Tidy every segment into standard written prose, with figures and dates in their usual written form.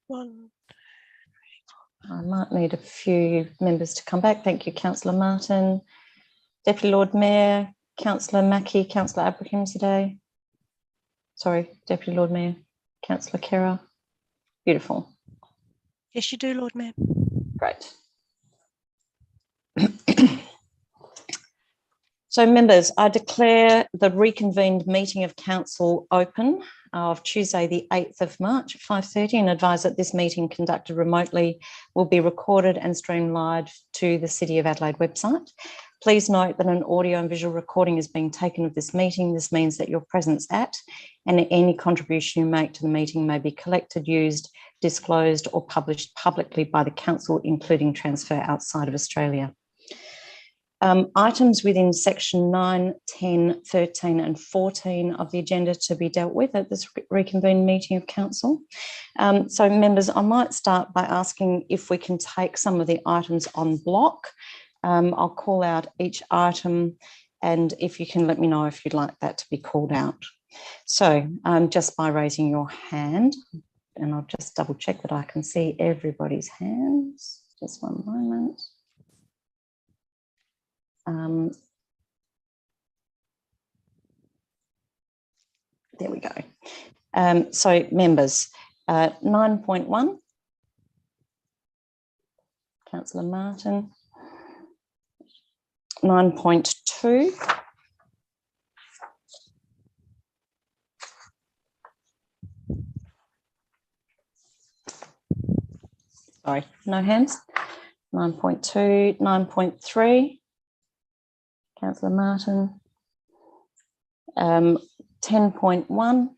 One. I might need a few members to come back. Thank you, Councillor Martin. Deputy Lord Mayor, Councillor Mackie, Councillor Abrahimzadeh. Sorry, Deputy Lord Mayor, Councillor Kerr. Beautiful. Yes, you do, Lord Mayor. Great. So, members, I declare the reconvened meeting of Council open of Tuesday, the 8th of March at 5:30, and advise that this meeting conducted remotely will be recorded and streamed live to the City of Adelaide website. Please note that an audio and visual recording is being taken of this meeting. This means that your presence at and any contribution you make to the meeting may be collected, used, disclosed or published publicly by the Council, including transfer outside of Australia. Items within section 9, 10, 13 and 14 of the agenda to be dealt with at this reconvened meeting of Council. So members, I might start by asking if we can take some of the items on block. I'll call out each item and if you can let me know if you'd like that to be called out. So just by raising your hand, and I'll just double check that I can see everybody's hands. Just one moment. There we go. So members, 9.1, Councillor Martin. 9.2. Sorry, no hands. 9.2, 9.3. Councillor Martin. 10.1.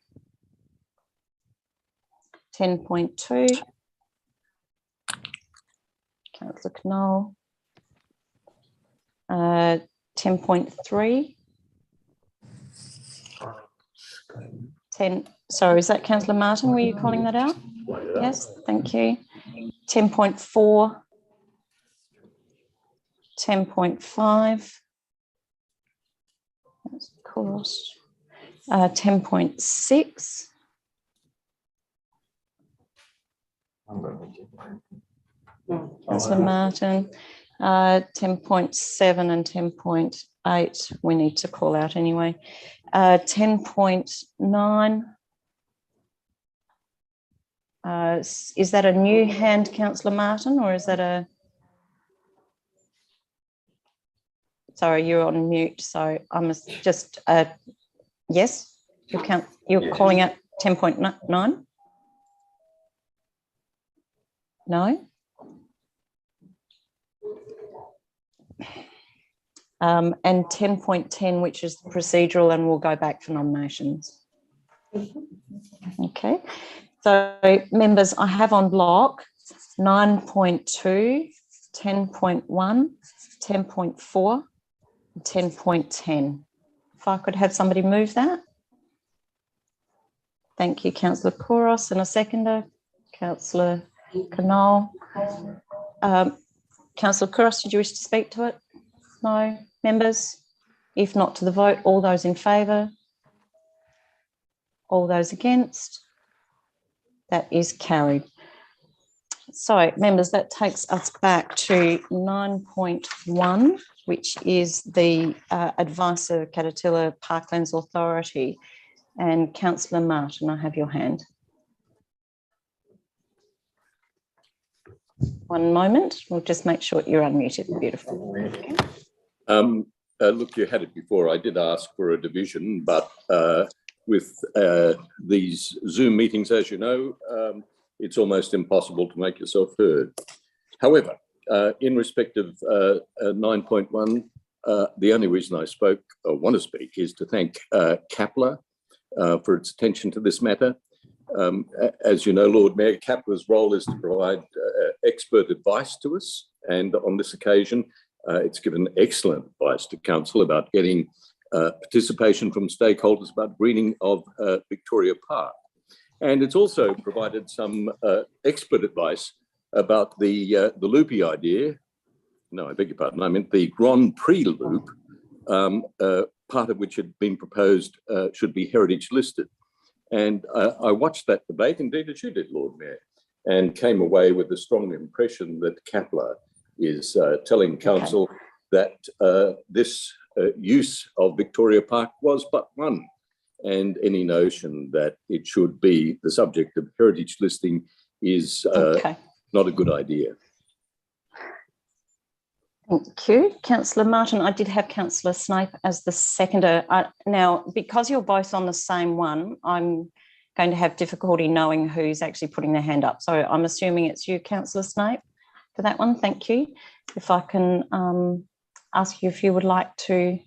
10.2. Councillor Knoll. 10.3. 10. Sorry, is that Councillor Martin? Were you calling that out? Yes, thank you. 10.4. 10.5. That's of course. 10.6. Councillor Martin. 10.7 and 10.8 we need to call out anyway. 10.9. Is that a new hand, Councillor Martin, or is that a... Sorry, you're on mute, so I must just... yes, you're calling out 10.9? No? And 10.10, which is procedural, and we'll go back for nominations. Okay, so members, I have on block 9.2, 10.1, 10.4, 10.10. If I could have somebody move that. Thank you, Councillor Kouros, and a seconder, Councillor Knoll. Councillor Kouros, did you wish to speak to it? No. Members? If not to the vote, all those in favour? All those against? That is carried. So, members, that takes us back to 9.1, which is the advice of Catatilla Parklands Authority. And Councillor Martin, I have your hand. One moment, we'll just make sure you're unmuted. Beautiful. Okay. Look, you had it before. I did ask for a division, but with these Zoom meetings, as you know, it's almost impossible to make yourself heard. However, in respect of 9.1, the only reason I spoke or want to speak is to thank CAPLA for its attention to this matter. As you know, Lord Mayor, CAPLA's role is to provide expert advice to us, and on this occasion, it's given excellent advice to Council about getting participation from stakeholders about greening of Victoria Park. And it's also provided some expert advice about the loopy idea. No, I beg your pardon, I meant the Grand Prix loop, part of which had been proposed should be heritage listed. And I watched that debate, indeed as you did, Lord Mayor. and came away with a strong impression that Kapler is telling council that this use of Victoria Park was but one, and any notion that it should be the subject of heritage listing is not a good idea. Thank you. Councillor Martin, I did have Councillor Snape as the seconder. Now, because you're both on the same one, I'm going to have difficulty knowing who's actually putting their hand up. So I'm assuming it's you, Councillor Snape, for that one. Thank you. If I can ask you if you would like to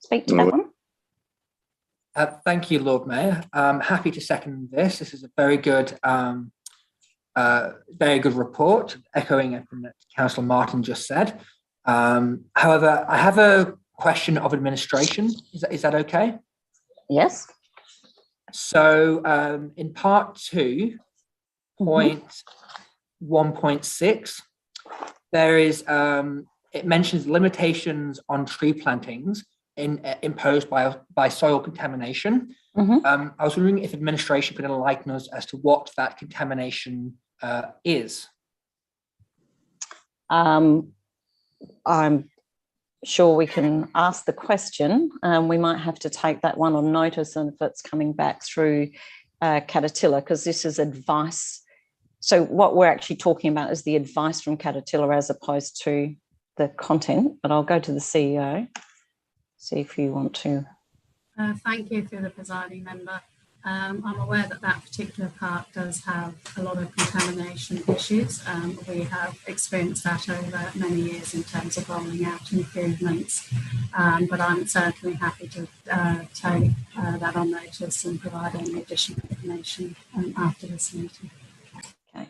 speak to that one. Thank you, Lord Mayor. I'm happy to second this. This is a very good report, echoing everything that Councillor Martin just said. However, I have a question of administration. Is that okay? Yes. So in part 2, point 1.6, there is it mentions limitations on tree plantings imposed by soil contamination. I was wondering if administration could enlighten us as to what that contamination is. I'm sure we can ask the question. We might have to take that one on notice, and if it's coming back through Caterpillar, because this is advice. So what we're actually talking about is the advice from Caterpillar as opposed to the content, but I'll go to the CEO, see if you want to. Thank you, through the presiding member. I'm aware that that particular park does have a lot of contamination issues. We have experienced that over many years in terms of rolling out improvements, but I'm certainly happy to take that on notice and provide any additional information after this meeting. Okay.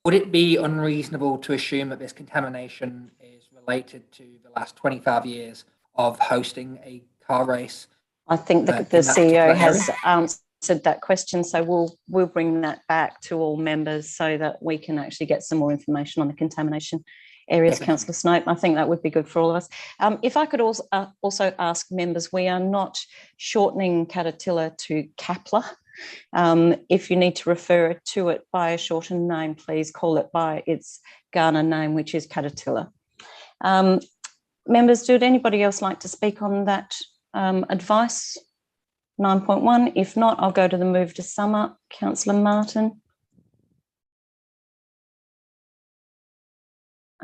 Would it be unreasonable to assume that this contamination is related to the last 25 years of hosting a car race? I think the CEO has answered that question, so we'll bring that back to all members so that we can actually get some more information on the contamination areas. Okay. Councillor Snape, I think that would be good for all of us. If I could also ask members, we are not shortening Caterpillar to Kapler. If you need to refer to it by a shortened name, please call it by its Ghana name, which is Caterpillar. Members, would anybody else like to speak on that advice 9.1? If not, I'll go to the move to sum up. Councillor Martin.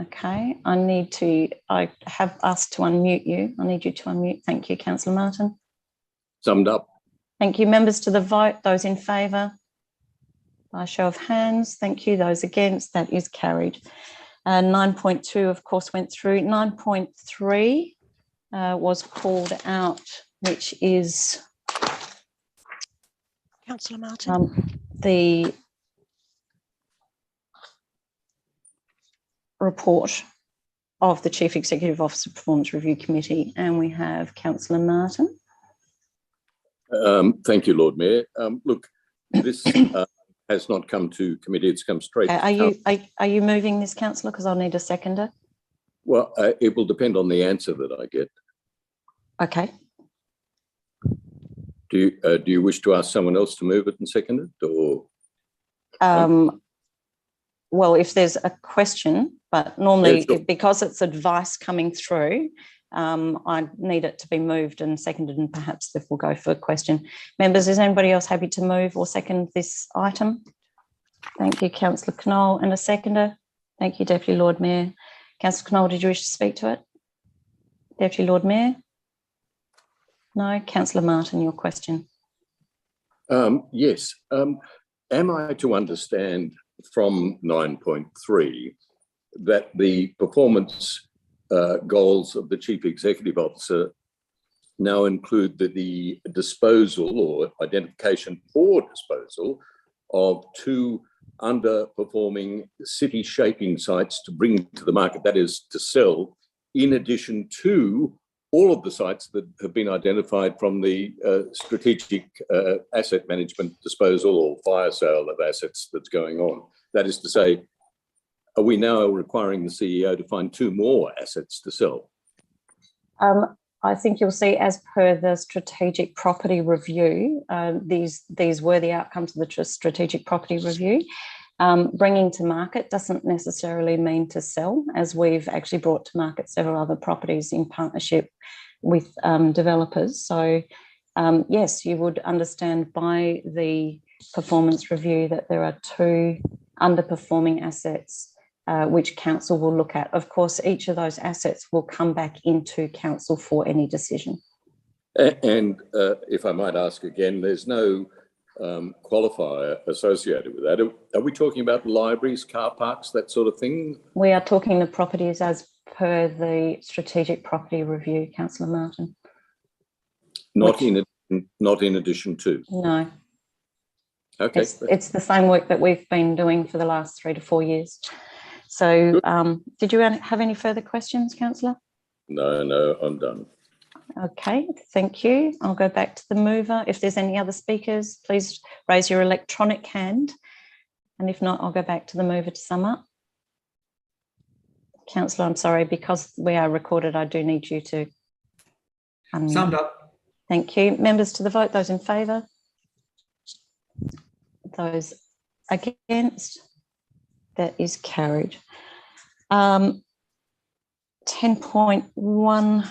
Okay, I have asked to unmute you. I need you to unmute. Thank you, Councillor Martin. Summed up. Thank you. Members to the vote, those in favour? By show of hands, thank you. Those against, that is carried. 9.2, of course, went through. 9.3 was called out, which is Councillor Martin. The report of the Chief Executive Officer Performance Review Committee, and we have Councillor Martin. Thank you, Lord Mayor. Look, this has not come to committee, it's come straight to council. Are you moving this, councillor? Because I'll need a seconder. Well, it will depend on the answer that I get. Okay. Do you wish to ask someone else to move it and second it, or? Well, if there's a question, but normally, Yeah, sure. because it's advice coming through, I need it to be moved and seconded, and perhaps if we'll go for a question. Members, is anybody else happy to move or second this item? Thank you, Councillor Knoll, and a seconder. Thank you, Deputy Lord Mayor. Councillor Knoll, did you wish to speak to it? Deputy Lord Mayor? No. Councillor Martin, your question. Yes. Am I to understand from 9.3 that the performance goals of the Chief Executive Officer now include the disposal or identification or disposal of 2 underperforming city shaping sites to bring to the market, that is to sell, in addition to all of the sites that have been identified from the strategic asset management disposal or fire sale of assets that's going on? That is to say, are we now requiring the CEO to find 2 more assets to sell? I think you'll see, as per the strategic property review, these were the outcomes of the strategic property review. Bringing to market doesn't necessarily mean to sell, as we've actually brought to market several other properties in partnership with developers. So yes, you would understand by the performance review that there are 2 underperforming assets which council will look at. Of course, each of those assets will come back into council for any decision. And if I might ask again, there's no qualifier associated with that. Are we talking about libraries, car parks, that sort of thing? We are talking the properties as per the strategic property review, Councillor Martin. Not in addition to? No. Okay. It's the same work that we've been doing for the last 3 to 4 years. So did you have any further questions, Councillor? No, I'm done. Okay, thank you. I'll go back to the mover. If there's any other speakers, please raise your electronic hand. And if not, I'll go back to the mover to sum up. Councillor, I'm sorry, because we are recorded, I do need you to unmute. Summed up. Thank you. Members to the vote, those in favour? Those against? That is carried. 10.1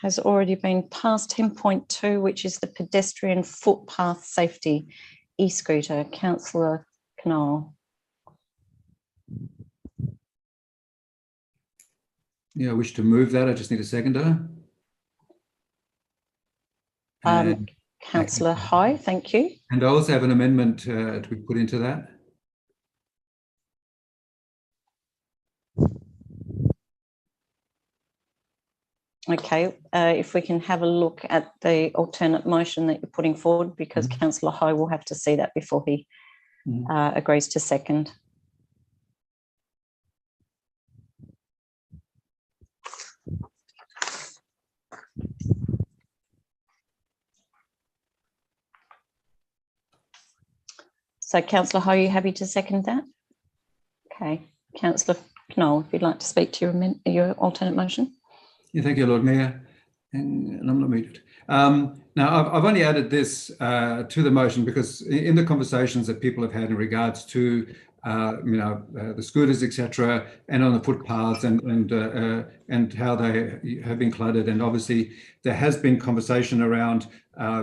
has already been passed. 10.2, which is the pedestrian footpath safety e-scooter. Councillor Knoll. Yeah, I wish to move that. I just need a seconder. Councillor High, thank you. And I also have an amendment to be put into that. Okay, if we can have a look at the alternate motion that you're putting forward, because Councillor High will have to see that before he agrees to second. So, Councillor High, are you happy to second that? Okay, Councillor Knoll, if you'd like to speak to your alternate motion. Yeah, thank you, Lord Mayor. And I'm not muted. Now, I've only added this to the motion because in the conversations that people have had in regards to, the scooters, etc., and on the footpaths and how they have been cluttered, and obviously there has been conversation around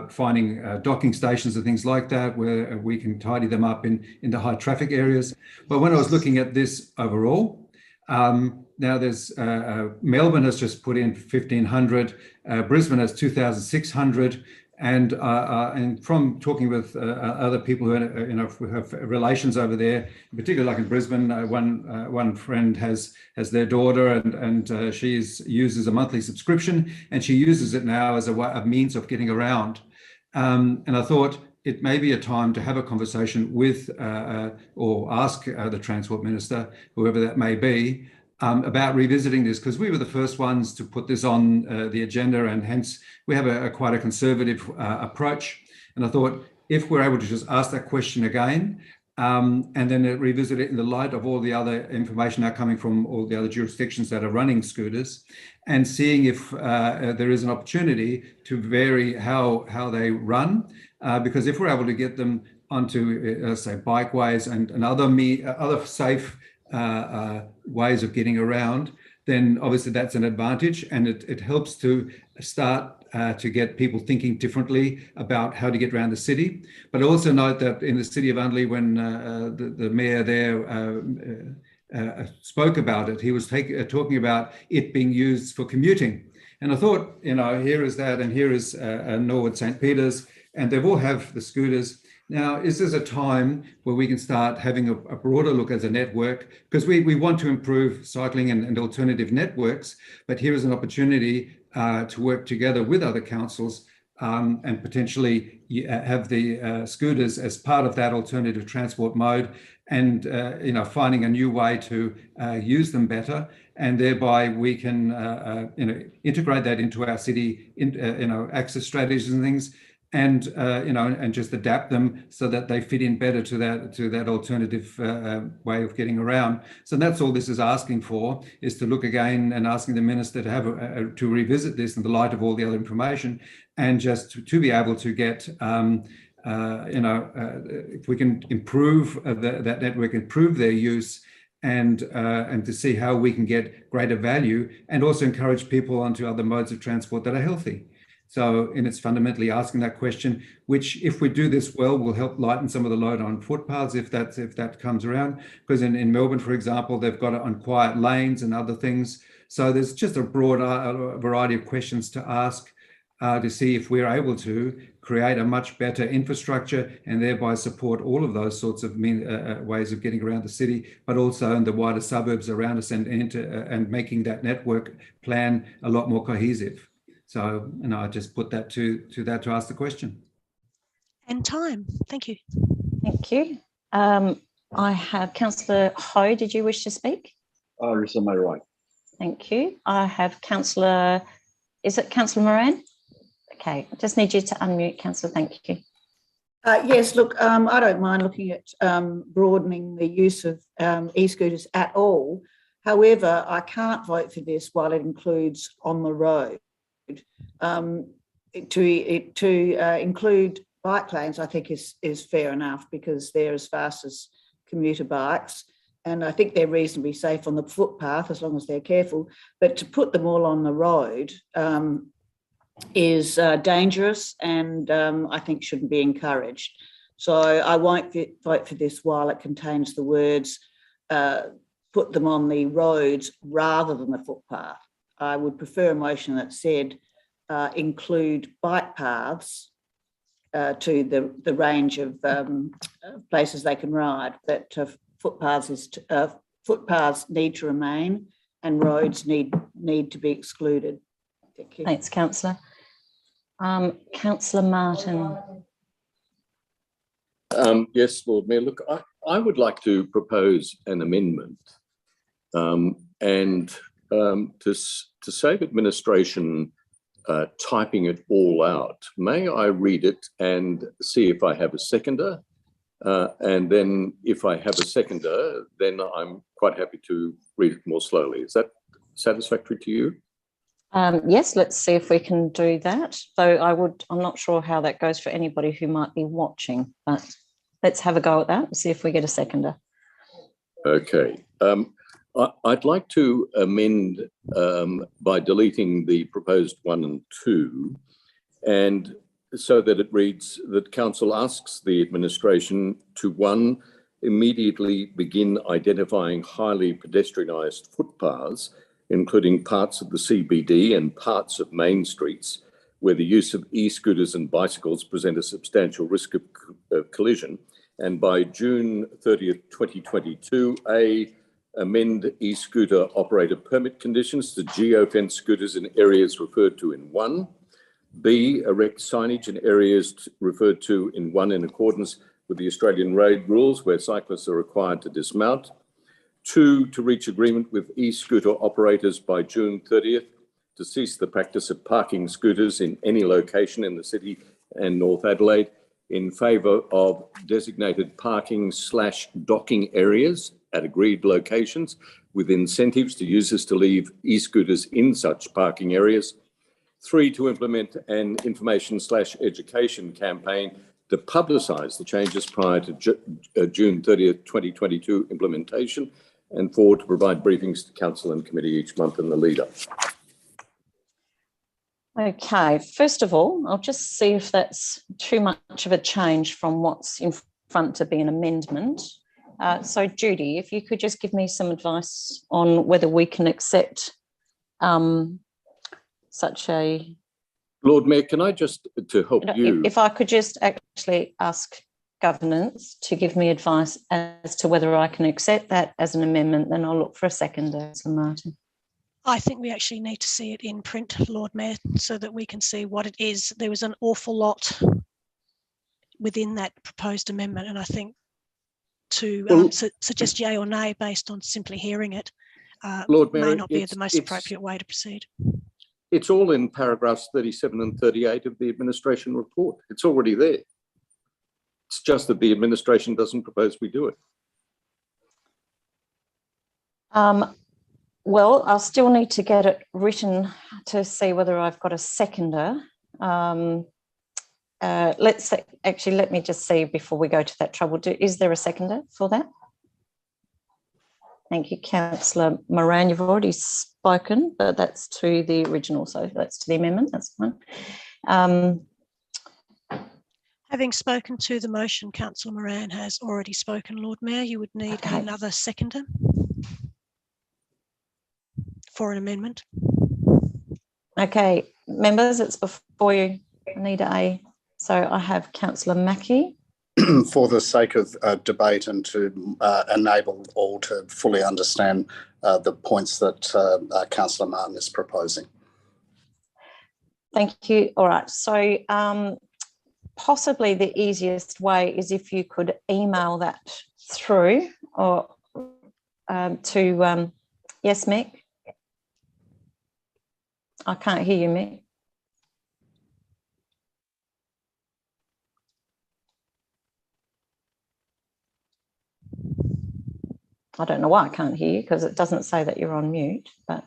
finding docking stations and things like that where we can tidy them up in the high traffic areas. But when I was looking at this overall, now there's Melbourne has just put in 1,500, Brisbane has 2,600, and from talking with other people who have relations over there, in particular, like in Brisbane, one friend has their daughter, and she uses a monthly subscription, and she uses it now as a means of getting around. And I thought it may be a time to have a conversation with or ask the Transport Minister, whoever that may be, about revisiting this, because we were the first ones to put this on the agenda, and hence we have quite a conservative approach. And I thought if we're able to just ask that question again, and then revisit it in the light of all the other information now coming from all the other jurisdictions that are running scooters, and seeing if there is an opportunity to vary how they run, because if we're able to get them onto, say, bikeways and other safe ways of getting around, then obviously that's an advantage, and it helps to start to get people thinking differently about how to get around the city. But also note that in the city of Untitled, when the mayor there spoke about it, he was talking about it being used for commuting. And I thought, here is that, and here is Norwood St. Peter's, and they all have the scooters. Now, is this a time where we can start having a broader look as a network? Because we want to improve cycling and alternative networks, but here is an opportunity to work together with other councils and potentially have the scooters as part of that alternative transport mode, and finding a new way to use them better, and thereby we can integrate that into our city access strategies and things. and and just adapt them so that they fit in better to that alternative way of getting around. So that's all this is asking for, is to look again and asking the minister to have to revisit this in the light of all the other information, and just to be able to get if we can improve that network, improve their use, and to see how we can get greater value, and also encourage people onto other modes of transport that are healthy. So, and it's fundamentally asking that question, which, if we do this well, will help lighten some of the load on footpaths if that comes around. Because in Melbourne, for example, they've got it on quiet lanes and other things. So there's just a broad variety of questions to ask to see if we're able to create a much better infrastructure and thereby support all of those sorts of ways of getting around the city, but also in the wider suburbs around us, and making that network plan a lot more cohesive. So, I just put that to ask the question. And time. Thank you. Thank you. I have Councillor Ho. Did you wish to speak? It's on my right. Thank you. I have Councillor, is it Councillor Moran? Okay, I just need you to unmute, Councillor. Thank you. Yes, look, I don't mind looking at broadening the use of e-scooters at all. However, I can't vote for this while it includes on the road. To include bike lanes, I think is fair enough, because they're as fast as commuter bikes, and I think they're reasonably safe on the footpath as long as they're careful. But to put them all on the road is dangerous, and I think shouldn't be encouraged. So I won't vote for this while it contains the words put them on the roads rather than the footpath. I would prefer a motion that said include bike paths to the range of places they can ride, but footpaths need to remain and roads need to be excluded. Thank you. Thanks, Councillor. Councillor Martin. Yes, Lord Mayor. Look, I would like to propose an amendment, and to save administration typing it all out, may I read it and see if I have a seconder? And then if I have a seconder, then I'm quite happy to read it more slowly. Is that satisfactory to you? Yes, let's see if we can do that. Though I'm not sure how that goes for anybody who might be watching, but let's have a go at that and see if we get a seconder. Okay. I'd like to amend by deleting the proposed 1 and 2, and so that it reads that Council asks the administration to 1, immediately begin identifying highly pedestrianised footpaths, including parts of the CBD and parts of main streets where the use of e-scooters and bicycles present a substantial risk of collision, and by June 30th, 2022, amend e-scooter operator permit conditions to geofence scooters in areas referred to in 1. B, erect signage in areas referred to in 1 in accordance with the Australian road rules where cyclists are required to dismount. 2, to reach agreement with e-scooter operators by June 30th to cease the practice of parking scooters in any location in the city and North Adelaide in favour of designated parking/docking areas at agreed locations with incentives to users to leave e-scooters in such parking areas. 3, to implement an information/education campaign to publicise the changes prior to June 30th, 2022 implementation. And 4, to provide briefings to Council and Committee each month in the lead-up. Okay, first of all, I'll just see if that's too much of a change from what's in front to be an amendment. So, Judy, if you could just give me some advice on whether we can accept such a... Lord Mayor, can I just, to help you... If I could just actually ask governance to give me advice as to whether I can accept that as an amendment, then I'll look for a seconder, Martin. I think we actually need to see it in print, Lord Mayor, so that we can see what it is. There was an awful lot within that proposed amendment, and I think to suggest yay or nay based on simply hearing it Lord Mayor, may not be the most appropriate way to proceed. It's all in paragraphs 37 and 38 of the administration report. It's already there. It's just that the administration doesn't propose we do it. Well, I'll still need to get it written to see whether I've got a seconder. Let me just see before we go to that trouble. Is there a seconder for that? Thank you, Councillor Moran. You've already spoken, but that's to the original, so that's to the amendment. That's fine. Having spoken to the motion, Councillor Moran has already spoken, Lord Mayor. You would need another seconder for an amendment. Okay, members, it's before you. I need a. So I have Councillor Mackie. For the sake of debate and to enable all to fully understand the points that Councillor Martin is proposing. Thank you. All right. So possibly the easiest way is if you could email that through or to, yes, Mick? I can't hear you, Mick. I don't know why I can't hear you because it doesn't say that you're on mute, but.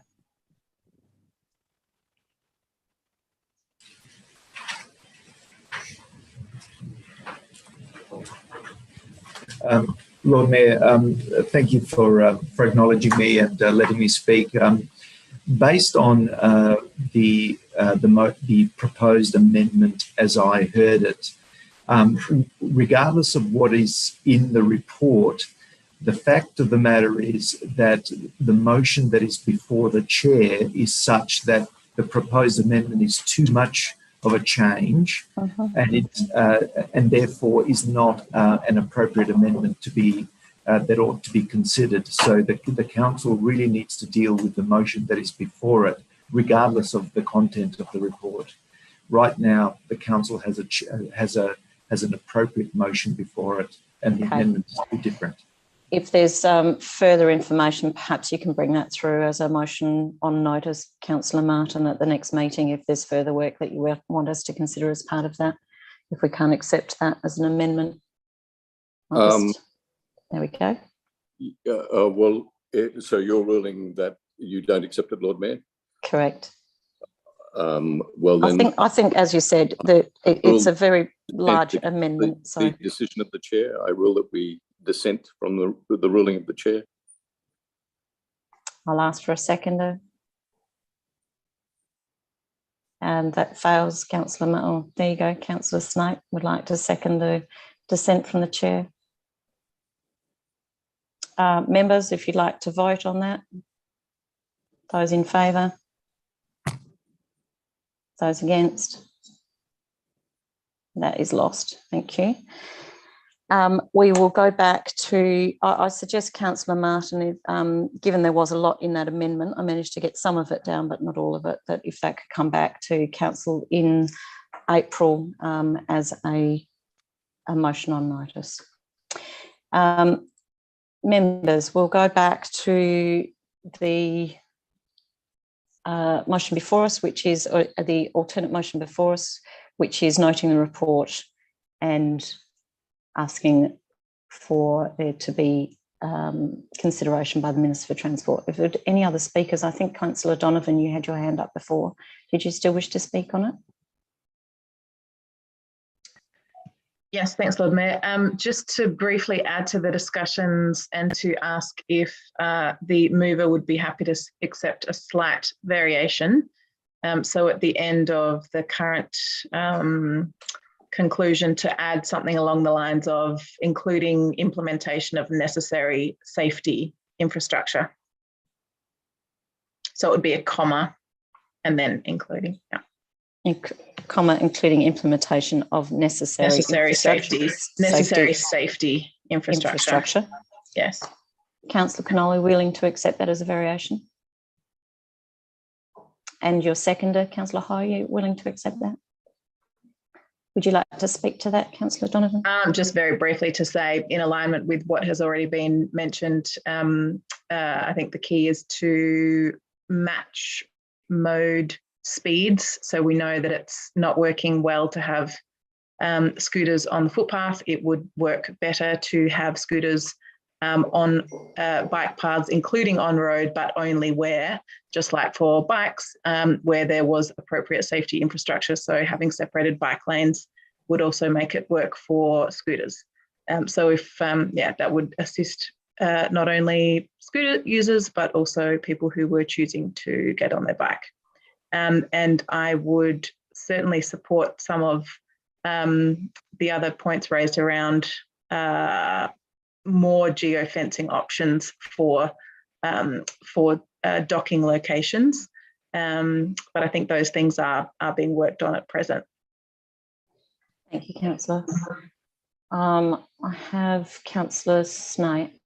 Lord Mayor, thank you for acknowledging me and letting me speak. Based on the proposed amendment as I heard it, regardless of what is in the report, the fact of the matter is that the motion that is before the chair is such that the proposed amendment is too much of a change, and therefore is not an appropriate amendment to be that ought to be considered. So the council really needs to deal with the motion that is before it, regardless of the content of the report. Right now, the council has an appropriate motion before it, and the amendment is too different. If there's further information, perhaps you can bring that through as a motion on notice, Councillor Martin, at the next meeting, if there's further work that you want us to consider as part of that, if we can't accept that as an amendment. There we go. So you're ruling that you don't accept it, Lord Mayor? Correct. Well, then I think, as you said, that it's a very large amendment. The decision of the chair, I rule that we dissent from the ruling of the chair. I'll ask for a seconder. And that fails, Councillor. Oh, there you go. Councillor Snape would like to second the dissent from the chair. Members, if you'd like to vote on that. Those in favour? Those against? That is lost. Thank you. We will go back to, I suggest Councillor Martin, given there was a lot in that amendment, I managed to get some of it down, but not all of it, that if that could come back to Council in April as a motion on notice. Members, we'll go back to the motion before us, which is the alternate motion before us, which is noting the report and asking for there to be consideration by the Minister for Transport. If there are any other speakers, I think Councillor Donovan, you had your hand up before. Did you still wish to speak on it? Yes, thanks, Lord Mayor. Just to briefly add to the discussions and to ask if the mover would be happy to accept a slight variation. So at the end of the current conclusion, to add something along the lines of including implementation of necessary safety infrastructure. So it would be a comma and then including, yeah. Comma, including implementation of necessary safety infrastructure. Yes. Councillor Connolly, willing to accept that as a variation? And your seconder, Councillor Ho, are you willing to accept that? Would you like to speak to that, Councillor Donovan? Just very briefly to say, in alignment with what has already been mentioned, I think the key is to match mode speeds. So we know that it's not working well to have scooters on the footpath. It would work better to have scooters on bike paths, including on road, but only where, just like for bikes, where there was appropriate safety infrastructure. So having separated bike lanes would also make it work for scooters. So if, that would assist not only scooter users, but also people who were choosing to get on their bike. And I would certainly support some of the other points raised around more geofencing options for docking locations. But I think those things are being worked on at present. Thank you, Councillor. I have Councillor Snape.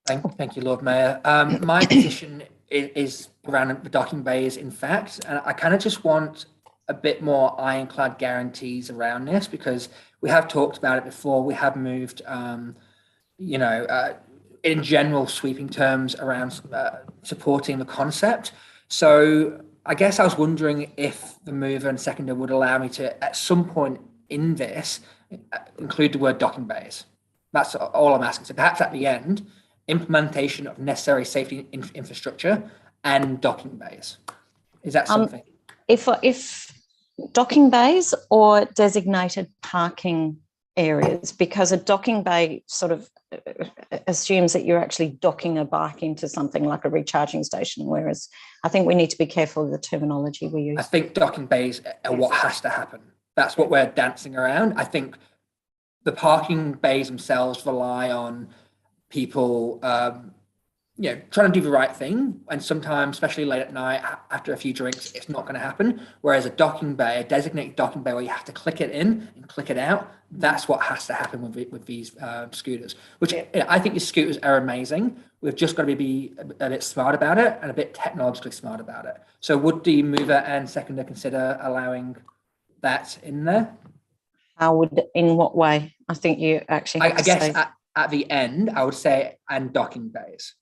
Thank you, Lord Mayor. My position is around the docking bays, in fact, and I kind of just want a bit more ironclad guarantees around this, because we have talked about it before. We have moved, in general sweeping terms around supporting the concept. So I guess I was wondering if the mover and seconder would allow me to, at some point in this, include the word docking bays. That's all I'm asking. So perhaps at the end, implementation of necessary safety infrastructure and docking bays. Is that something? If docking bays or designated parking areas, because a docking bay sort of assumes that you're actually docking a bike into something like a recharging station, whereas I think we need to be careful of the terminology we use. I think docking bays are what has to happen. That's what we're dancing around. I think the parking bays themselves rely on people trying to do the right thing, and sometimes, especially late at night after a few drinks, it's not going to happen. Whereas a docking bay, a designated docking bay where you have to click it in and click it out, that's what has to happen with these scooters, which I think these scooters are amazing. We've just got to be a bit smart about it and a bit technologically smart about it. So would the mover and seconder consider allowing that in there? In what way? I think you actually I guess at the end, I would say, and docking bays.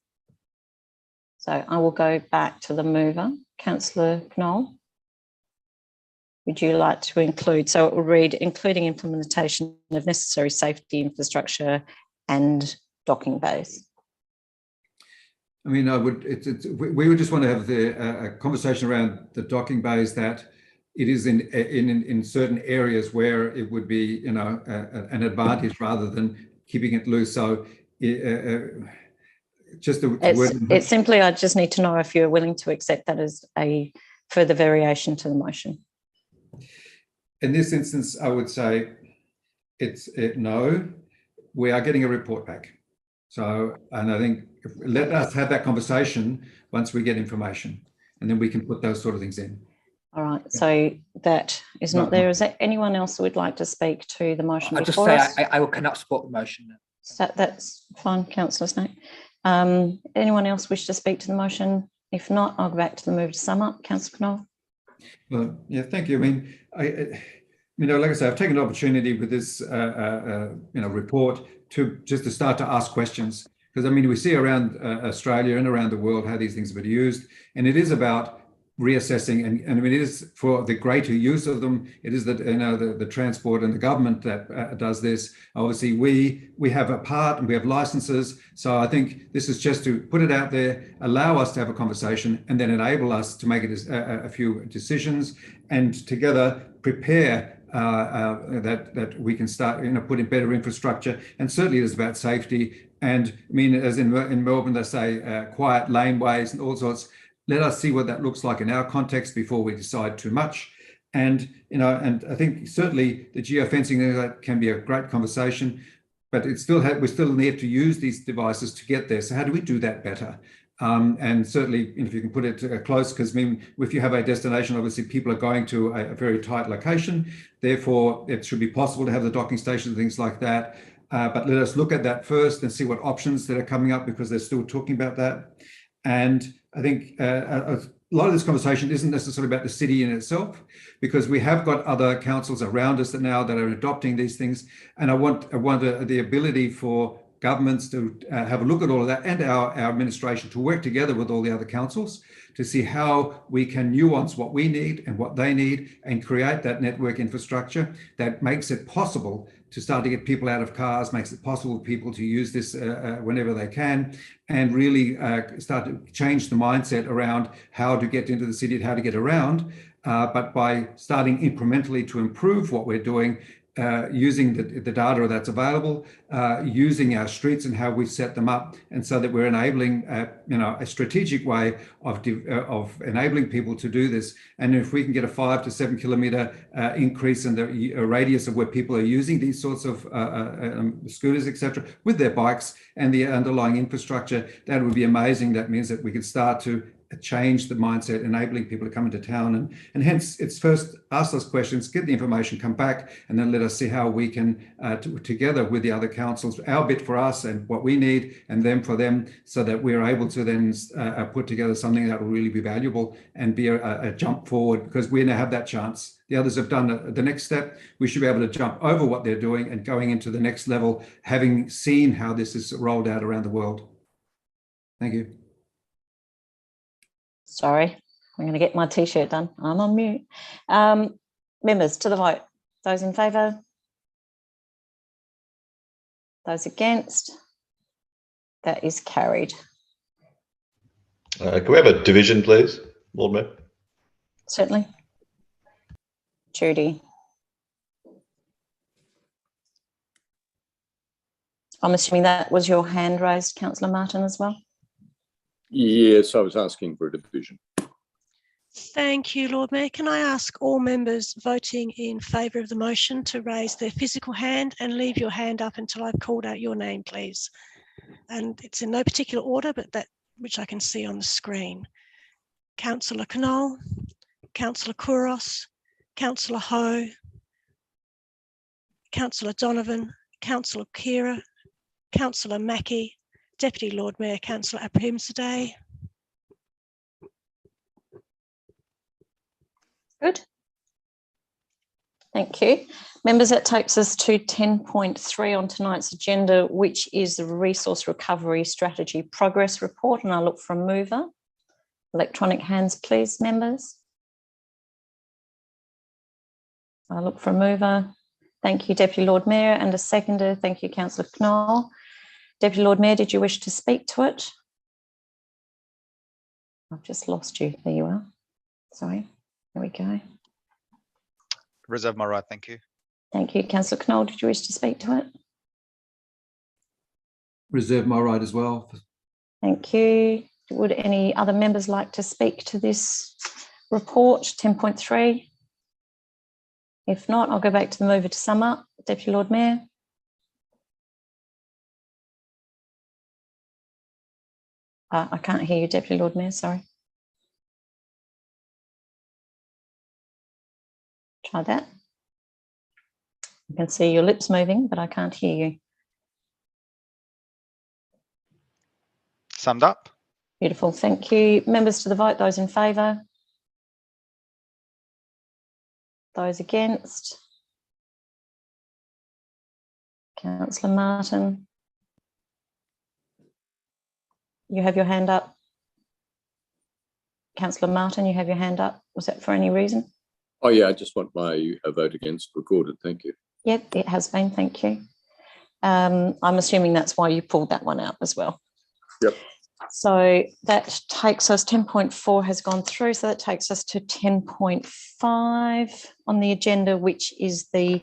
So I will go back to the mover. Councillor Knoll, would you like to include? So it will read, including implementation of necessary safety infrastructure and docking bays. I mean, we would just want to have a conversation around the docking bays, that it is in certain areas where it would be, an advantage rather than keeping it loose. So it's simply, I just need to know if you're willing to accept that as a further variation to the motion. In this instance, I would say no. We are getting a report back. So, and I think let us have that conversation once we get information, and then we can put those sort of things in. All right, so that is not there. Is there anyone else who would like to speak to the motion? I'll just say I cannot support the motion. So that's fine, Councillor Snape. Anyone else wish to speak to the motion? If not, I'll go back to the move to sum up. Councillor Knoll. Well, yeah, thank you. I mean, like I say, I've taken an opportunity with this, report to start to ask questions, because I mean, we see around Australia and around the world how these things have been used, and it is about reassessing, and I mean, it is for the greater use of them. It is that the transport and the government that does this. Obviously, we have a part and we have licenses. So I think this is just to put it out there, allow us to have a conversation, and then enable us to make a few decisions, and together prepare that we can start, put in better infrastructure. And certainly, it is about safety. And I mean, as in Melbourne, they say quiet laneways and all sorts. Let us see what that looks like in our context before we decide too much. And, and I think certainly the geofencing can be a great conversation, but we still need to use these devices to get there. So how do we do that better? And certainly, if you can put it close, because I mean, if you have a destination, obviously people are going to a very tight location. Therefore, it should be possible to have the docking stations and things like that. But let us look at that first and see what options that are coming up, because they're still talking about that. And I think a lot of this conversation isn't necessarily about the city in itself, because we have got other councils around us that are adopting these things. And I want the ability for governments to have a look at all of that, and our administration to work together with all the other councils to see how we can nuance what we need and what they need and create that network infrastructure that makes it possible to start to get people out of cars, makes it possible for people to use this whenever they can, and really start to change the mindset around how to get into the city and how to get around. But by starting incrementally to improve what we're doing, using the data that's available, using our streets and how we set them up, and so that we're enabling, a strategic way of enabling people to do this. And if we can get a 5 to 7 kilometre increase in the radius of where people are using these sorts of scooters, etc., with their bikes and the underlying infrastructure, that would be amazing. That means that we could start to change the mindset, enabling people to come into town, and hence it's first ask those questions, get the information, come back, and then let us see how we can together with the other councils, our bit for us and what we need, and them for them, so that we're able to then put together something that will really be valuable and be a jump forward, because we now have that chance. The others have done the next step. We should be able to jump over what they're doing and going into the next level, having seen how this is rolled out around the world. Thank you. Sorry, I'm going to get my T-shirt done. I'm on mute. Members, to the vote. Those in favour? Those against? That is carried. Can we have a division, please, Lord Mayor? Certainly. Judy. I'm assuming that was your hand raised, Councillor Martin, as well? Yes, I was asking for a division. Thank you, Lord Mayor. Can I ask all members voting in favour of the motion to raise their physical hand and leave your hand up until I've called out your name, please? And it's in no particular order, but that which I can see on the screen. Councillor Knoll, Councillor Kouros, Councillor Ho, Councillor Donovan, Councillor Kira, Councillor Mackie, Deputy Lord Mayor, Councillor Abrahimzadeh. Good. Thank you. Members, that takes us to 10.3 on tonight's agenda, which is the Resource Recovery Strategy Progress Report, and I'll look for a mover. Electronic hands, please, members. I'll look for a mover. Thank you, Deputy Lord Mayor, and a seconder. Thank you, Councillor Knoll. Deputy Lord Mayor, did you wish to speak to it? I've just lost you. There you are. Sorry. There we go. Reserve my right, thank you. Thank you. Councillor Knoll, did you wish to speak to it? Reserve my right as well. Thank you. Would any other members like to speak to this report, 10.3? If not, I'll go back to the mover to sum up. Deputy Lord Mayor. I can't hear you, Deputy Lord Mayor, sorry. Try that. I can see your lips moving, but I can't hear you. Summed up. Beautiful, thank you. Members to the vote, those in favour? Those against? Councillor Martin. You have your hand up. Councillor Martin, you have your hand up. Was that for any reason? Oh yeah, I just want my vote against recorded. Thank you. Yep, it has been. Thank you. I'm assuming that's why you pulled that one out as well. Yep. So that takes us, 10.4 has gone through, so that takes us to 10.5 on the agenda, which is the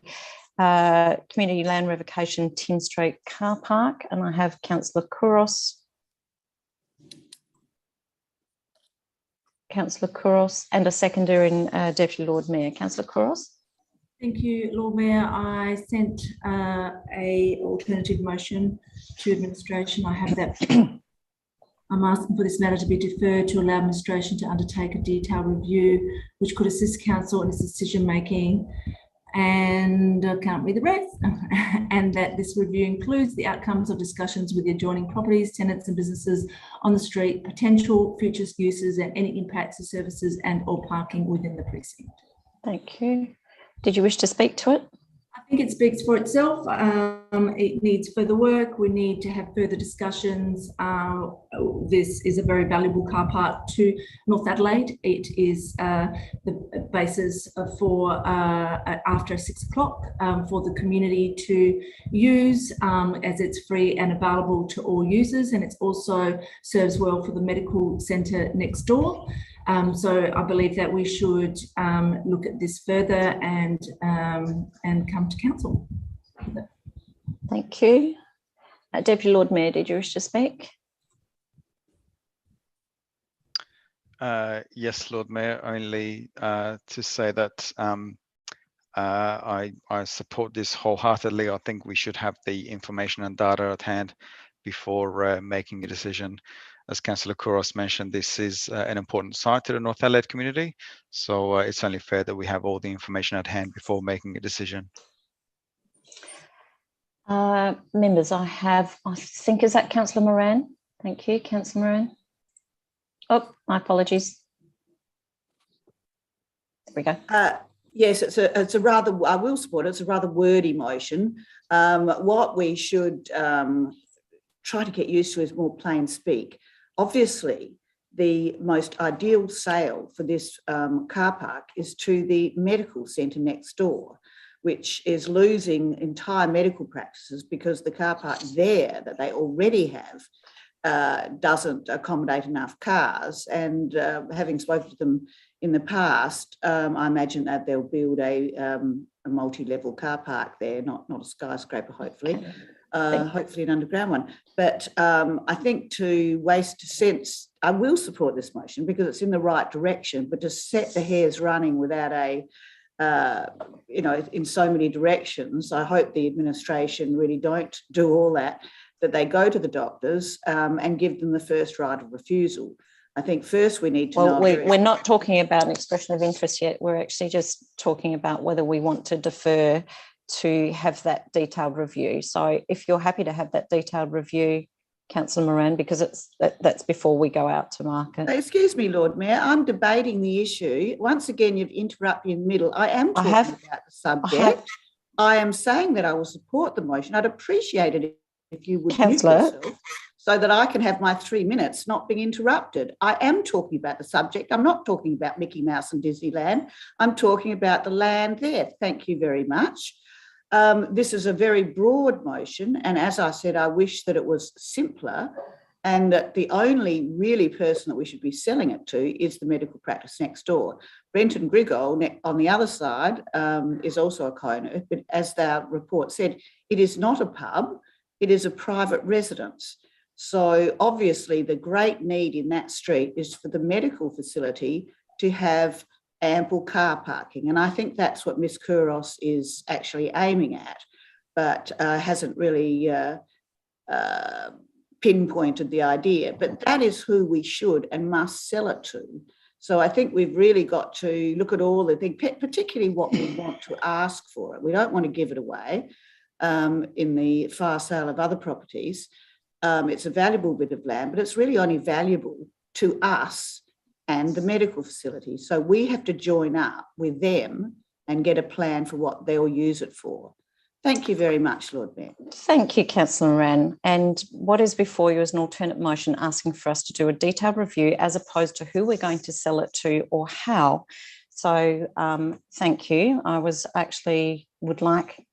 Community Land Revocation Tin Strait Car Park, and I have Councillor Kouros. Councillor Kouros, and a seconder in Deputy Lord Mayor. Councillor Kouros. Thank you, Lord Mayor. I sent a alternative motion to administration. I have that. I'm asking for this matter to be deferred to allow administration to undertake a detailed review which could assist council in its decision making, and I can't read the rest, and that this review includes the outcomes of discussions with the adjoining properties, tenants and businesses on the street, potential future uses and any impacts to services and or parking within the precinct. Thank you. Did you wish to speak to it? I it speaks for itself. It needs further work. We need to have further discussions. This is a very valuable car park to North Adelaide. It is the basis for after 6 o'clock for the community to use, as it's free and available to all users, and it also serves well for the medical centre next door. So I believe that we should look at this further and come to council. Thank you. Deputy Lord Mayor, did you wish to speak? Yes, Lord Mayor, only to say that I support this wholeheartedly. I think we should have the information and data at hand before making a decision. As Councillor Kouros mentioned, this is an important site to the North Adelaide community, so it's only fair that we have all the information at hand before making a decision. Members, I think, is that Councillor Moran? Thank you, Councillor Moran. Oh, my apologies. There we go. Yes, it's a rather, I will support it, it's a rather wordy motion. What we should try to get used to is more plain speak. Obviously, the most ideal sale for this car park is to the medical centre next door, which is losing entire medical practices because the car park there that they already have doesn't accommodate enough cars. And having spoken to them in the past, I imagine that they'll build a multi-level car park there, not a skyscraper, hopefully. Hopefully an underground one. But I think to waste sense, I will support this motion because it's in the right direction, but to set the hairs running without in so many directions, I hope the administration really don't do all that they go to the doctors and give them the first right of refusal. I think first we need to know. We're not talking about an expression of interest yet. We're actually just talking about whether we want to defer to have that detailed review. So if you're happy to have that detailed review, Councillor Moran, because that's before we go out to market. Excuse me, Lord Mayor, I'm debating the issue. Once again, you've interrupted in the middle. I am talking about the subject. I am saying that I will support the motion. I'd appreciate it if you would mute yourself so that I can have my 3 minutes not being interrupted. I am talking about the subject. I'm not talking about Mickey Mouse and Disneyland. I'm talking about the land there. Thank you very much. This is a very broad motion, and as I said, I wish that it was simpler and that the only really person that we should be selling it to is the medical practice next door. Brenton Grigol on the other side is also a co-owner, but as the report said, it is not a pub, it is a private residence. So obviously the great need in that street is for the medical facility to have ample car parking. And I think that's what Ms. Kouros is actually aiming at, but hasn't really pinpointed the idea. But that is who we should and must sell it to. So I think we've really got to look at all the things, particularly what we want to ask for it. We don't want to give it away in the fire sale of other properties. It's a valuable bit of land, but it's really only valuable to us and the medical facility. So we have to join up with them and get a plan for what they'll use it for. Thank you very much, Lord Mayor. Thank you, Councillor Moran. And what is before you is an alternate motion asking for us to do a detailed review as opposed to who we're going to sell it to or how. So thank you. I would like,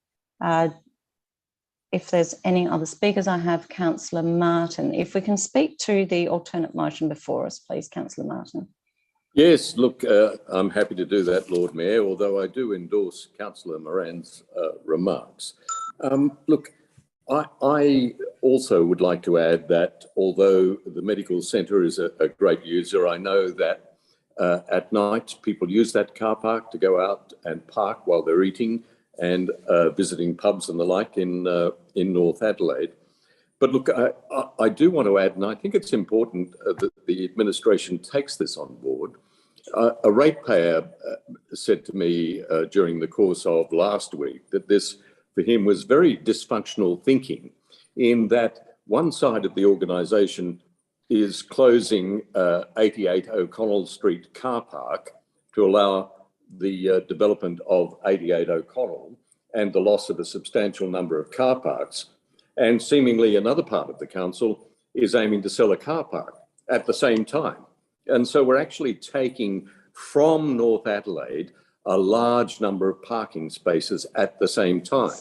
if there's any other speakers, I have Councillor Martin. If we can speak to the alternate motion before us, please, Councillor Martin. Yes, look, I'm happy to do that, Lord Mayor, although I do endorse Councillor Moran's remarks. Look, I also would like to add that although the medical centre is a great user, I know that at night people use that car park to go out and park while they're eating and visiting pubs and the like in North Adelaide. But look, I do want to add, and I think it's important that the administration takes this on board. A ratepayer said to me during the course of last week that this, for him, was very dysfunctional thinking, in that one side of the organisation is closing 88 O'Connell Street car park to allow the development of 88 O'Connell, and the loss of a substantial number of car parks. And seemingly another part of the council is aiming to sell a car park at the same time. And so we're actually taking from North Adelaide a large number of parking spaces at the same time,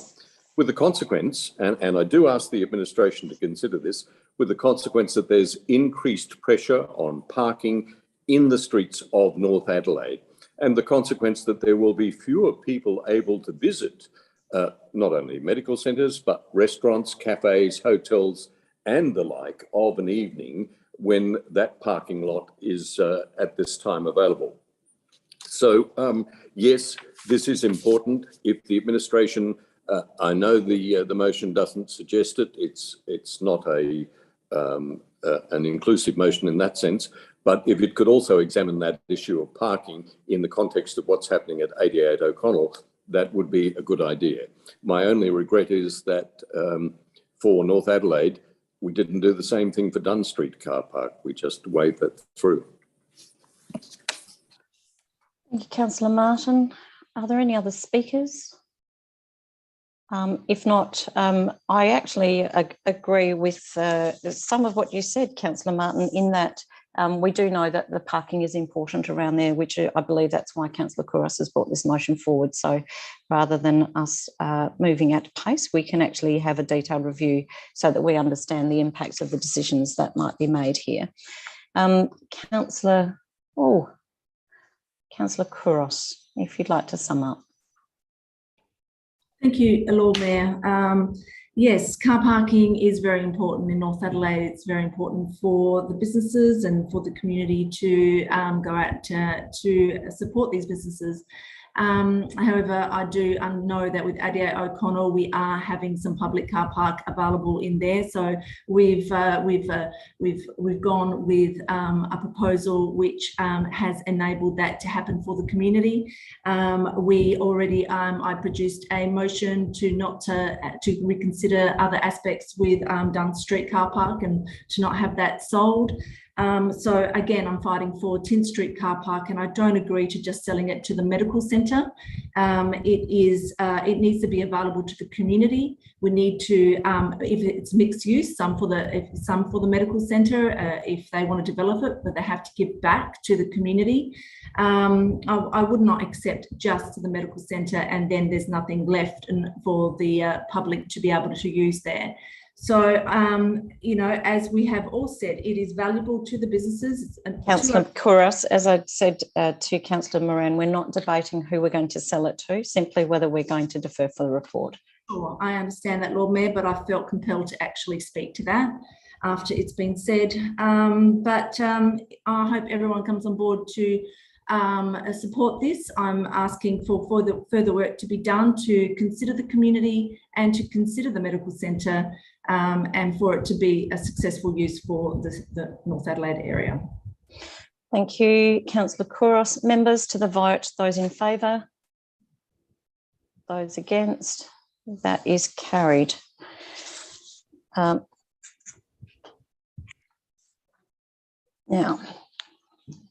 with the consequence, and I do ask the administration to consider this, with the consequence that there's increased pressure on parking in the streets of North Adelaide, and the consequence that there will be fewer people able to visit not only medical centres, but restaurants, cafes, hotels, and the like of an evening when that parking lot is at this time available. So yes, this is important. If the administration, I know the motion doesn't suggest it. It's not an inclusive motion in that sense. But if it could also examine that issue of parking in the context of what's happening at 88 O'Connell, that would be a good idea. My only regret is that for North Adelaide, we didn't do the same thing for Dunn Street car park. We just waved that through. Thank you, Councillor Martin. Are there any other speakers? If not, I actually agree with some of what you said, Councillor Martin, in that we do know that the parking is important around there, which I believe that's why Councillor Couros has brought this motion forward. So rather than us moving at pace, we can actually have a detailed review so that we understand the impacts of the decisions that might be made here. Councillor Couros, if you'd like to sum up. Thank you, Lord Mayor. Yes, car parking is very important in North Adelaide. It's very important for the businesses and for the community to go out to support these businesses. However, I do know that with 88 O'Connell, we are having some public car park available in there. So we've gone with a proposal which has enabled that to happen for the community. We already, I produced a motion to reconsider other aspects with Dunn Street car park and to not have that sold. So again, I'm fighting for 10th Street car park, and I don't agree to just selling it to the medical centre. It needs to be available to the community. We need to, if it's mixed use, some for the medical centre, if they want to develop it, but they have to give back to the community. I would not accept just to the medical centre and then there's nothing left for the public to be able to use there. So, you know, as we have all said, it is valuable to the businesses. Councillor Couros, as I said to Councillor Moran, we're not debating who we're going to sell it to, simply whether we're going to defer for the report. Sure, I understand that, Lord Mayor, but I felt compelled to actually speak to that after it's been said. I hope everyone comes on board to support this. I'm asking for further work to be done to consider the community and to consider the medical centre and for it to be a successful use for the North Adelaide area. Thank you, Councillor Couros. Members, to the vote, those in favour, those against, that is carried. Now,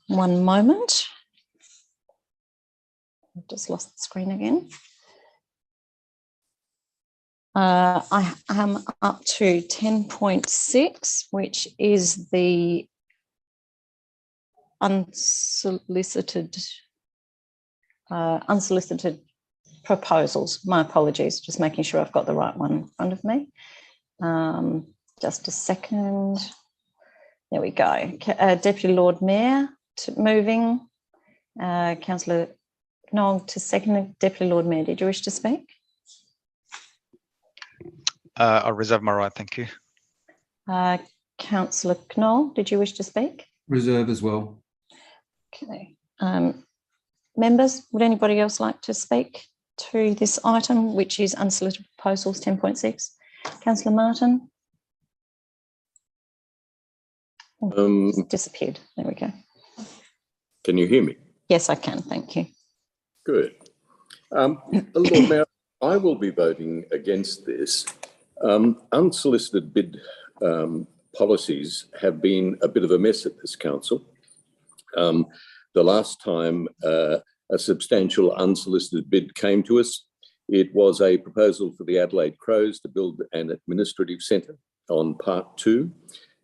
one moment. I've just lost the screen again. I am up to 10.6, which is the unsolicited proposals. My apologies, just making sure I've got the right one in front of me. Just a second. There we go. Deputy Lord Mayor moving. Councillor Knoll to second. Deputy Lord Mayor, did you wish to speak? I reserve my right, thank you. Councillor Knoll, did you wish to speak? Reserve as well. Okay. Members, would anybody else like to speak to this item, which is unsolicited proposals 10.6? Councillor Martin? It's disappeared. There we go. Can you hear me? Yes, I can. Thank you. Good. Lord Mayor, I will be voting against this. Unsolicited bid policies have been a bit of a mess at this council. The last time a substantial unsolicited bid came to us, It was a proposal for the Adelaide Crows to build an administrative centre on Part 2,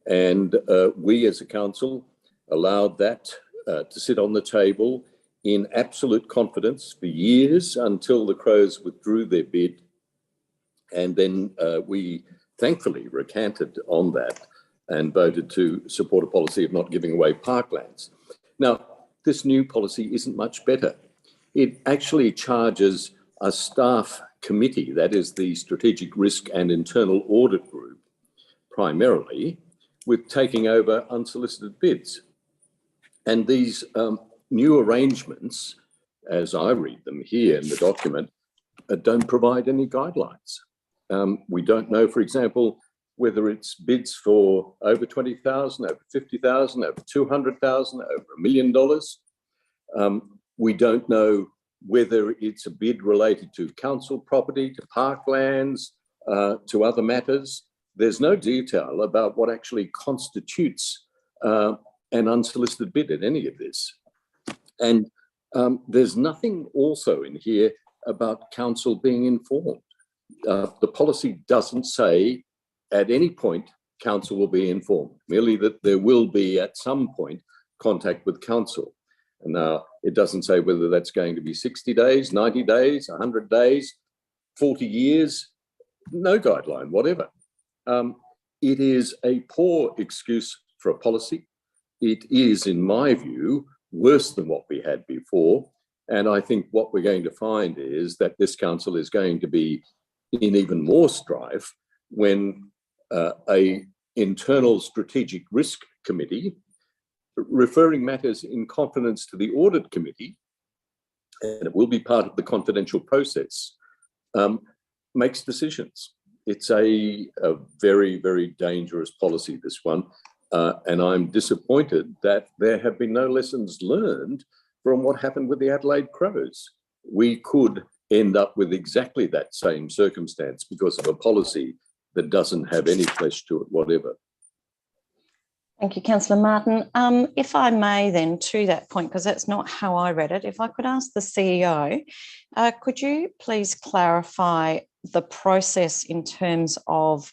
and we as a council allowed that to sit on the table in absolute confidence for years until the Crows withdrew their bid, and then we thankfully recanted on that and voted to support a policy of not giving away parklands. Now, this new policy isn't much better. It actually charges a staff committee, that is the Strategic Risk and Internal Audit Group, primarily, with taking over unsolicited bids. And these new arrangements, as I read them here in the document, don't provide any guidelines. We don't know, for example, whether it's bids for over 20,000, over 50,000, over 200,000, over $1 million. We don't know whether it's a bid related to council property, to parklands, to other matters. There's no detail about what actually constitutes an unsolicited bid in any of this. And there's nothing also in here about council being informed. The policy doesn't say at any point council will be informed, merely that there will be at some point contact with council. And now it doesn't say whether that's going to be 60 days, 90 days, 100 days, 40 years, no guideline, whatever. It is a poor excuse for a policy. It is, in my view, worse than what we had before. And I think what we're going to find is that this council is going to be in even more strife when a internal strategic risk committee referring matters in confidence to the audit committee, and it will be part of the confidential process, makes decisions. It's a very, very dangerous policy, this one. And I'm disappointed that there have been no lessons learned from what happened with the Adelaide Crows. We could end up with exactly that same circumstance because of a policy that doesn't have any flesh to it, whatever. Thank you, Councillor Martin. If I may then, to that point, because that's not how I read it, if I could ask the CEO, could you please clarify the process in terms of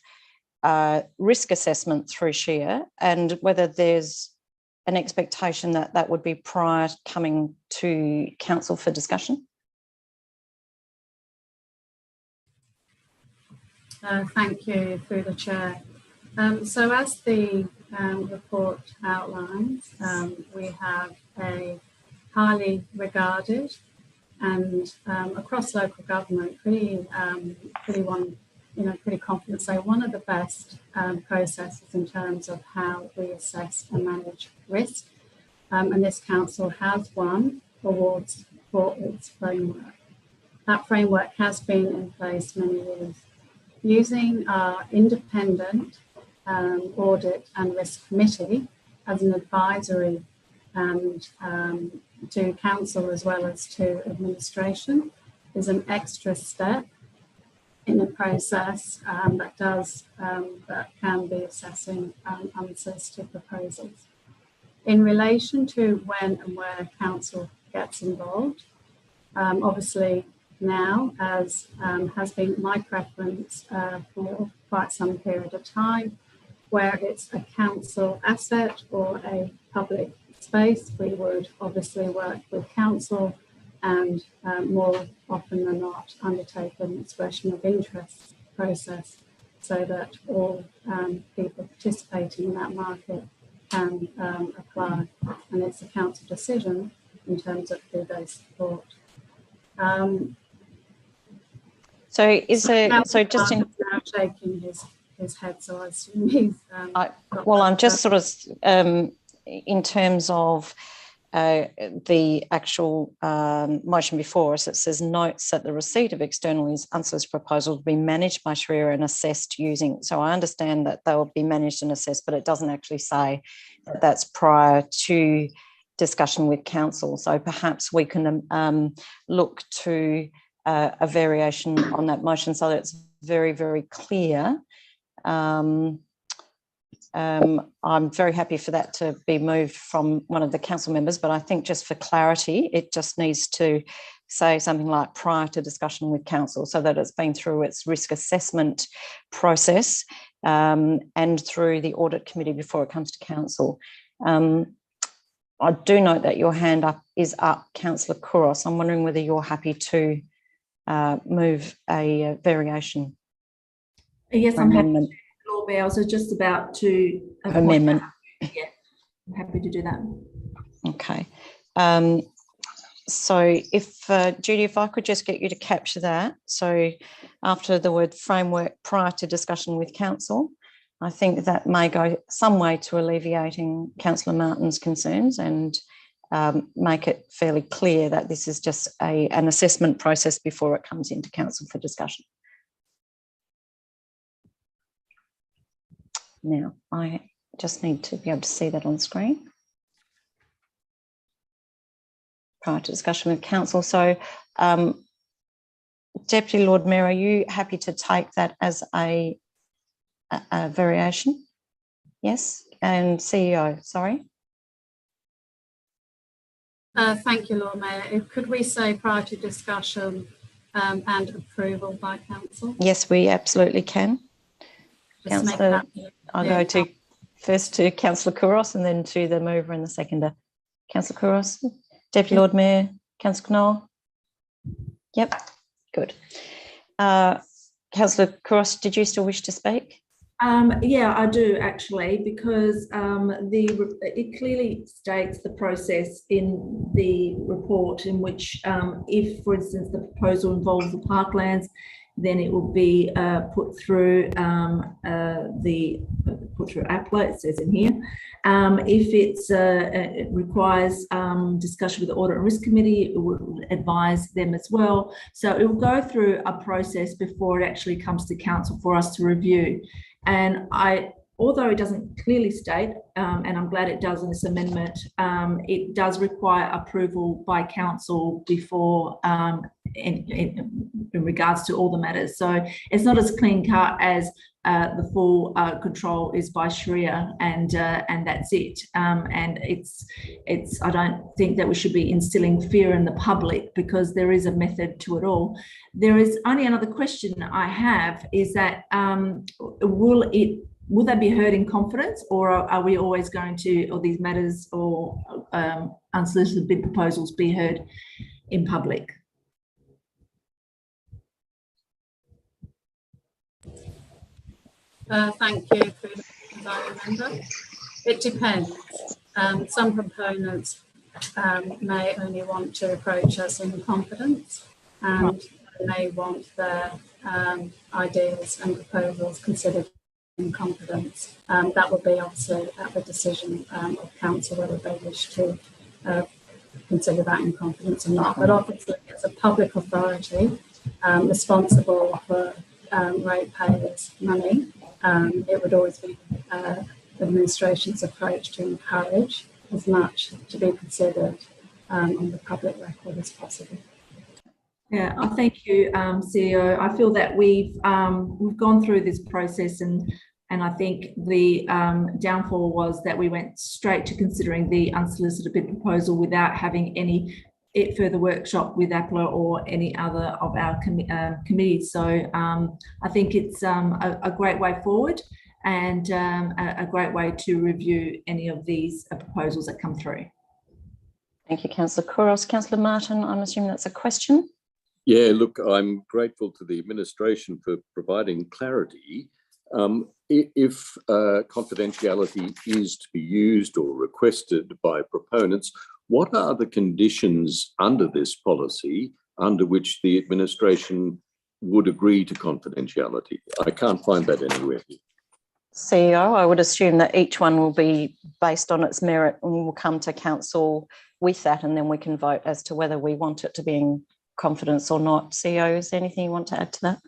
risk assessment through SHEAR and whether there's an expectation that that would be prior to coming to council for discussion? Thank you, through the chair. So as the report outlines, we have a highly regarded and across local government pretty confident, so one of the best processes in terms of how we assess and manage risk. And this council has won awards for its framework. That framework has been in place many years. Using our independent audit and risk committee as an advisory and to council as well as to administration is an extra step in a process that can be assessing unsolicited proposals. In relation to when and where council gets involved, obviously now, as has been my preference for quite some period of time, where it's a council asset or a public space, we would obviously work with council and more often than not undertake an expression of interest process so that all people participating in that market can apply. And it's a council decision in terms of who they support. So is there, so just in... now shaking his head, so I assume he's... well, I'm just sort of, in terms of the actual motion before us, it says notes that the receipt of external unsolicited proposals will be managed by SHREA and assessed using, so I understand that they will be managed and assessed, but it doesn't actually say that that's prior to discussion with council. So perhaps we can look to a variation on that motion so that it's very, very clear. I'm very happy for that to be moved from one of the council members, but I think just for clarity, it just needs to say something like prior to discussion with council, so that it's been through its risk assessment process and through the audit committee before it comes to council. I do note that your hand is up, Councillor Couros. I'm wondering whether you're happy to move a variation. Yes, I'm happy. Lord Mayor, I was just about to amendment. Yeah, I'm happy to do that. Okay. So if, Judy, if I could just get you to capture that. So after the word framework, prior to discussion with council, I think that may go some way to alleviating Councillor Martin's concerns and make it fairly clear that this is just an assessment process before it comes into council for discussion. Now, I just need to be able to see that on screen. Prior to discussion with council. So, Deputy Lord Mayor, are you happy to take that as a variation? Yes, and CEO, sorry. Thank you, Lord Mayor. Could we say prior to discussion and approval by council? Yes, we absolutely can. Councillor, I'll go to first to Councillor Couros and then to the mover and the seconder. Councillor Couros, Deputy Lord Mayor, Councillor Knoll. Yep, good. Councillor Couros, did you still wish to speak? Yeah, I do actually, because it clearly states the process in the report in which if, for instance, the proposal involves the parklands, then it will be put through APLA, it says in here. If it requires discussion with the Audit and Risk Committee, it will advise them as well. So it will go through a process before it actually comes to council for us to review. And although it doesn't clearly state, and I'm glad it does in this amendment, it does require approval by council before in regards to all the matters. So it's not as clean cut as the full control is by Sharia and that's it. And it's I don't think that we should be instilling fear in the public, because there is a method to it all. There is only another question I have, is that will they be heard in confidence, or are we always going to, or these matters or unsolicited bid proposals be heard in public? Thank you, Presiding Member. It depends. Some proponents may only want to approach us in confidence, and may want their ideas and proposals considered in confidence. That would be obviously at the decision of council whether they wish to consider that in confidence or not. But obviously, it's a public authority responsible for ratepayers' money. It would always be the administration's approach to encourage as much to be considered on the public record as possible. Yeah, I thank you, CEO. I feel that we've gone through this process, and I think the downfall was that we went straight to considering the unsolicited bid proposal without having any further workshop with APLA or any other of our committees. So I think it's a great way forward, and a great way to review any of these proposals that come through. Thank you, Councillor Couros. Councillor Martin, I'm assuming that's a question. Yeah, look, I'm grateful to the administration for providing clarity. If confidentiality is to be used or requested by proponents, what are the conditions under this policy under which the administration would agree to confidentiality? I can't find that anywhere. CEO, I would assume that each one will be based on its merit, and we'll come to council with that, and then we can vote as to whether we want it to be in confidence or not. CEO, is there anything you want to add to that?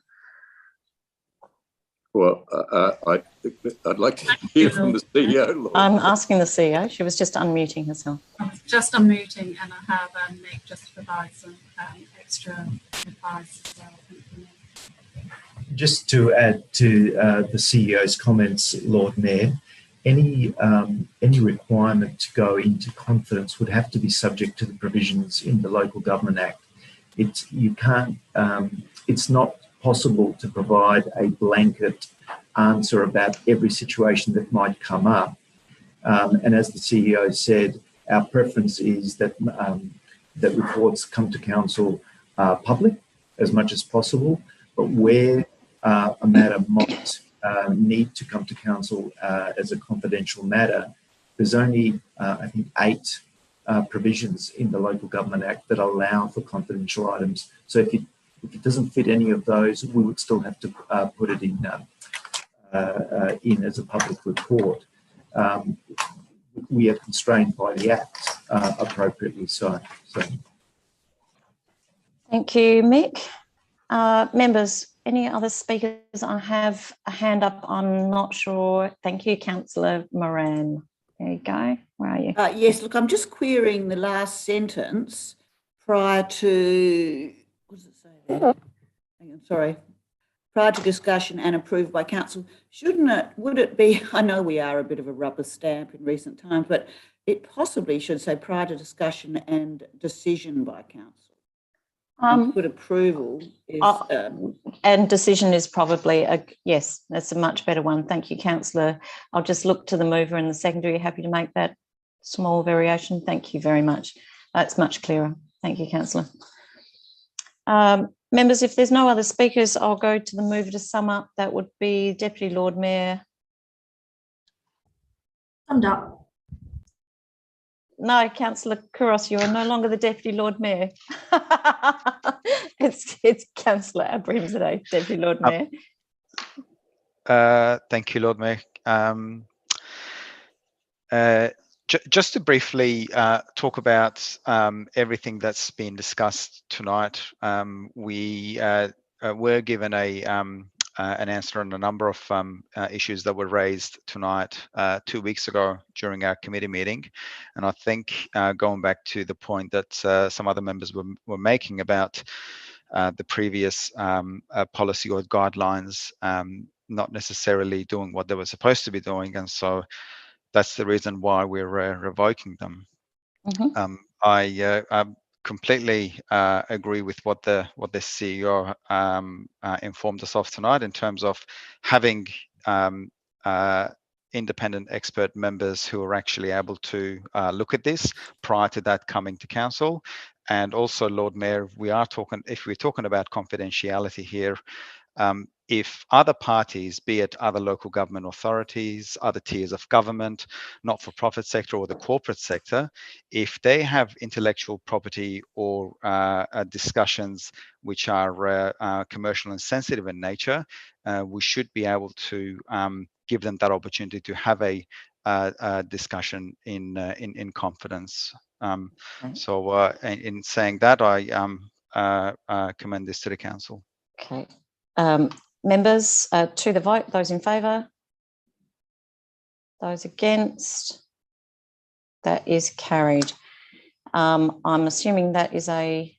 Well, I'd like to hear from the CEO. Lord. I'm asking the CEO. She was just unmuting herself. Just unmuting, and I have Nick just to provide some extra advice as well. Thank you, Nick. Just to add to the CEO's comments, Lord Mayor, any requirement to go into confidence would have to be subject to the provisions in the Local Government Act. you can't. It's not possible to provide a blanket answer about every situation that might come up. And as the CEO said, our preference is that that reports come to council public as much as possible. But where a matter might need to come to council as a confidential matter, there's only, I think, 8 provisions in the Local Government Act that allow for confidential items. So if it doesn't fit any of those, we would still have to put it in as a public report. We are constrained by the Act appropriately so. Thank you, Mick. Members, any other speakers? I have a hand up. I'm not sure. Thank you, Councillor Moran. There you go. Where are you? Yes, look, I'm just querying the last sentence prior to, what does it say there? Hang on, sorry. Prior to discussion and approved by council. Shouldn't it, would it be, I know we are a bit of a rubber stamp in recent times, but it possibly should say prior to discussion and decision by council. Put approval is, and decision is probably yes, that's a much better one. Thank you, Councillor. I'll just look to the mover and the seconder. Are you happy to make that small variation? Thank you very much. That's much clearer. Thank you, Councillor. Members, if there's no other speakers, I'll go to the mover to sum up. That would be Deputy Lord Mayor. Summed up. No, Councillor Couros, you are no longer the Deputy Lord Mayor. it's Councillor Abrahimzadeh, Deputy Lord Mayor. Thank you, Lord Mayor. Just to briefly talk about everything that's been discussed tonight, we were given an answer on a number of issues that were raised tonight 2 weeks ago during our committee meeting. And I think going back to the point that some other members were making about the previous policy or guidelines not necessarily doing what they were supposed to be doing. And so that's the reason why we're revoking them. Mm-hmm. I completely agree with what the CEO informed us of tonight in terms of having independent expert members who are actually able to look at this prior to that coming to council. And also, Lord Mayor, if we're talking about confidentiality here, if other parties, be it other local government authorities, other tiers of government, not-for-profit sector or the corporate sector, if they have intellectual property or discussions which are commercial and sensitive in nature, we should be able to give them that opportunity to have a discussion in confidence. So in saying that, I commend this to the council. Okay. Members, to the vote, those in favour, those against, that is carried. I'm assuming that is a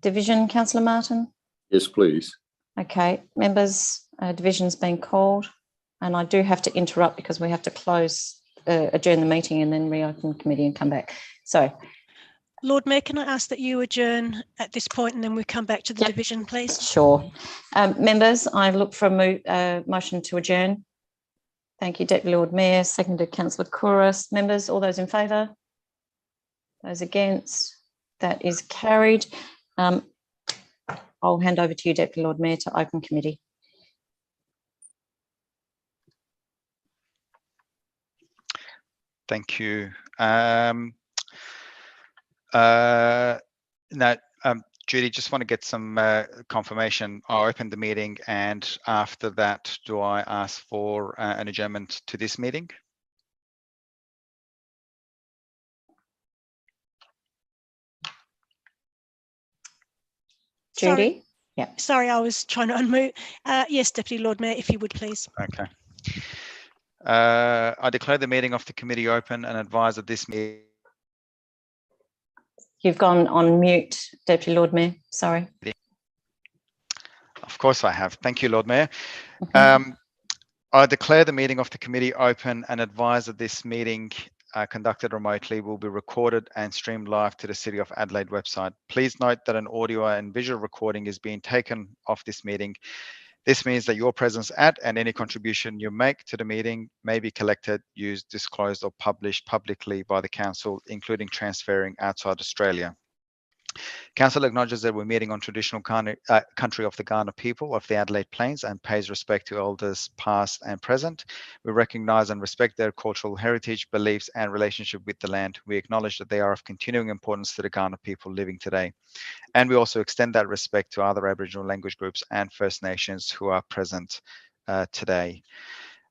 division, Councillor Martin? Yes, please. Okay, members, division's been called, and I do have to interrupt because we have to adjourn the meeting and then reopen the committee and come back. So, Lord Mayor, can I ask that you adjourn at this point and then we come back to the division, please? Sure. Members, I look for a motion to adjourn. Thank you, Deputy Lord Mayor. Seconded, Councillor Couros. Members, all those in favour? Those against? That is carried. I'll hand over to you, Deputy Lord Mayor, to open committee. Thank you. Now, Judy, just want to get some confirmation. I'll open the meeting, and after that, do I ask for an adjournment to this meeting? Judy? Yeah. Sorry, I was trying to unmute. Yes, Deputy Lord Mayor, if you would please. Okay. I declare the meeting of the committee open and advise that this meeting. You've gone on mute, Deputy Lord Mayor. Sorry. Of course I have. Thank you, Lord Mayor. I declare the meeting of the committee open and advise that this meeting conducted remotely will be recorded and streamed live to the City of Adelaide website. Please note that an audio and visual recording is being taken of this meeting. This means that your presence at and any contribution you make to the meeting may be collected, used, disclosed or published publicly by the Council, including transferring outside Australia. Council acknowledges that we're meeting on traditional country of the Kaurna people of the Adelaide Plains and pays respect to elders past and present. We recognise and respect their cultural heritage, beliefs and relationship with the land. We acknowledge that they are of continuing importance to the Kaurna people living today. And we also extend that respect to other Aboriginal language groups and First Nations who are present today.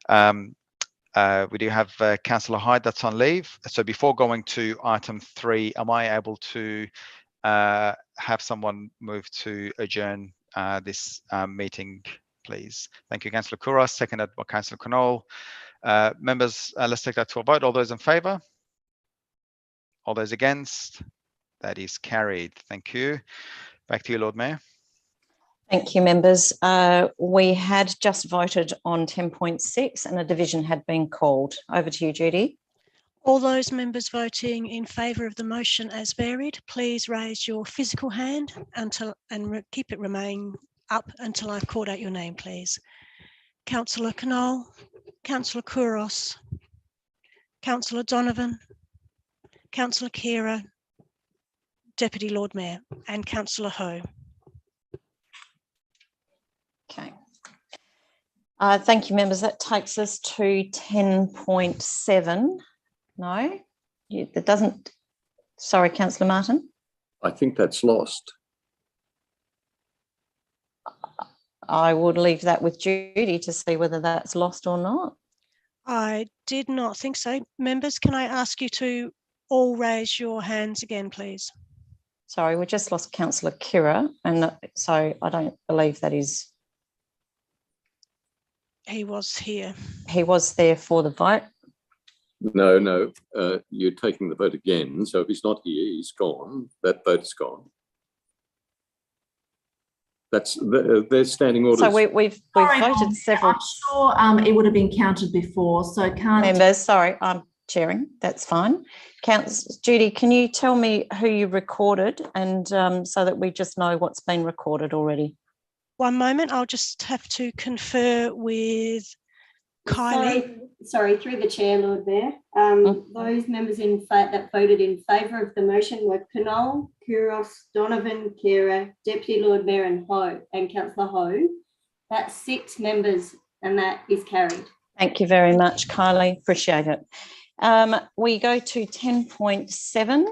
We do have Councillor Hyde that's on leave. So before going to item 3, am I able to have someone move to adjourn this meeting, please? Thank you, Councillor Kouros, seconded by Councillor Knoll. Members, let's take that to a vote. All those in favour? All those against? That is carried. Thank you. Back to you, Lord Mayor. Thank you, members. We had just voted on 10.6 and a division had been called. Over to you, Judy. All those members voting in favour of the motion as varied, please raise your physical hand and keep it remain up until I've called out your name, please. Councillor Knoll, Councillor Kouros, Councillor Donovan, Councillor Kira, Deputy Lord Mayor, and Councillor Ho. Okay. Thank you, members. That takes us to 10.7. No, that doesn't. Sorry, Councillor Martin. I think that's lost. I would leave that with Judy to see whether that's lost or not. I did not think so. Members, can I ask you to all raise your hands again, please? Sorry, we just lost Councillor Kira, and so I don't believe that is. He was here. He was there for the vote. No, you're taking the vote again. So if he's not here, he's gone. That vote's gone. That's their standing orders. So we've voted several. I'm sure it would have been counted before. So can't members. Sorry, I'm chairing. That's fine. Judy, can you tell me who you recorded, and so that we just know what's been recorded already? One moment. I'll just have to confer with Kylie. Sorry, through the chair, Lord Mayor. Those members that voted in favour of the motion were Knoll, Kouros, Donovan, Kira, Deputy Lord Mayor and Councillor Ho. That's 6 members and that is carried. Thank you very much, Kylie. Appreciate it. We go to 10.7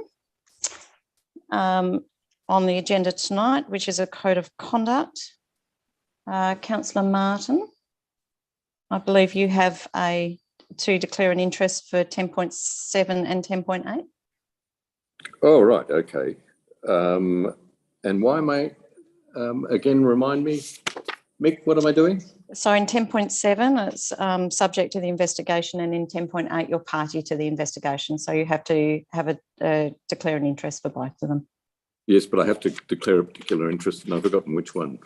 on the agenda tonight, which is a code of conduct. Councillor Martin. I believe you have to declare an interest for 10.7 and 10.8. Oh, right. Okay. And why am I, again, remind me, Mick, what am I doing? So in 10.7, it's subject to the investigation, and in 10.8, you're party to the investigation. So you have to have declare an interest for both of them. Yes, but I have to declare a particular interest and I've forgotten which one.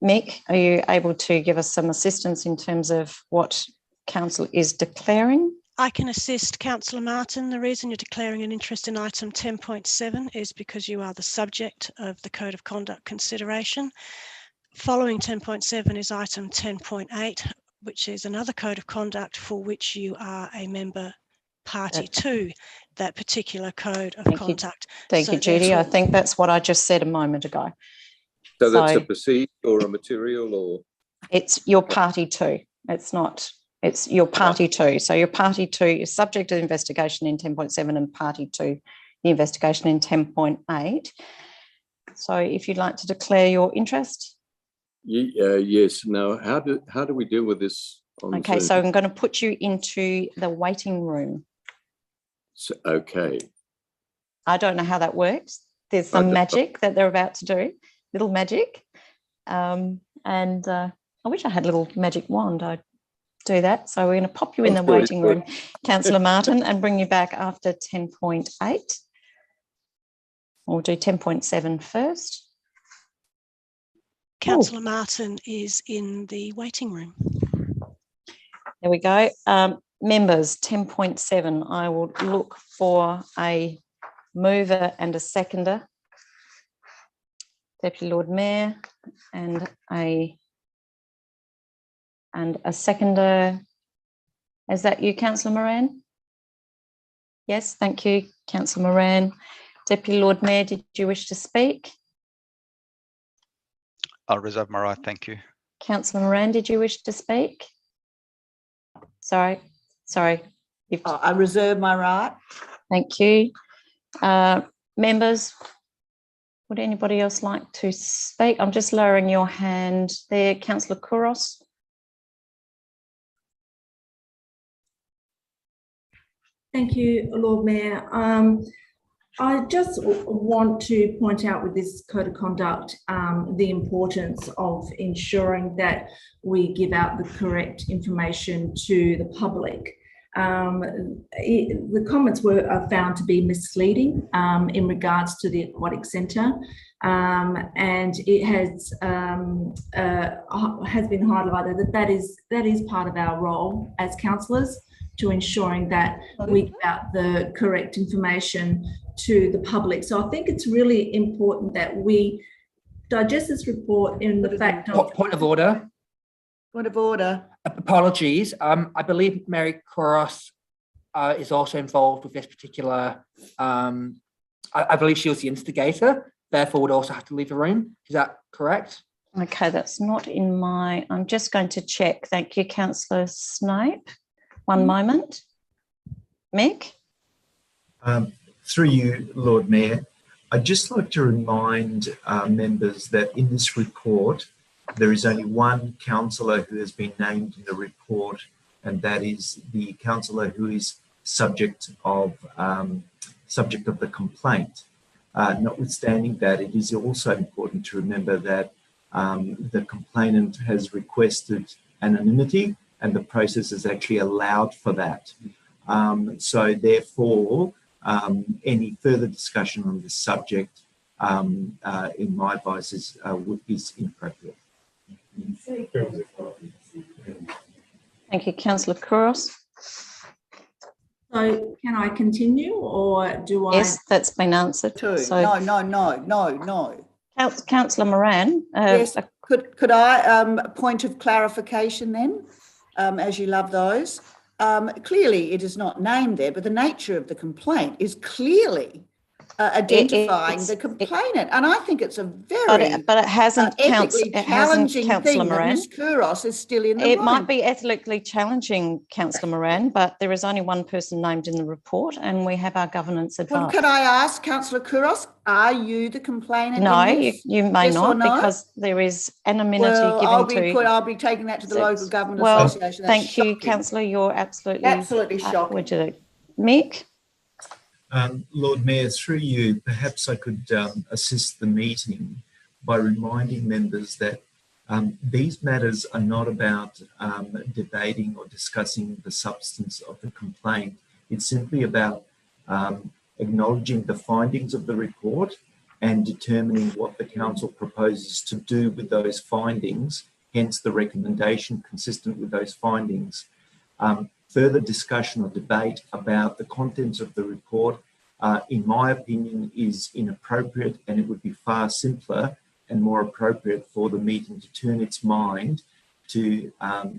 Mick, are you able to give us some assistance in terms of what Council is declaring? I can assist Councillor Martin. The reason you're declaring an interest in item 10.7 is because you are the subject of the Code of Conduct consideration. Following 10.7 is item 10.8, which is another Code of Conduct for which you are a member party to that particular Code of Conduct. Thank you, Judy. I think that's what I just said a moment ago. So that's a proceed or a material, or? It's your party to. It's not, it's your party to. So your party to is subject to the investigation in 10.7 and party to the investigation in 10.8. So if you'd like to declare your interest. Yes. Now, how do we deal with this? Okay, so I'm going to put you into the waiting room. So, okay. I don't know how that works. There's some magic that they're about to do. Little magic, and I wish I had a little magic wand. I'd do that. So we're going to pop you in the waiting room, Councillor Martin, and bring you back after 10.8. We'll do 10.7 first. Councillor Martin is in the waiting room. There we go. Members, 10.7. I will look for a mover and a seconder. Deputy Lord Mayor and a seconder. Is that you, Councillor Moran? Yes, thank you, Councillor Moran. Deputy Lord Mayor, did you wish to speak? I'll reserve my right, thank you. Councillor Moran, did you wish to speak? Sorry. I reserve my right. Thank you. Members, would anybody else like to speak? I'm just lowering your hand there, Councillor Kouros. Thank you, Lord Mayor. I just want to point out with this code of conduct the importance of ensuring that we give out the correct information to the public. The comments are found to be misleading in regards to the aquatic centre, and it has been highlighted that is part of our role as councillors, to ensuring that we give out the correct information to the public. So I think it's really important that we digest this report in the fact of... Point of order. Point of order. Apologies. I believe Mary Kouros is also involved with this particular... I believe she was the instigator, therefore would also have to leave the room. Is that correct? Okay, that's not in my... I'm just going to check. Thank you, Councillor Snape. One moment. Mick? Through you, Lord Mayor, I'd just like to remind members that in this report, there is only one councillor who has been named in the report, and that is the councillor who is subject of the complaint. Notwithstanding that, it is also important to remember that the complainant has requested anonymity, and the process is actually allowed for that. So therefore, any further discussion on this subject, in my advice, is inappropriate. Thank you, Councillor Kouros. So can I continue, or do I? Yes, that's been answered. So, No. Councillor Moran. Yes, could I, point of clarification then, as you love those. Clearly it is not named there, but the nature of the complaint is clearly identifying the complainant, and I think it's a very but it hasn't ethically challenging Councillor thing that Moran. Ms. Kouros is still in the It room. might be ethically challenging, Councillor Moran, but there is only one person named in the report, and we have our governance advice. Well, could I ask, Councillor Kouros, are you the complainant? No, in this? you may Yes not, or no? because there is anonymity Well, given I'll be taking that to the local government well, association. That's thank you, shocking. Councillor. You're absolutely shocking. Mick? Lord Mayor, through you, perhaps I could assist the meeting by reminding members that these matters are not about debating or discussing the substance of the complaint. It's simply about acknowledging the findings of the report and determining what the council proposes to do with those findings, hence the recommendation consistent with those findings. Further discussion or debate about the contents of the report, in my opinion, is inappropriate, and it would be far simpler and more appropriate for the meeting to turn its mind to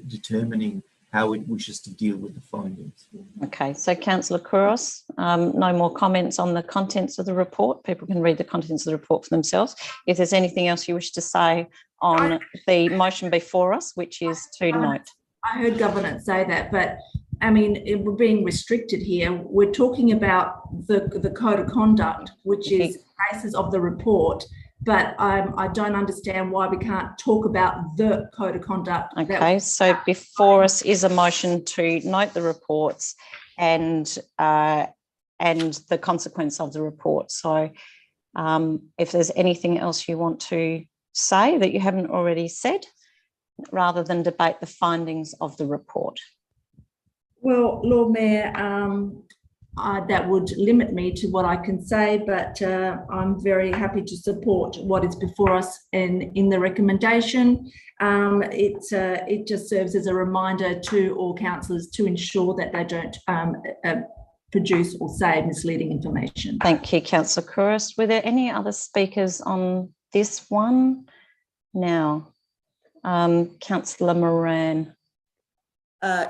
determining how it wishes to deal with the findings. Okay, so Councillor Kouros, no more comments on the contents of the report. People can read the contents of the report for themselves. If there's anything else you wish to say on the motion before us, which is to note. I heard governance say that, but I mean, we're being restricted here. We're talking about the code of conduct, which is the basis of the report, but I don't understand why we can't talk about the code of conduct. Okay, so before us is a motion to note the reports and the consequence of the report. So if there's anything else you want to say that you haven't already said, rather than debate the findings of the report. Well, Lord Mayor, that would limit me to what I can say, but I'm very happy to support what is before us in the recommendation. It just serves as a reminder to all councillors to ensure that they don't produce or say misleading information. Thank you, Councillor Couros. Were there any other speakers on this one? Now, Councillor Moran.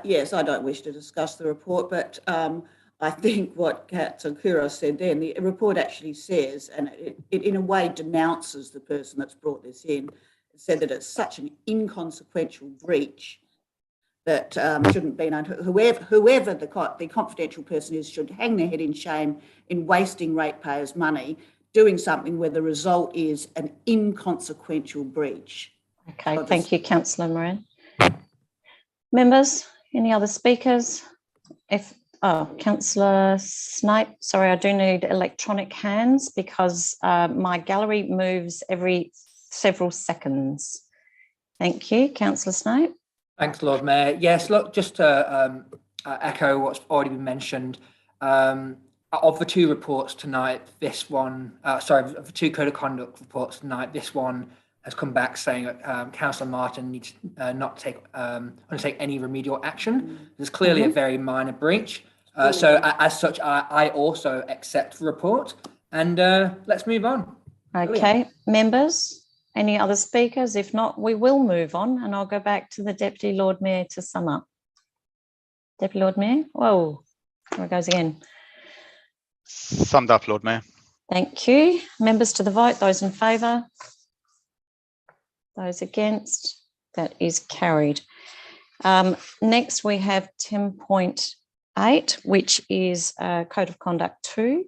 Yes, I don't wish to discuss the report, but I think what Councillor Couros said then, the report actually says, and it in a way denounces the person that's brought this in. It said that it's such an inconsequential breach that shouldn't be known. Whoever the confidential person is should hang their head in shame in wasting ratepayers' money doing something where the result is an inconsequential breach. Okay, thank you, Councillor Moran. Members, any other speakers? Councillor Snape, sorry, I do need electronic hands because my gallery moves every several seconds. Thank you, Councillor Snape. Thanks, Lord Mayor. Yes, look, just to echo what's already been mentioned, of the two reports tonight, this one, of the two code of conduct reports tonight, this one has come back saying that Councillor Martin needs not to undertake any remedial action. There's clearly a very minor breach. So as such, I also accept the report, and let's move on. Okay, Brilliant. members, any other speakers? If not, we will move on, and I'll go back to the Deputy Lord Mayor to sum up. Deputy Lord Mayor, whoa, there it goes again. Summed up, Lord Mayor. Thank you. Members to the vote, those in favour? Those against? That is carried. Next, we have 10.8, which is Code of Conduct 2.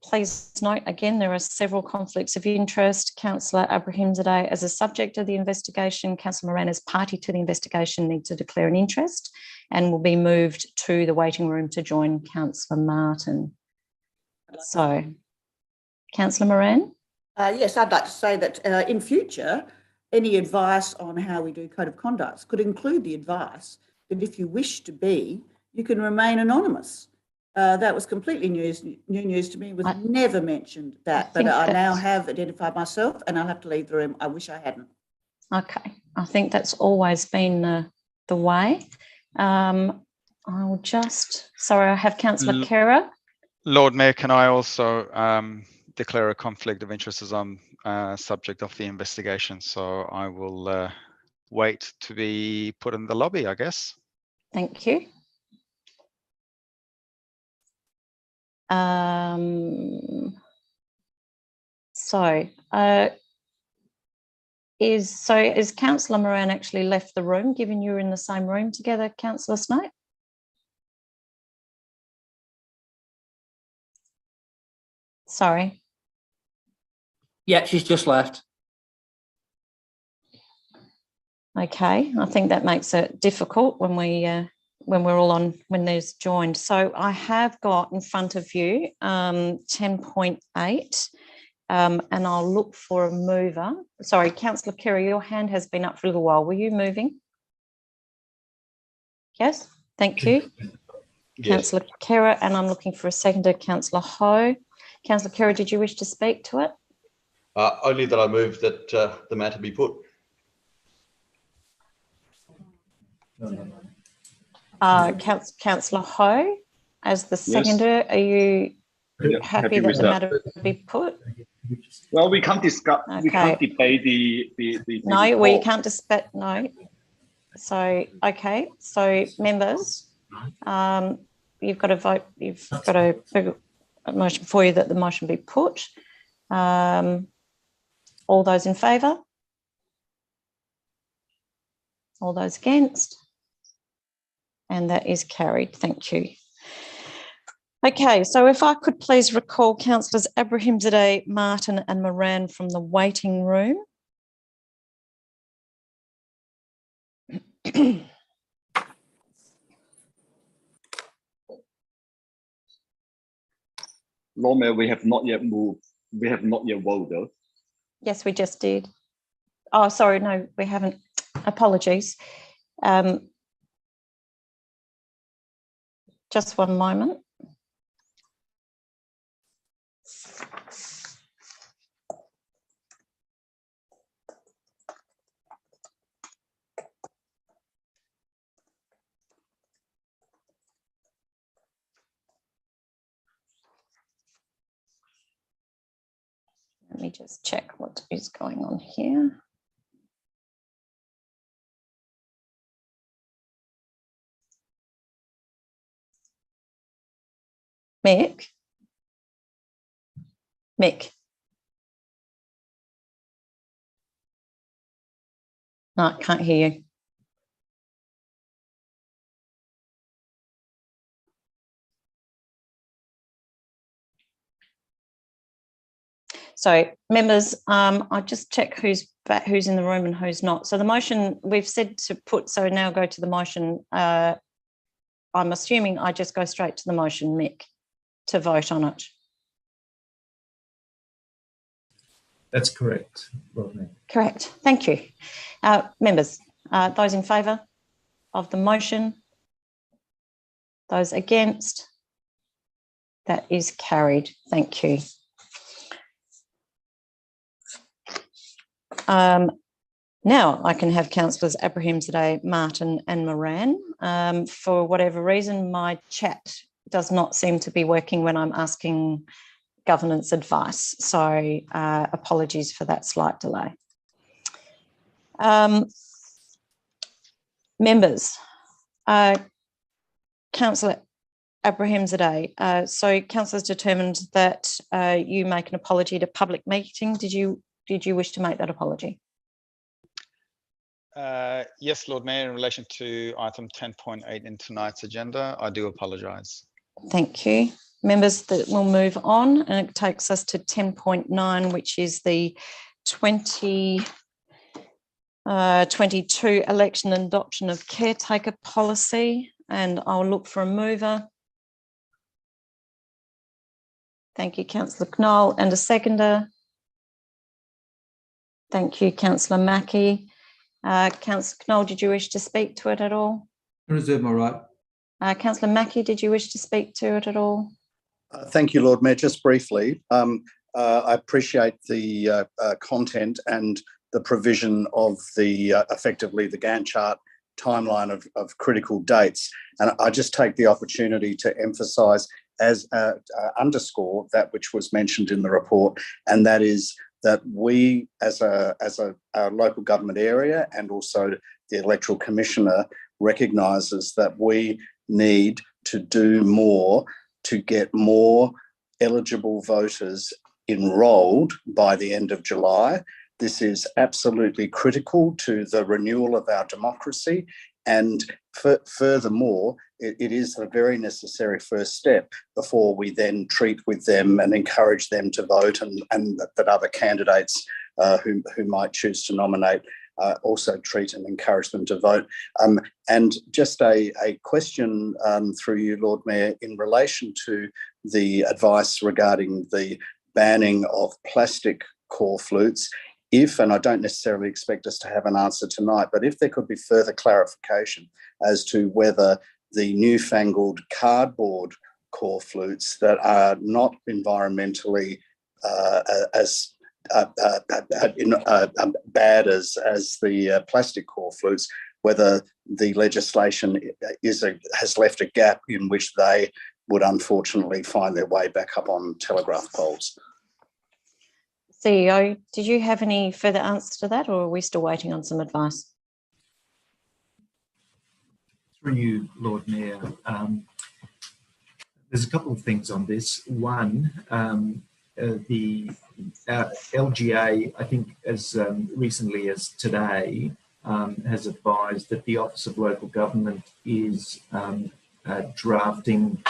Please note, again, there are several conflicts of interest. Councillor Abrahimzadeh, as a subject of the investigation, Councillor Moran, as party to the investigation, needs to declare an interest and will be moved to the waiting room to join Councillor Martin. So, Councillor Moran? Yes, I'd like to say that in future, any advice on how we do code of conducts could include the advice that if you wish to be, you can remain anonymous. That was completely new news to me. It was never mentioned that, but I now have identified myself and I'll have to leave the room. I wish I hadn't. Okay, I think that's always been the way. I'll just, sorry, I have Councillor Kera. Lord Mayor, can I also declare a conflict of interest as I'm subject of the investigation? So I will wait to be put in the lobby, I guess. Thank you. Is Councillor Moran actually left the room, given you were in the same room together, Councillor Snape? Sorry. Yeah, she's just left. Okay, I think that makes it difficult when we're all on, when there's joined. So I have got in front of you 10.8, and I'll look for a mover. Sorry, Councillor Kerry, your hand has been up for a little while. Were you moving? Yes, thank you. Yes. Councillor Kerr, and I'm looking for a seconder, Councillor Ho. Councillor Kerr, did you wish to speak to it? Only that I move that the matter be put. Councillor Ho, as the seconder, are you happy that the matter be put? Well, we can't discuss. Okay. We can't debate the no, we can't dispute. No. So okay. So members, you've got to vote. You've got a motion for you that the motion be put. All those in favour? All those against? And that is carried. Thank you. Okay, so if I could please recall Councillors Abrahimzadeh, Martin and Moran from the waiting room. Lord Mayor, we have not yet moved. We have not yet voted. Yes, we just did. Oh, sorry, no, we haven't. Apologies. Just one moment. Let me just check what is going on here. Mick? Mick? No, I can't hear you. So members, I just check who's in the room and who's not. So the motion we've said to put, so now go to the motion. I'm assuming I just go straight to the motion, Mick, to vote on it. That's correct, Rodney. Correct, thank you. Members, those in favour of the motion? Those against? That is carried, thank you. Now I can have councillors Abrahimzadeh, Martin and Moran. For whatever reason, my chat does not seem to be working when I'm asking governance advice. So apologies for that slight delay. Members, Councillor Abrahimzadeh, so councillors determined that you make an apology at a public meeting. Did you wish to make that apology? Yes, Lord Mayor, in relation to item 10.8 in tonight's agenda, I do apologise. Thank you. Members, that will move on, and it takes us to 10.9, which is the 2022 election and adoption of caretaker policy, and I'll look for a mover. Thank you, Councillor Knoll, and a seconder. Thank you, Councillor Mackie. Councillor Knoll, did you wish to speak to it at all? I reserve my right. Councillor Mackie, did you wish to speak to it at all? Thank you, Lord Mayor. Just briefly, I appreciate the content and the provision of the effectively the Gantt chart timeline of critical dates. And I just take the opportunity to emphasise as underscore that which was mentioned in the report, and that is that we as a local government area and also the electoral commissioner recognises that we need to do more to get more eligible voters enrolled by the end of July. This is absolutely critical to the renewal of our democracy, and furthermore, it is a very necessary first step before we then treat with them and encourage them to vote, and that other candidates who might choose to nominate also treat and encourage them to vote. And just a question through you, Lord Mayor, in relation to the advice regarding the banning of plastic core flutes. If, and I don't necessarily expect us to have an answer tonight, but if there could be further clarification as to whether the newfangled cardboard core flutes that are not environmentally as bad as the plastic core flutes, whether the legislation has left a gap in which they would unfortunately find their way back up on telegraph poles. CEO, did you have any further answers to that, or are we still waiting on some advice? Through you, Lord Mayor, there's a couple of things on this. One, the LGA, I think as recently as today, has advised that the Office of Local Government is drafting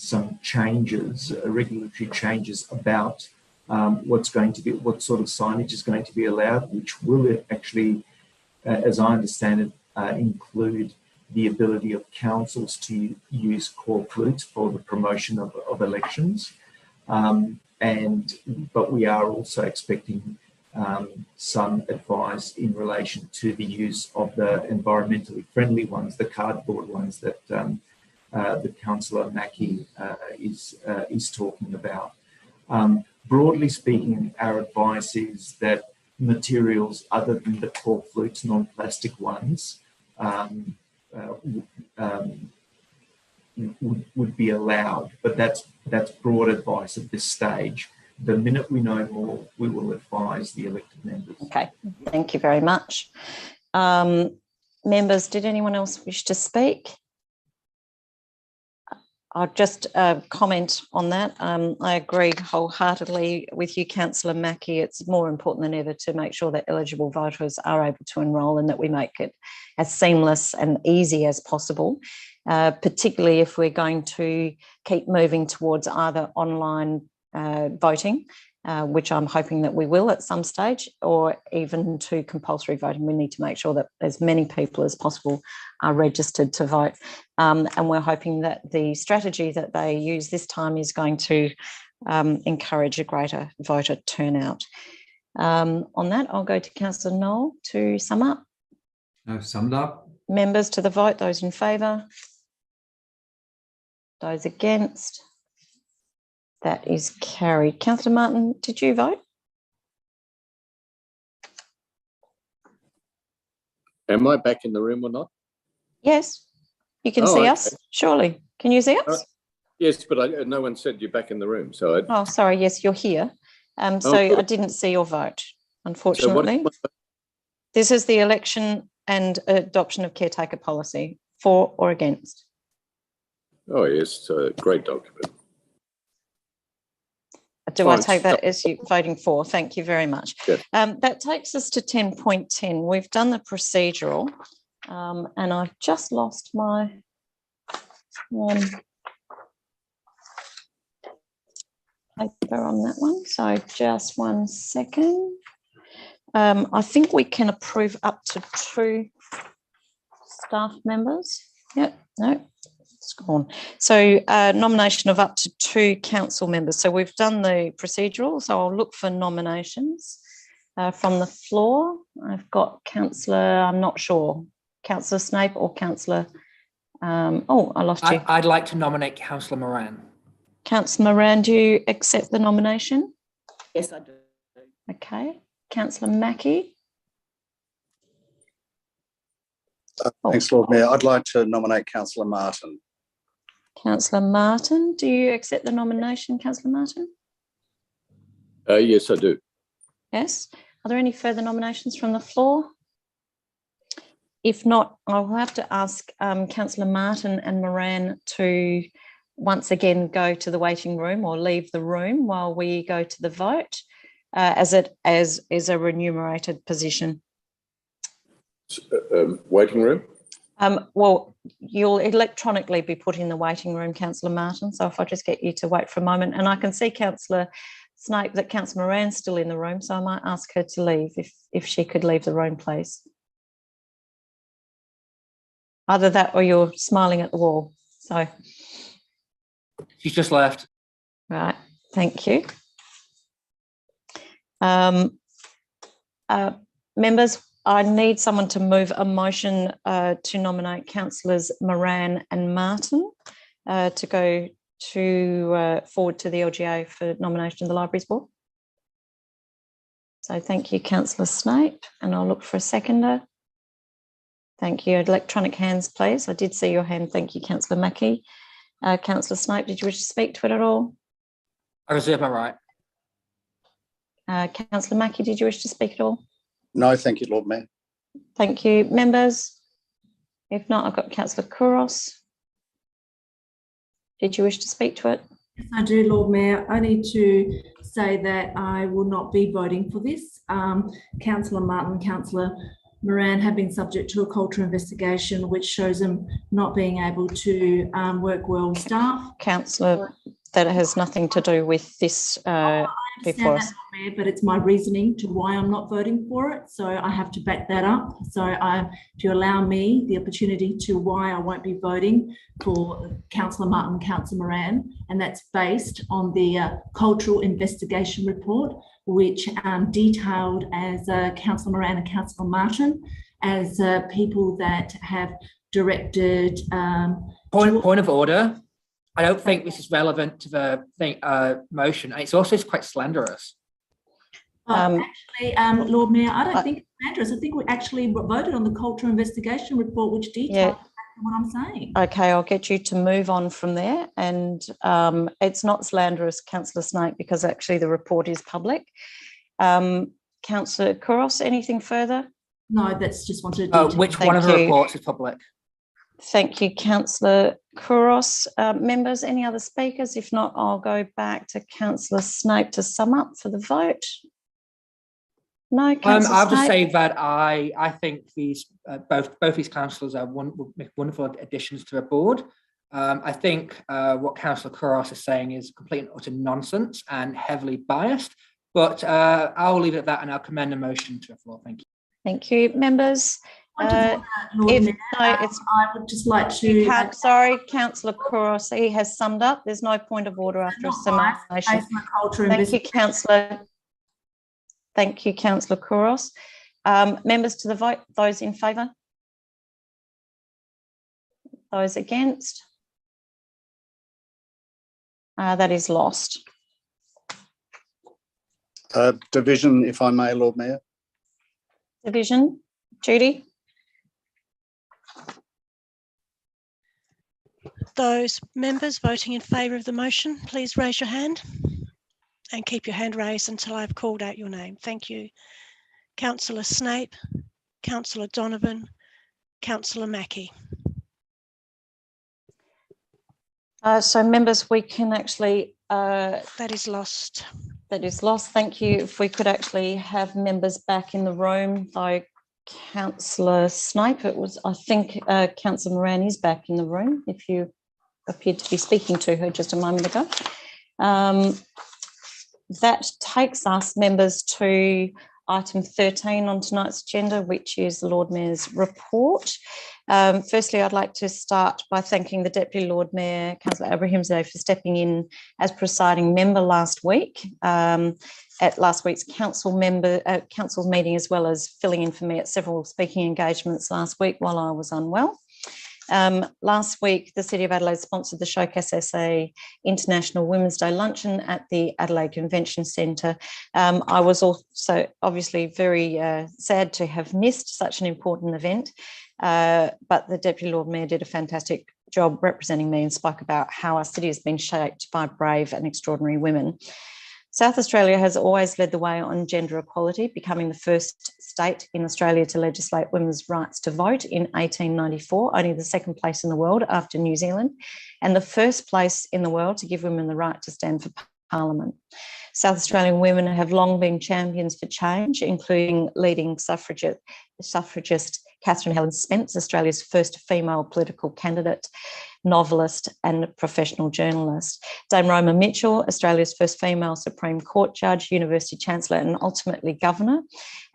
some changes, regulatory changes about what sort of signage is going to be allowed, which will actually, as I understand it, include the ability of councils to use core flutes for the promotion of elections. But we are also expecting some advice in relation to the use of the environmentally friendly ones, the cardboard ones that Councillor Mackie is talking about. Broadly speaking, our advice is that materials other than the cork flutes, non-plastic ones, would be allowed, but that's broad advice at this stage. The minute we know more, we will advise the elected members. Okay, thank you very much. Members, did anyone else wish to speak? I'll just comment on that. I agree wholeheartedly with you, Councillor Mackie. It's more important than ever to make sure that eligible voters are able to enrol and that we make it as seamless and easy as possible, particularly if we're going to keep moving towards either online voting, which I'm hoping that we will at some stage, or even to compulsory voting. We need to make sure that as many people as possible are registered to vote. And we're hoping that the strategy that they use this time is going to encourage a greater voter turnout. On that, I'll go to Councillor Knoll to sum up. I've summed up. Members to the vote, those in favour? Those against? That is carried. Councillor Martin, did you vote? Am I back in the room or not? Yes, you can see us, surely. Can you see us? Yes, but no one said you're back in the room. So Oh, sorry, yes, you're here. So I didn't see your vote, unfortunately. So this is the election and adoption of caretaker policy, for or against? Oh, yes, it's a great document. Do I take that as you voting for? Thank you very much. Yes. That takes us to 10.10. We've done the procedural, and I've just lost my paper on that one. So just 1 second. I think we can approve up to 2 staff members. Yep, no. On. So nomination of up to 2 council members. So we've done the procedural, so I'll look for nominations from the floor. I've got Councillor, I'm not sure, Councillor Snape or Councillor, oh, I lost you. I'd like to nominate Councillor Moran. Councillor Moran, do you accept the nomination? Yes, I do. Okay. Councillor Mackie? Thanks, Lord Mayor. I'd like to nominate Councillor Martin. Councillor Martin, do you accept the nomination, Councillor Martin? Yes, I do. Yes. Are there any further nominations from the floor? If not, I'll have to ask Councillor Martin and Moran to once again go to the waiting room or leave the room while we go to the vote, as it is a remunerated position. Waiting room? Well, you'll electronically be put in the waiting room, Councillor Martin. So if I just get you to wait for a moment, and I can see Councillor Snape that Councillor Moran's still in the room, so I might ask her to leave if she could leave the room, please. Either that or you're smiling at the wall. So She's just left. Right, thank you. Members, I need someone to move a motion to nominate Councillors Moran and Martin to go forward to the LGA for nomination of the Libraries Board. So thank you, Councillor Snape, and I'll look for a seconder. Thank you. Electronic hands, please. I did see your hand. Thank you, Councillor Mackie. Councillor Snape, did you wish to speak to it at all? I reserve my right. Councillor Mackie, did you wish to speak at all? No, thank you, Lord Mayor. Thank you. Members? If not, I've got Councillor Kouros. Did you wish to speak to it? Yes, I do, Lord Mayor. I need to say that I will not be voting for this. Councillor Martin, Councillor Moran have been subject to a culture investigation which shows them not being able to work well with staff. Councillor That has nothing to do with this before us. Mayor, but it's my reasoning to why I'm not voting for it. So I have to back that up. So to allow me the opportunity to why I won't be voting for Councillor Martin, Councillor Moran, and that's based on the cultural investigation report, which detailed as Councillor Moran and Councillor Martin as people that have directed. Point of order. I don't think this is relevant to the motion. It's also quite slanderous. Actually, Lord Mayor, I don't think it's slanderous. I think we actually voted on the cultural investigation report, which details what I'm saying. Okay, I'll get you to move on from there. And it's not slanderous, Councillor Snake, because actually the report is public. Councillor Kouros, anything further? No, that's just wanted to detail. Which one of the reports is public? Thank you, Councillor Kouros. Members, any other speakers? If not, I'll go back to Councillor Snape to sum up for the vote. No, Councillor I'll just Snape? say that I think these both these councillors are wonderful additions to the board. I think what Councillor Kouros is saying is complete and utter nonsense and heavily biased. But I'll leave it at that, and I'll commend the motion to the floor. Thank you. Thank you, members. I would just like to. Sorry, Councillor Kouros, he has summed up. There's no point of order after a summation. Thank you, Councillor. Thank you, Councillor Kouros. Members to the vote, those in favour? Those against? That is lost. Division, if I may, Lord Mayor. Division, Judy? Those members voting in favour of the motion, please raise your hand and keep your hand raised until I've called out your name. Thank you. Councillor Snape, Councillor Donovan, Councillor Mackie. So members, we can actually... that is lost. That is lost. Thank you. If we could actually have members back in the room, though Councillor Snape, it was, I think Councillor Moran is back in the room, if you appeared to be speaking to her just a moment ago. That takes us, members, to item 13 on tonight's agenda, which is the Lord Mayor's report. Firstly, I'd like to start by thanking the Deputy Lord Mayor, Councillor Abrahamzadeh, for stepping in as presiding member last week at last week's council's meeting, as well as filling in for me at several speaking engagements last week while I was unwell. Last week, the City of Adelaide sponsored the Showcase SA International Women's Day Luncheon at the Adelaide Convention Centre. I was also obviously very sad to have missed such an important event, but the Deputy Lord Mayor did a fantastic job representing me and spoke about how our city has been shaped by brave and extraordinary women. South Australia has always led the way on gender equality, becoming the first state in Australia to legislate women's rights to vote in 1894, only the second place in the world after New Zealand, and the first place in the world to give women the right to stand for Parliament. South Australian women have long been champions for change, including leading suffragist Catherine Helen Spence, Australia's first female political candidate, novelist and professional journalist. Dame Roma Mitchell, Australia's first female Supreme Court judge, University Chancellor and ultimately Governor.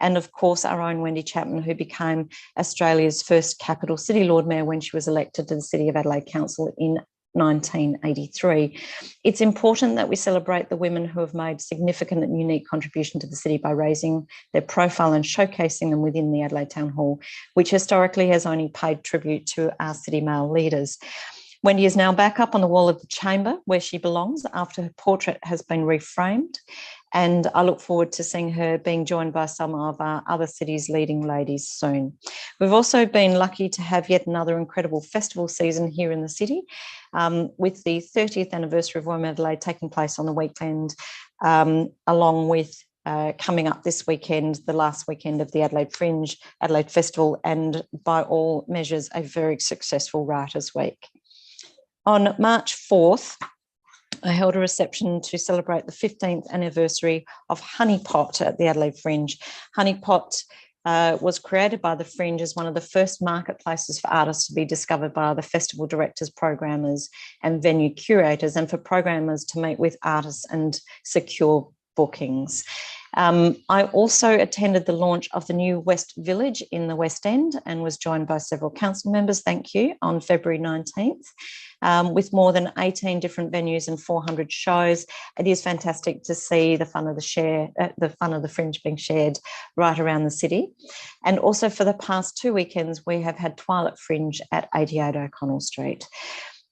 And of course, our own Wendy Chapman, who became Australia's first capital city Lord Mayor when she was elected to the City of Adelaide Council in 1983. It's important that we celebrate the women who have made significant and unique contribution to the city by raising their profile and showcasing them within the Adelaide Town Hall, which historically has only paid tribute to our city male leaders. Wendy is now back up on the wall of the chamber where she belongs after her portrait has been reframed, and I look forward to seeing her being joined by some of our other cities' leading ladies soon. We've also been lucky to have yet another incredible festival season here in the city, with the 30th anniversary of Women Adelaide taking place on the weekend, along with coming up this weekend, the last weekend of the Adelaide Fringe, Adelaide Festival, and by all measures, a very successful Writers' Week. On March 4th, I held a reception to celebrate the 15th anniversary of Honeypot at the Adelaide Fringe. Honeypot was created by the Fringe as one of the first marketplaces for artists to be discovered by the festival directors, programmers and venue curators, and for programmers to meet with artists and secure bookings. I also attended the launch of the new West Village in the West End and was joined by several council members, thank you, on February 19th. With more than 18 different venues and 400 shows. It is fantastic to see the fun of the Fringe being shared right around the city. And also for the past 2 weekends, we have had Twilight Fringe at 88 O'Connell Street.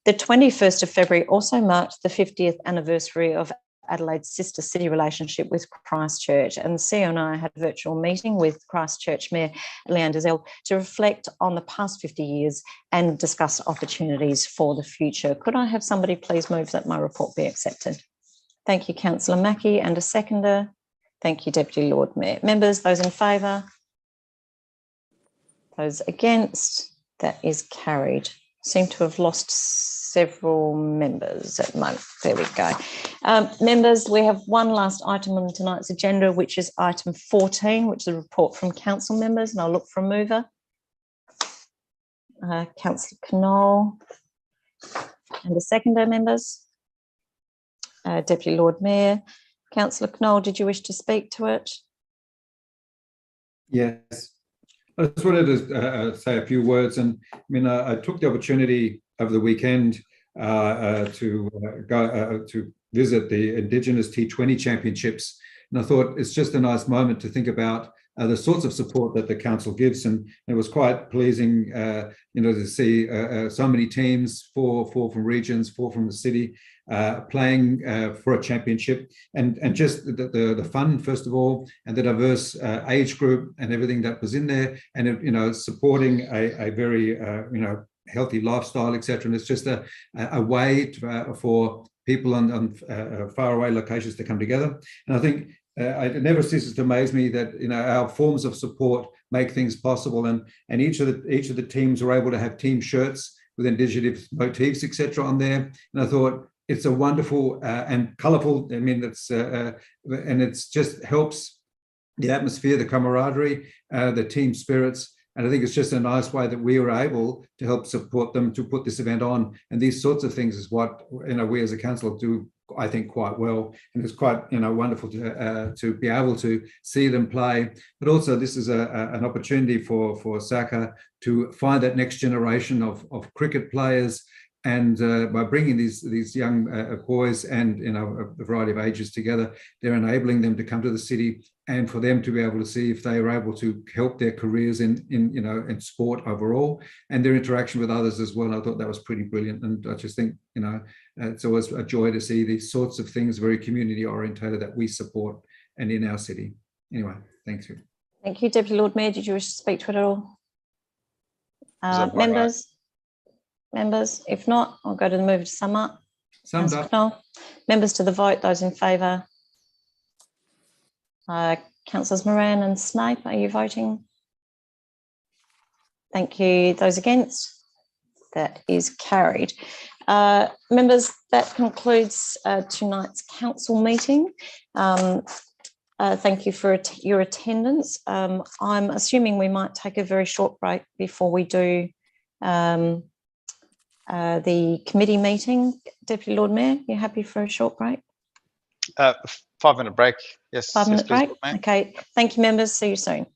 The 21st of February also marked the 50th anniversary of Adelaide's sister city relationship with Christchurch, and CEO and I had a virtual meeting with Christchurch Mayor Leanne Dazelle to reflect on the past 50 years and discuss opportunities for the future. Could I have somebody please move that my report be accepted? Thank you, Councillor Mackie, and a seconder. Thank you, Deputy Lord Mayor. Members, those in favour? Those against? That is carried. Seem to have lost several members at the moment. There we go. Members, we have one last item on tonight's agenda, which is item 14, which is a report from council members, and I'll look for a mover. Councillor Knoll, and a seconder, members. Deputy Lord Mayor. Councillor Knoll, did you wish to speak to it? Yes. I just wanted to say a few words, and I mean, I took the opportunity over the weekend to go to visit the Indigenous T20 Championships, and I thought it's just a nice moment to think about the sorts of support that the council gives, and it was quite pleasing, to see so many teams, four from regions, 4 from the city, playing for a championship, and just the fun, first of all, and the diverse age group and everything that was in there, and supporting a very healthy lifestyle, etc. And it's just a way for people on faraway locations to come together. And I think it never ceases to amaze me that our forms of support make things possible, and each of the teams were able to have team shirts with Indigenous motifs, etc. on there. And I thought it's a wonderful and colourful. I mean, and it's just helps the atmosphere, the camaraderie, the team spirits. And I think it's just a nice way that we were able to help support them to put this event on. And these sorts of things is what we as a council do, I think, quite well. And it's quite wonderful to be able to see them play. But also this is an opportunity for SACA to find that next generation of cricket players. And by bringing these young boys and a variety of ages together, they're enabling them to come to the city and for them to be able to see if they are able to help their careers in sport overall and their interaction with others as well. I thought that was pretty brilliant, and I just think it's always a joy to see these sorts of things very community orientated that we support and in our city. Anyway, thank you. Thank you, Deputy Lord Mayor. Did you wish to speak to it at all? Members? Members, if not, I'll go to the move to sum up. Summed up. Members to the vote, those in favour. Councillors Moran and Snape, are you voting? Thank you. Those against? That is carried. Members, that concludes tonight's council meeting. Thank you for your attendance. I'm assuming we might take a very short break before we do the committee meeting. Deputy Lord Mayor, you happy for a short break? 5-minute break. Yes. 5-minute break. Please, okay. Thank you, members. See you soon.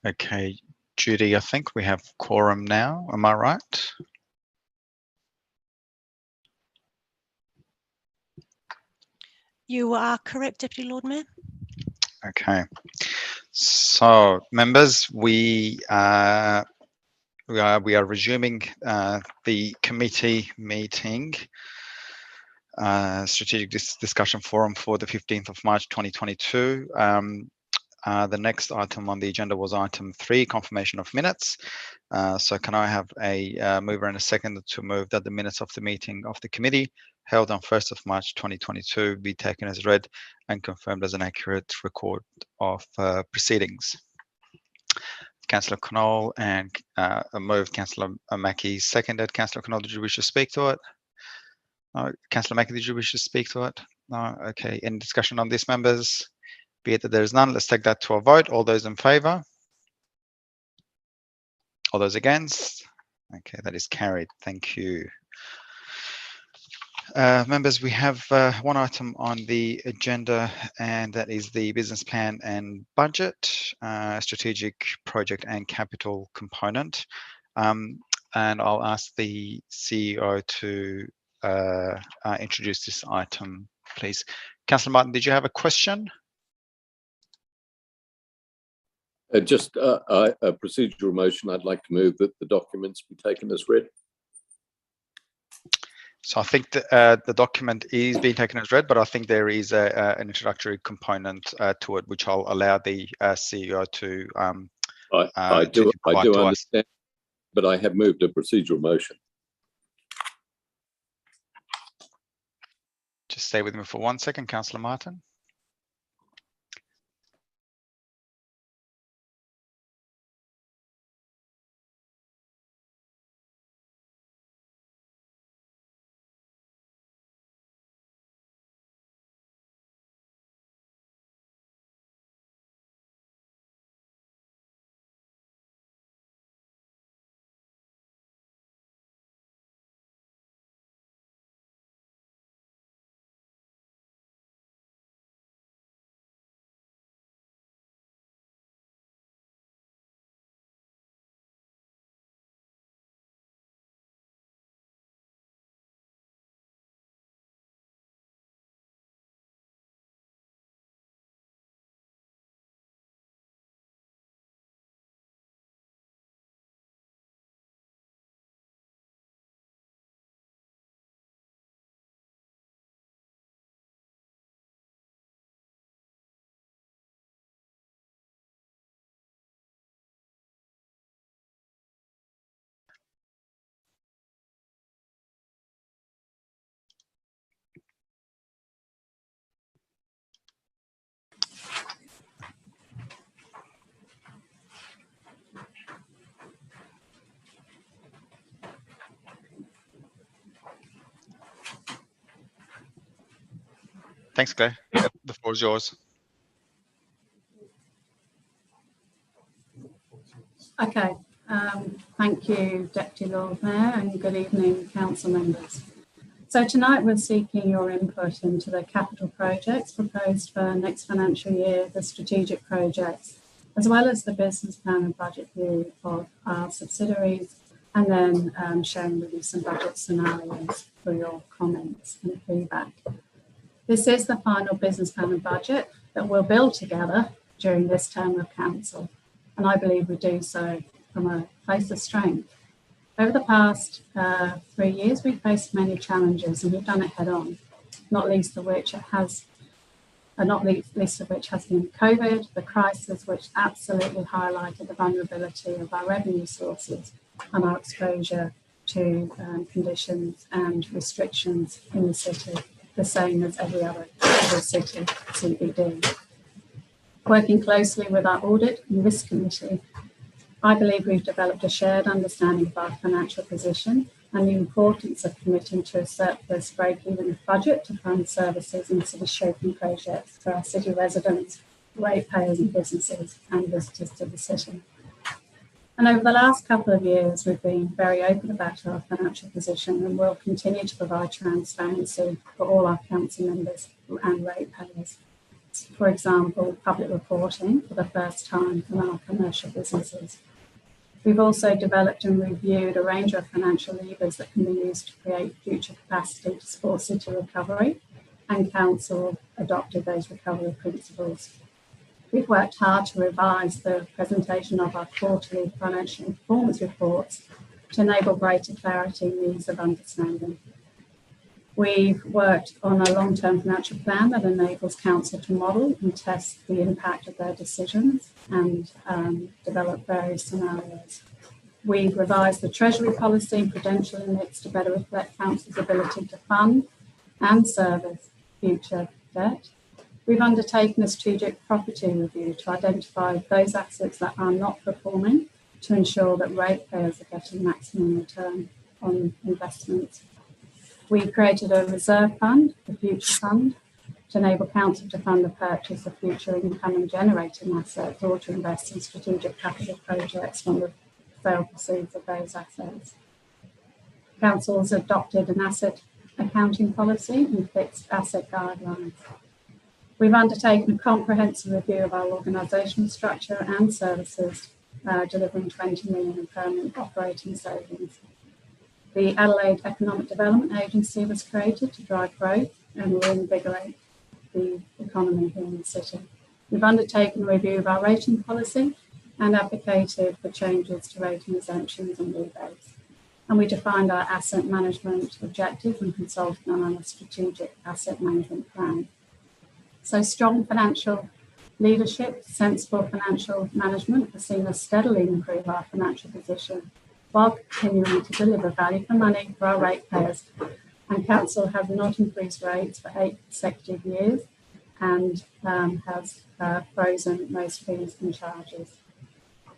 Okay, Judy, I think we have quorum now. Am I right? You are correct, Deputy Lord Mayor. Okay. So, members, we are resuming the committee meeting, strategic discussion forum for the 15th of March 2022. The next item on the agenda was item 3, confirmation of minutes. So can I have a mover and a second to move that the minutes of the meeting of the committee held on 1st of March 2022 be taken as read and confirmed as an accurate record of proceedings? Councillor Knoll and moved. Councillor Mackie seconded. Councillor Knoll, did you wish to speak to it? Councillor Mackie, did you wish to speak to it? No. Okay. Any discussion on this, members? Be it that there is none, let's take that to a vote. All those in favour? All those against? Okay, that is carried. Thank you. Members, we have one item on the agenda, and that is the business plan and budget, strategic project and capital component. And I'll ask the CEO to introduce this item, please. Councillor Martin, did you have a question? Just a procedural motion. I'd like to move that the documents be taken as read. So I think the document is being taken as read, but I think there is an introductory component to it, which I'll allow the CEO to. I do understand, but I have moved a procedural motion. Just stay with me for 1 second, Councillor Martin. Thanks, Claire. The floor is yours. Okay. Thank you, Deputy Lord Mayor, and good evening, council members. So tonight we're seeking your input into the capital projects proposed for next financial year, the strategic projects, as well as the business plan and budget view of our subsidiaries, and then sharing with you some budget scenarios for your comments and feedback. This is the final business plan and budget that we'll build together during this term of council, and I believe we do so from a place of strength. Over the past 3 years, we've faced many challenges, and we've done it head on, not least of which has been COVID, the crisis, which absolutely highlighted the vulnerability of our revenue sources and our exposure to conditions and restrictions in the city, the same as every other city CBD. Working closely with our Audit and Risk Committee, I believe we've developed a shared understanding of our financial position and the importance of committing to a surplus break-even budget to fund services and city-shaping projects for our city residents, ratepayers and businesses and visitors to the city. And over the last couple of years, we've been very open about our financial position and will continue to provide transparency for all our council members and ratepayers. for example, public reporting for the first time from our commercial businesses. We've also developed and reviewed a range of financial levers that can be used to create future capacity to support city recovery, and Council adopted those recovery principles. We've worked hard to revise the presentation of our quarterly financial performance reports to enable greater clarity and ease of understanding. We've worked on a long-term financial plan that enables Council to model and test the impact of their decisions and develop various scenarios. We've revised the Treasury policy and prudential limits to better reflect Council's ability to fund and service future debt. We've undertaken a strategic property review to identify those assets that are not performing to ensure that ratepayers are getting maximum return on investments. We created a reserve fund, the Future Fund, to enable Council to fund the purchase of future income and generating assets or to invest in strategic capital projects from the sale proceeds of those assets. Council has adopted an asset accounting policy and fixed asset guidelines. We've undertaken a comprehensive review of our organisational structure and services, delivering 20 million in permanent operating savings. The Adelaide Economic Development Agency was created to drive growth and reinvigorate the economy here in the city. We've undertaken a review of our rating policy and advocated for changes to rating exemptions and rebates. And we defined our asset management objectives and consulted on a strategic asset management plan. So strong financial leadership, sensible financial management has seen us steadily improve our financial position while continuing to deliver value for money for our ratepayers. And Council have not increased rates for 8 consecutive years and has frozen most fees and charges.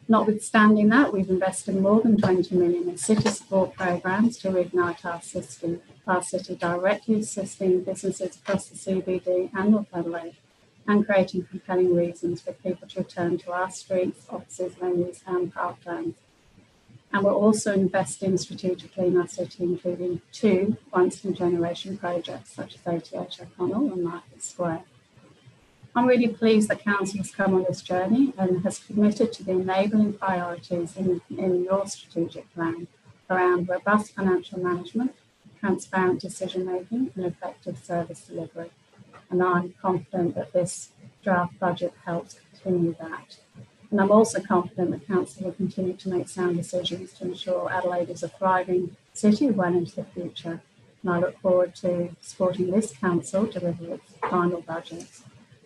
Notwithstanding that, we've invested more than 20 million in city support programs to reignite our city, directly assisting businesses across the CBD and North Adelaide and creating compelling reasons for people to return to our streets, offices, venues and parklands. And we're also investing strategically in our city, including 2 once-in-a-generation projects such as 88 O'Connell and Market Square. I'm really pleased that Council has come on this journey and has committed to the enabling priorities in your strategic plan around robust financial management, transparent decision-making and effective service delivery. And I'm confident that this draft budget helps continue that. And I'm also confident that Council will continue to make sound decisions to ensure Adelaide is a thriving city well into the future. And I look forward to supporting this Council deliver its final budget.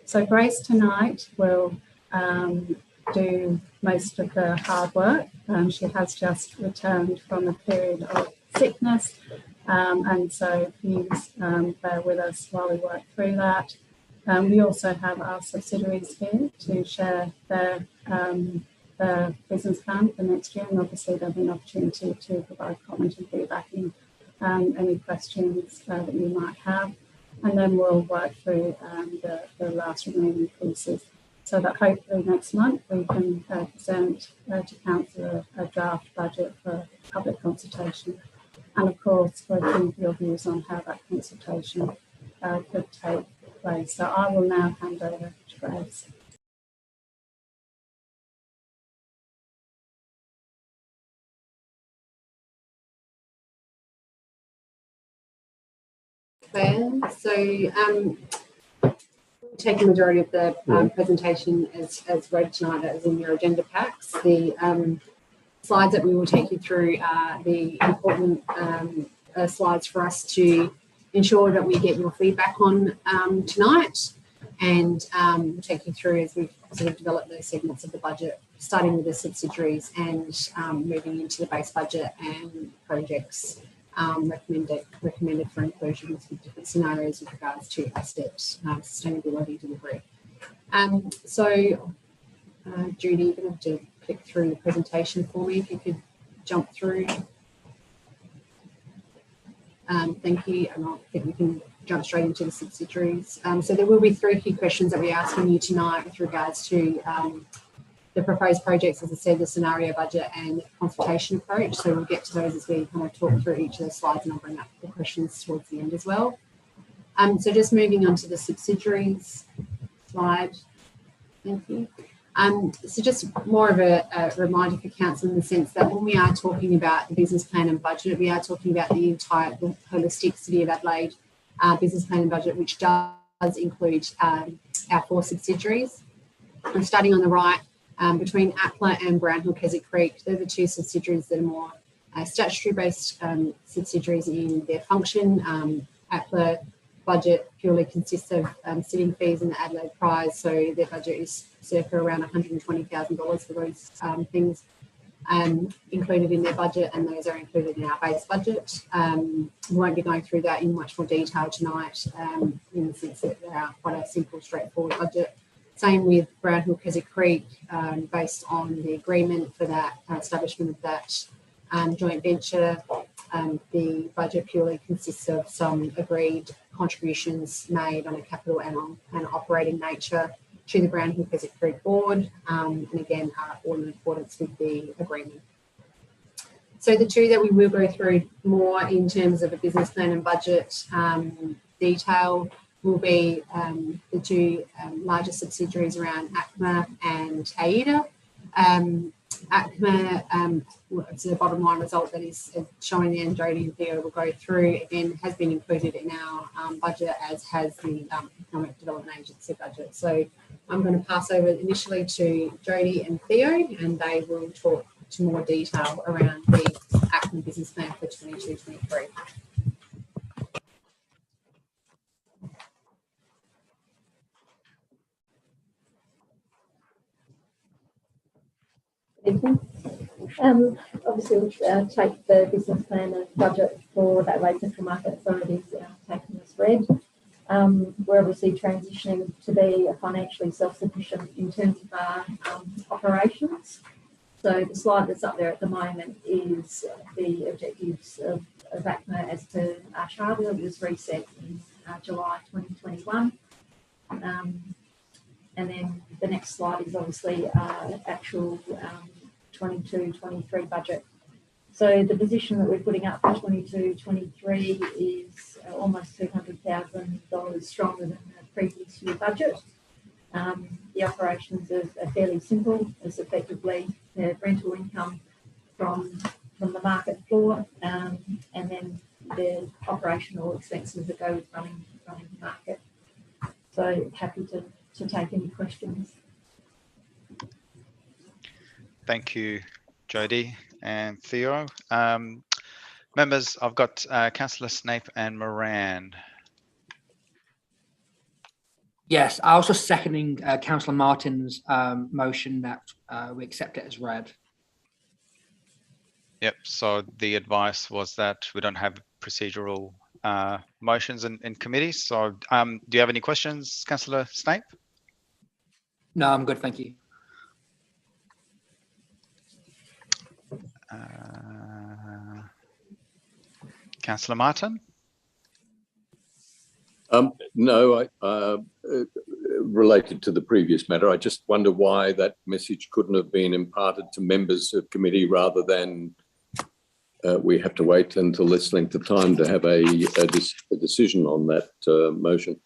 So Grace tonight will do most of the hard work. She has just returned from a period of sickness. And so please bear with us while we work through that. We also have our subsidiaries here to share their business plan for next year. And obviously there'll be an opportunity to provide comment and feedback in any questions that you might have. And then we'll work through the last remaining pieces so that hopefully next month we can present to Council a draft budget for public consultation. And of course, we'll keep your views on how that consultation could take place. So I will now hand over to Grace. Claire. So take the majority of the presentation as read tonight as in your agenda packs. The slides that we will take you through are the important slides for us to ensure that we get your feedback on tonight, and we'll take you through as we sort of develop those segments of the budget, starting with the subsidiaries and moving into the base budget and projects recommended for inclusion with different scenarios with regards to asset sustainability delivery. Judy, you're going to have to click through the presentation for me if you could jump through. Thank you, and I think we can jump straight into the subsidiaries. So there will be 3 key questions that we're asking you tonight with regards to the proposed projects, as I said, the scenario budget and the consultation approach. So we'll get to those as we kind of talk through each of the slides, and I'll bring up the questions towards the end as well. So just moving on to the subsidiaries. slide. Thank you. So just more of a reminder for council in the sense that when we are talking about the business plan and budget, we are talking about the holistic City of Adelaide business plan and budget, which does include our 4 subsidiaries. And starting on the right, between APLA and Brownhill Keswick Creek, they're the 2 subsidiaries that are more statutory-based subsidiaries in their function. APLA budget purely consists of sitting fees and the Adelaide Prize, so their budget is circa around $120,000 for those things included in their budget, and those are included in our base budget. We won't be going through that in much more detail tonight, in the sense that they are quite a simple, straightforward budget. Same with Brownhill Keswick Creek, based on the agreement for that establishment of that joint venture. The budget purely consists of some agreed contributions made on a capital and on an operating nature to the Brownhill Keswick Creek board, and again are all in accordance with the agreement. So the 2 that we will go through more in terms of a business plan and budget detail will be the 2 larger subsidiaries around ACMA and AIDA. ACMA, it's the bottom line result that is showing there, and Jodie and Theo will go through, again, has been included in our budget, as has the Economic Development Agency budget. So I'm going to pass over initially to Jodie and Theo, and they will talk to more detail around the ACMA business plan for 22-23. Obviously, we'll take the business plan and budget for that Adelaide Central Market Authority taken as read. We're obviously transitioning to be financially self-sufficient in terms of our operations. So the slide that's up there at the moment is the objectives of ACMA as per our charter. It was reset in July 2021. And then the next slide is obviously actual 22-23 budget. So the position that we're putting up for 22-23 is almost $200,000 stronger than the previous year budget. The operations are fairly simple, as effectively the rental income from the market floor, and then the operational expenses that go with running the market. So happy to take any questions. Thank you, Jodie and Theo. Members, I've got Councillor Snape and Moran. Yes, I was just seconding Councillor Martin's motion that we accept it as read. Yep, so the advice was that we don't have procedural motions in committees. So do you have any questions, Councillor Snape? No, I'm good, thank you. Councillor Martin? No, related to the previous matter, I just wonder why that message couldn't have been imparted to members of committee rather than we have to wait until this length of time to have a decision on that motion.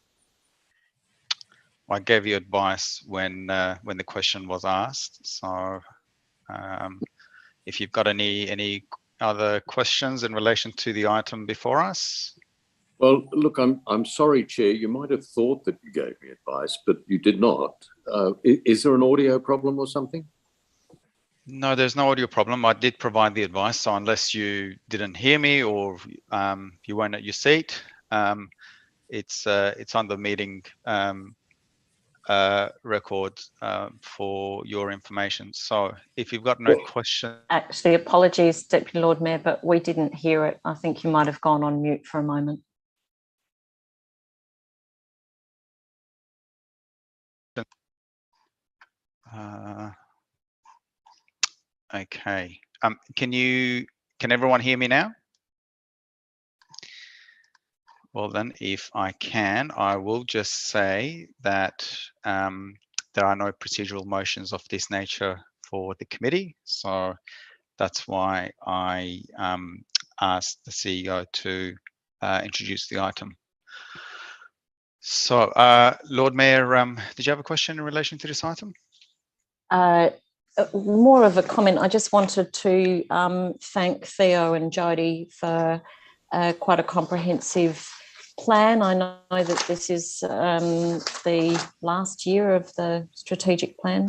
I gave you advice when the question was asked. So if you've got any other questions in relation to the item before us. Well, look, I'm sorry, Chair. You might have thought that you gave me advice, but you did not. Is there an audio problem or something? No, there's no audio problem. I did provide the advice, so unless you didn't hear me or you weren't at your seat, it's on the meeting record for your information. So if you've got no question. Actually, apologies, Deputy Lord Mayor, but we didn't hear it. I think you might have gone on mute for a moment. Okay. Can everyone hear me now? Well then, if I can, I will just say that there are no procedural motions of this nature for the committee. So that's why I asked the CEO to introduce the item. So, Lord Mayor, did you have a question in relation to this item? More of a comment. I just wanted to thank Theo and Jody for quite a comprehensive plan. I know that this is the last year of the strategic plan.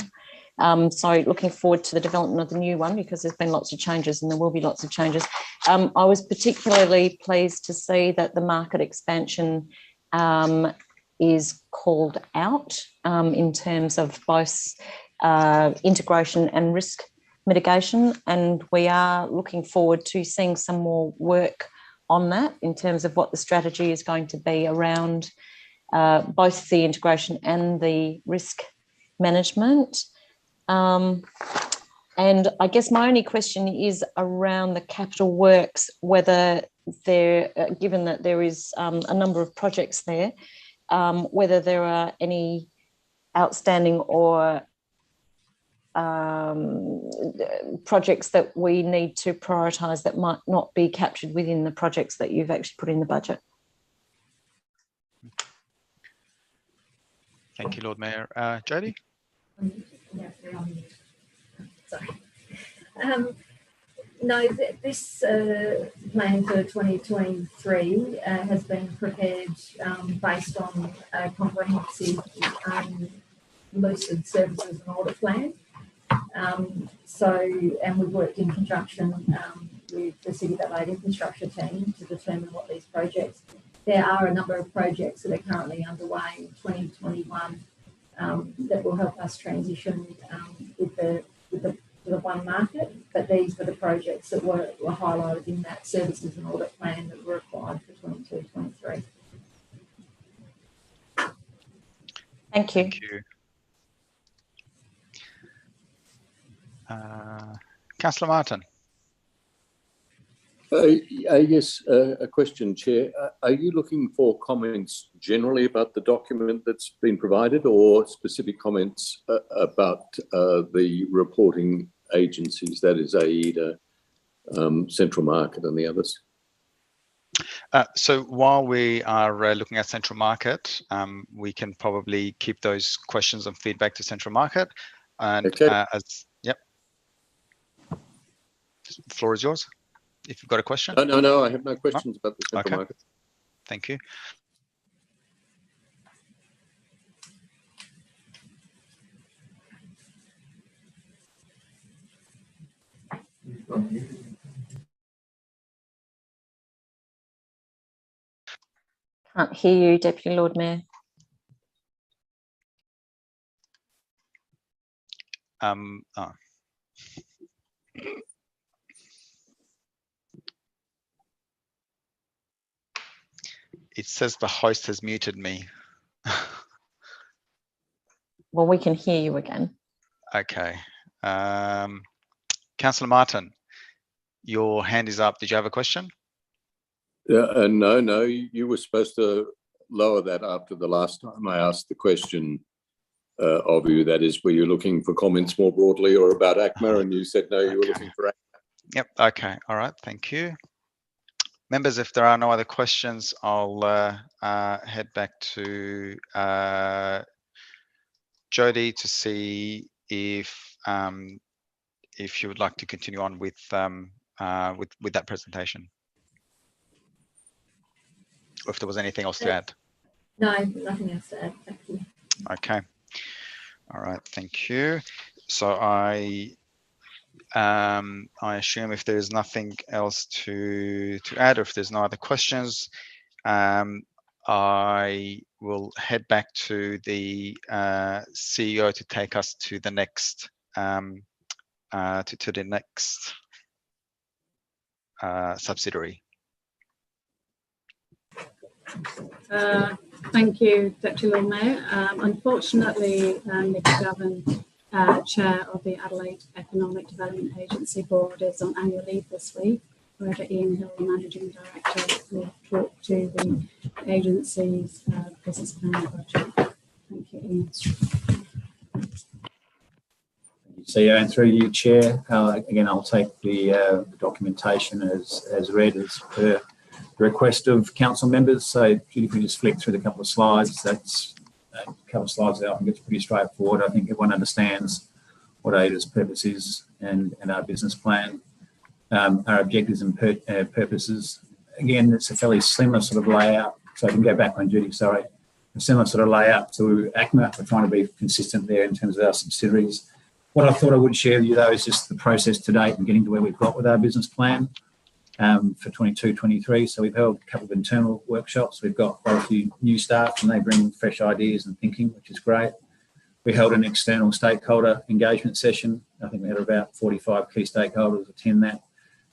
So looking forward to the development of the new one, because there's been lots of changes and there will be lots of changes. I was particularly pleased to see that the market expansion is called out in terms of both integration and risk mitigation, and we are looking forward to seeing some more work on that in terms of what the strategy is going to be around both the integration and the risk management. And I guess my only question is around the capital works, whether there, given that there is a number of projects there, whether there are any outstanding or projects that we need to prioritise that might not be captured within the projects that you've actually put in the budget. Thank you, Lord Mayor. Jody? Sorry. No, this plan for 2023 has been prepared based on a comprehensive lucid services and audit plan. And we've worked in conjunction with the City of Adelaide infrastructure team to determine what these projects. There are a number of projects that are currently underway in 2021 that will help us transition with the one market, but these were the projects that were highlighted in that services and audit plan that were required for 22-23. Thank you. Thank you. Councillor Martin. Yes, a question, Chair. Are you looking for comments generally about the document that's been provided, or specific comments about the reporting agencies, that is AIDA, Central Market and the others? So while we are looking at Central Market, we can probably keep those questions and feedback to Central Market. And okay. Yep. The floor is yours. If you've got a question. No, I have no questions about the Central Market. Thank you. Can't hear you, Deputy Lord Mayor. It says the host has muted me. Well, we can hear you again. Okay. Councillor Martin, your hand is up. Did you have a question? No, you were supposed to lower that after the last time I asked the question of you. That is, were you looking for comments more broadly or about ACMA? And you said no, you were looking for ACMA. Yep. Okay. All right. Thank you. Members, if there are no other questions, I'll head back to Jody to see if you would like to continue on with that presentation, or if there was anything else to add. No, nothing else to add. Thank you. Okay. All right. Thank you. So I assume if there's nothing else to add, or if there's no other questions, I will head back to the CEO to take us to the next subsidiary. Thank you, Deputy Lord Mayor. Unfortunately, Nick Govan, Chair of the Adelaide Economic Development Agency Board, is on annual leave this week. However, Ian Hill, the Managing Director, will talk to the agency's business plan budget. Thank you, Ian. CEO, and through you, Chair, again, I'll take the documentation as read as per the request of council members. So Judy, if we just flick through the couple of slides, that's a couple of slides that I think it's pretty straightforward. I think everyone understands what AIDA's purpose is and our business plan, our objectives and purposes. Again, it's a fairly similar sort of layout. So I can go back on Judy, sorry. A similar sort of layout to ACMA. We're trying to be consistent there in terms of our subsidiaries. What I thought I would share with you though is just the process to date and getting to where we've got with our business plan for 22-23. So we've held a couple of internal workshops. We've got quite a few new staff and they bring fresh ideas and thinking, which is great. We held an external stakeholder engagement session. I think we had about 45 key stakeholders attend that,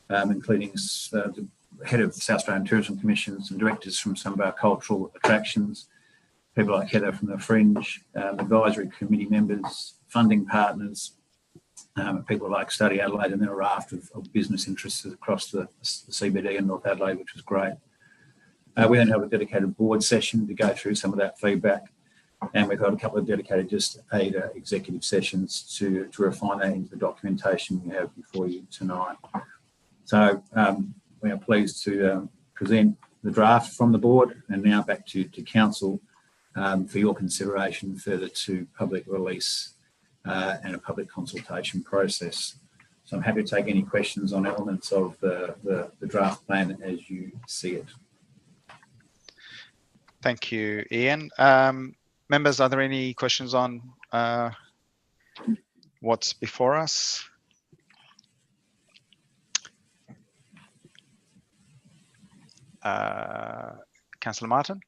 including the head of the South Australian Tourism Commission, some directors from some of our cultural attractions, people like Heather from the Fringe, advisory committee members, funding partners, people like Study Adelaide, and then a raft of business interests across the CBD and North Adelaide, which was great. We then have a dedicated board session to go through some of that feedback. And we've got a couple of dedicated just AIDA executive sessions to refine that into the documentation we have before you tonight. So we are pleased to present the draft from the board and now back to council for your consideration further to public release and a public consultation process. So I'm happy to take any questions on elements of the draft plan as you see it. Thank you, Ian. Members, are there any questions on what's before us? Councillor Martin?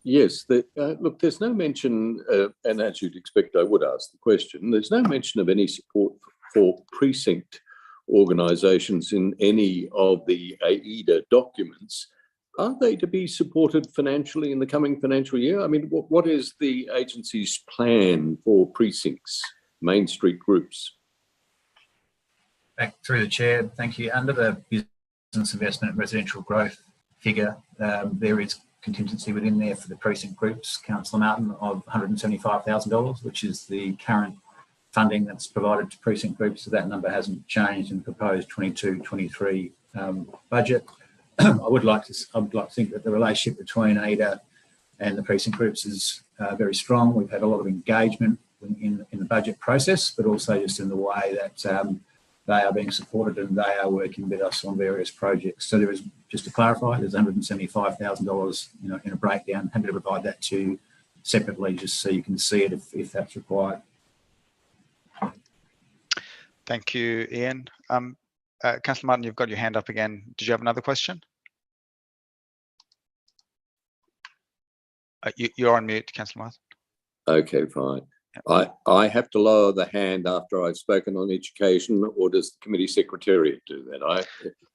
Yes, look, there's no mention, and as you'd expect, I would ask the question, there's no mention of any support for precinct organisations in any of the AIDA documents. Are they to be supported financially in the coming financial year? I mean, what is the agency's plan for precincts, Main Street groups? Back through the chair, thank you. Under the business investment and residential growth figure, there is contingency within there for the precinct groups, Councillor Martin, of $175,000, which is the current funding that's provided to precinct groups. So that number hasn't changed in the proposed 22-23 budget. I would like to think that the relationship between AIDA and the precinct groups is very strong. We've had a lot of engagement in the budget process, but also just in the way that they are being supported and they are working with us on various projects. So there is, just to clarify, there's $175,000 in a breakdown. I'm happy to provide that to you separately just so you can see it if that's required. Thank you, Ian. Councillor Martin, you've got your hand up again. Did you have another question? You're on mute, Councillor Martin. Okay, fine. I have to lower the hand after I've spoken on each occasion, or does the committee secretariat do that?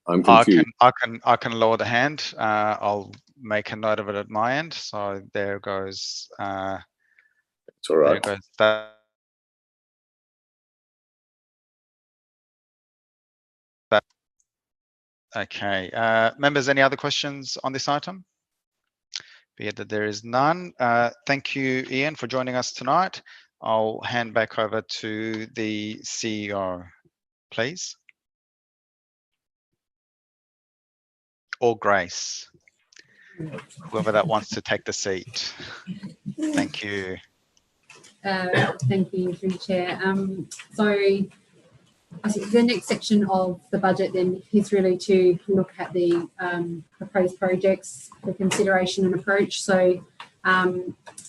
I'm confused. I can lower the hand. I'll make a note of it at my end. So there goes. It's all right. There goes that. Okay, members, any other questions on this item? Be it that there is none. Thank you, Ian, for joining us tonight. I'll hand back over to the CEO, please. Or Grace, whoever that wants to take the seat. Thank you. Thank you, through the chair. So I think the next section of the budget then is really to look at the proposed projects for consideration and approach. So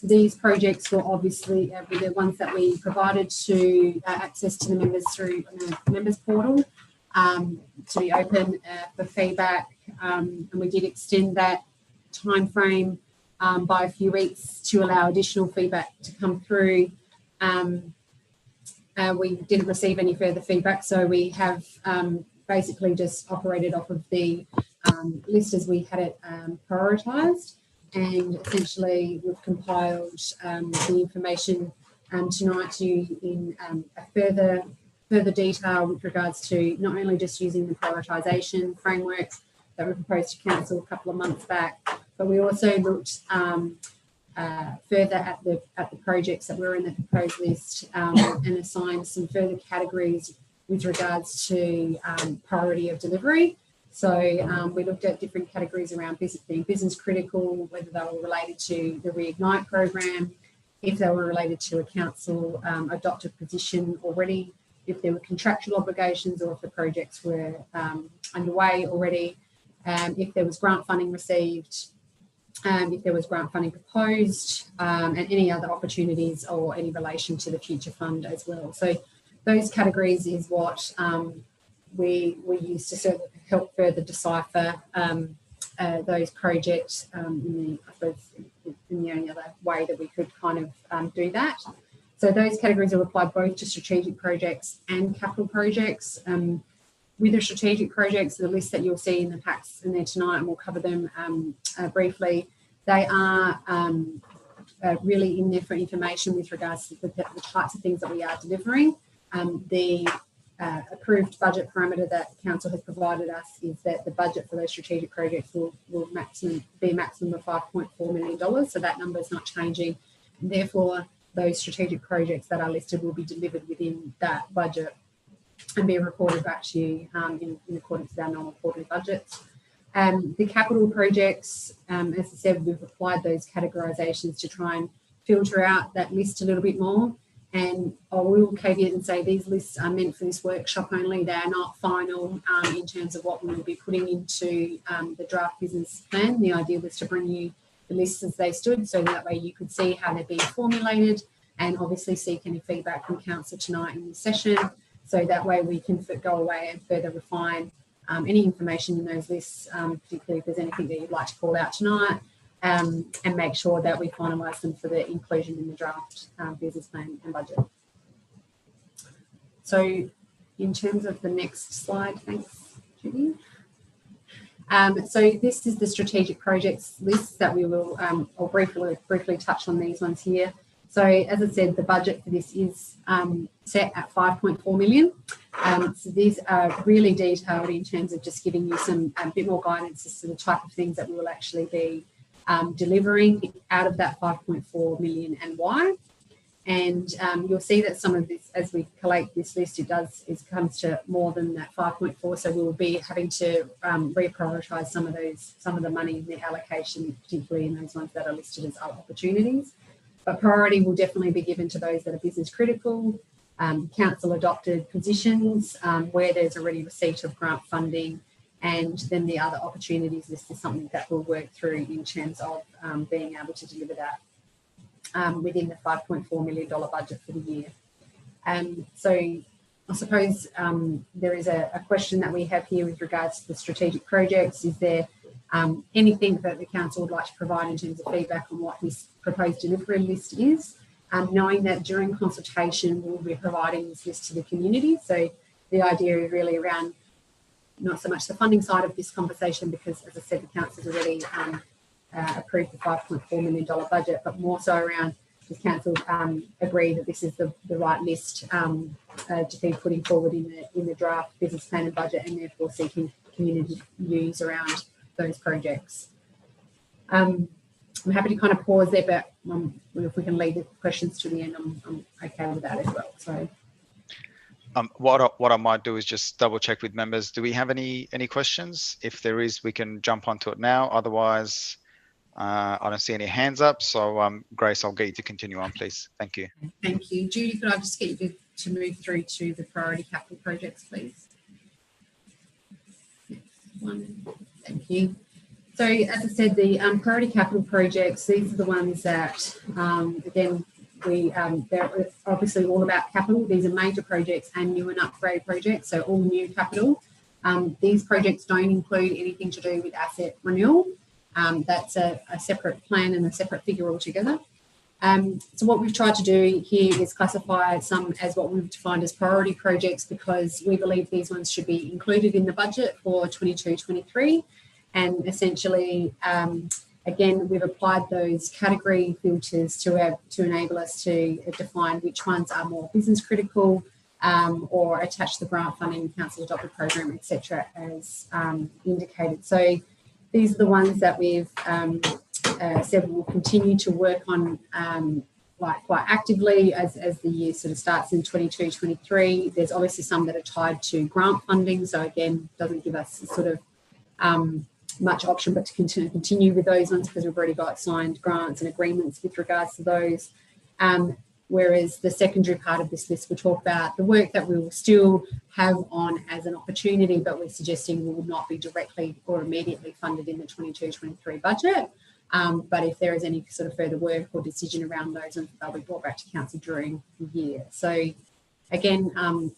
these projects will obviously be the ones that we provided to access to the members through the members portal to be open for feedback. And we did extend that time frame by a few weeks to allow additional feedback to come through. We didn't receive any further feedback, so we have basically just operated off of the list as we had it prioritised, and essentially we've compiled the information tonight to you in a further detail with regards to not only just using the prioritisation framework that we proposed to council a couple of months back, but we also looked further at the projects that were in the proposed list and assigned some further categories with regards to priority of delivery. So we looked at different categories around being business critical, whether they were related to the Reignite program, if they were related to a council adopted position already, if there were contractual obligations or if the projects were underway already, if there was grant funding received, if there was grant funding proposed, and any other opportunities or any relation to the future fund as well. So those categories is what we use to sort of help further decipher those projects in the only other way that we could kind of do that. So those categories are applied both to strategic projects and capital projects. With the strategic projects, the list that you'll see in the packs in there tonight, and we'll cover them briefly, they are really in there for information with regards to the types of things that we are delivering. The approved budget parameter that Council has provided us is that the budget for those strategic projects will be a maximum of $5.4 million. So that number is not changing. And therefore, those strategic projects that are listed will be delivered within that budget and be reported back to you in accordance with our normal quarterly budgets. The capital projects, as I said, we've applied those categorisations to try and filter out that list a little bit more. And I will caveat and say these lists are meant for this workshop only. They are not final in terms of what we will be putting into the draft business plan. The idea was to bring you the lists as they stood, so that way you could see how they're being formulated and obviously seek any feedback from Council tonight in this session. So that way we can go away and further refine any information in those lists, particularly if there's anything that you'd like to call out tonight, and make sure that we finalise them for the inclusion in the draft business plan and budget. So in terms of the next slide, thanks, Judy. So this is the strategic projects list that we will, I'll briefly touch on these ones here. So as I said, the budget for this is set at 5.4 million. So these are really detailed in terms of just giving you a bit more guidance as to the type of things that we will actually be delivering out of that 5.4 million and why. And you'll see that some of this, as we collate this list, it comes to more than that 5.4. So we will be having to reprioritise some of the money in the allocation, particularly in those ones that are listed as other opportunities. But priority will definitely be given to those that are business critical, council adopted positions, where there's already receipt of grant funding, and then the other opportunities list is something that we'll work through in terms of being able to deliver that within the $5.4 million budget for the year. So I suppose there is a question that we have here with regards to the strategic projects. Is there anything that the council would like to provide in terms of feedback on what this proposed delivery list is, knowing that during consultation we'll be providing this list to the community. So the idea is really around not so much the funding side of this conversation, because as I said, the council has already approved the $5.4 million budget, but more so around does council agree that this is the right list to be putting forward in the draft business plan and budget, and therefore seeking community views around those projects. I'm happy to kind of pause there, but if we can leave the questions to the end, I'm okay with that as well. So, what I might do is just double check with members. Do we have any questions? If there is, we can jump onto it now. Otherwise, I don't see any hands up. So, Grace, I'll get you to continue on, please. Thank you. Thank you, Judy. Could I just get you to move through to the priority capital projects, please? Next one. Thank you. So as I said, the priority capital projects, these are the ones that, again, they're obviously all about capital. These are major projects and new and upgrade projects, so all new capital. These projects don't include anything to do with asset renewal. That's a separate plan and a separate figure altogether. So what we've tried to do here is classify some as what we've defined as priority projects, because we believe these ones should be included in the budget for 22-23. And essentially, again, we've applied those category filters to enable us to define which ones are more business critical or attach the grant funding, council adopted program, etc., as indicated. So these are the ones that we've said we'll continue to work on, quite actively as the year sort of starts in 22-23. There's obviously some that are tied to grant funding, so again doesn't give us sort of much option but to continue with those ones because we've already got signed grants and agreements with regards to those. Whereas the secondary part of this list will talk about the work that we will still have on as an opportunity, but we're suggesting will not be directly or immediately funded in the 22-23 budget. But if there is any sort of further work or decision around those, they'll be brought back to council during the year. So again,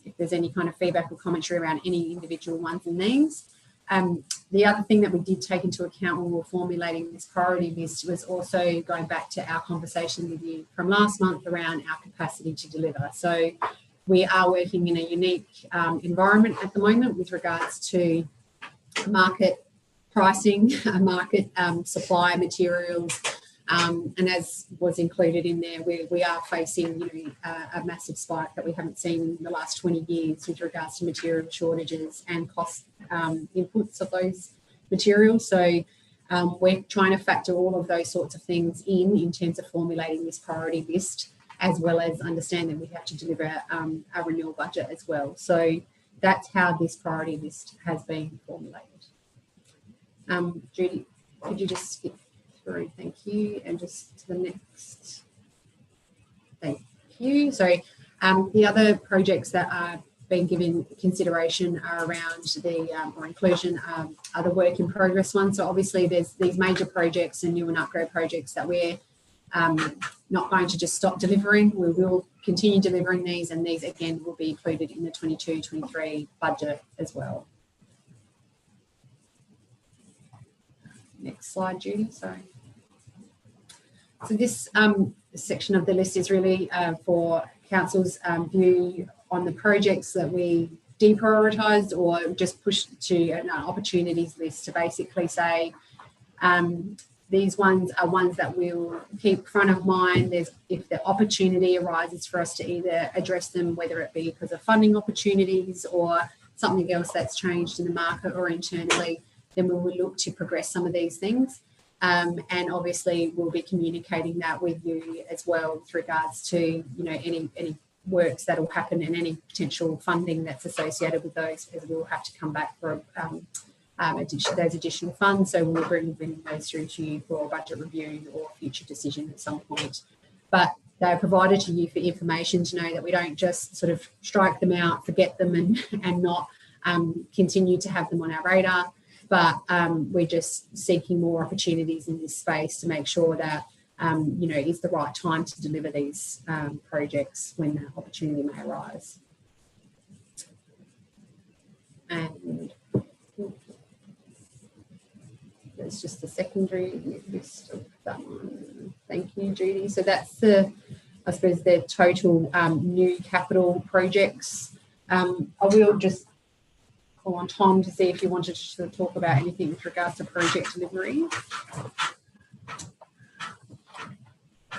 if there's any kind of feedback or commentary around any individual ones in these. The other thing that we did take into account when we were formulating this priority list was also going back to our conversation with you from last month around our capacity to deliver. So we are working in a unique environment at the moment with regards to market pricing, market supply materials, and as was included in there, we are facing a massive spike that we haven't seen in the last 20 years with regards to material shortages and cost inputs of those materials. So we're trying to factor all of those sorts of things in terms of formulating this priority list, as well as understand that we have to deliver a renewal budget as well. So that's how this priority list has been formulated. Judy, could you just skip through? Thank you. And just to the next. Thank you. So the other projects that are being given consideration are around the or inclusion are the work in progress ones. So obviously there's these major projects and new and upgrade projects that we're not going to just stop delivering. We will continue delivering these, and these again will be included in the 22-23 budget as well. Next slide, Judy, sorry. So this section of the list is really for Council's view on the projects that we deprioritised or just pushed to an opportunities list to basically say these ones are ones that we'll keep front of mind. If the opportunity arises for us to either address them, whether it be because of funding opportunities or something else that's changed in the market or internally, then we will look to progress some of these things. And obviously we'll be communicating that with you as well with regards to any works that will happen and any potential funding that's associated with those, as we'll have to come back for those additional funds. So we'll bring those through to you for budget review or future decision at some point. But they're provided to you for information to know that we don't just sort of strike them out, forget them and not continue to have them on our radar. But we're just seeking more opportunities in this space to make sure that, it's the right time to deliver these projects when that opportunity may arise. And there's just a secondary list of that one. Thank you, Judy. So that's I suppose, the total new capital projects. I will just on Tom to see if you wanted to talk about anything with regards to project delivery.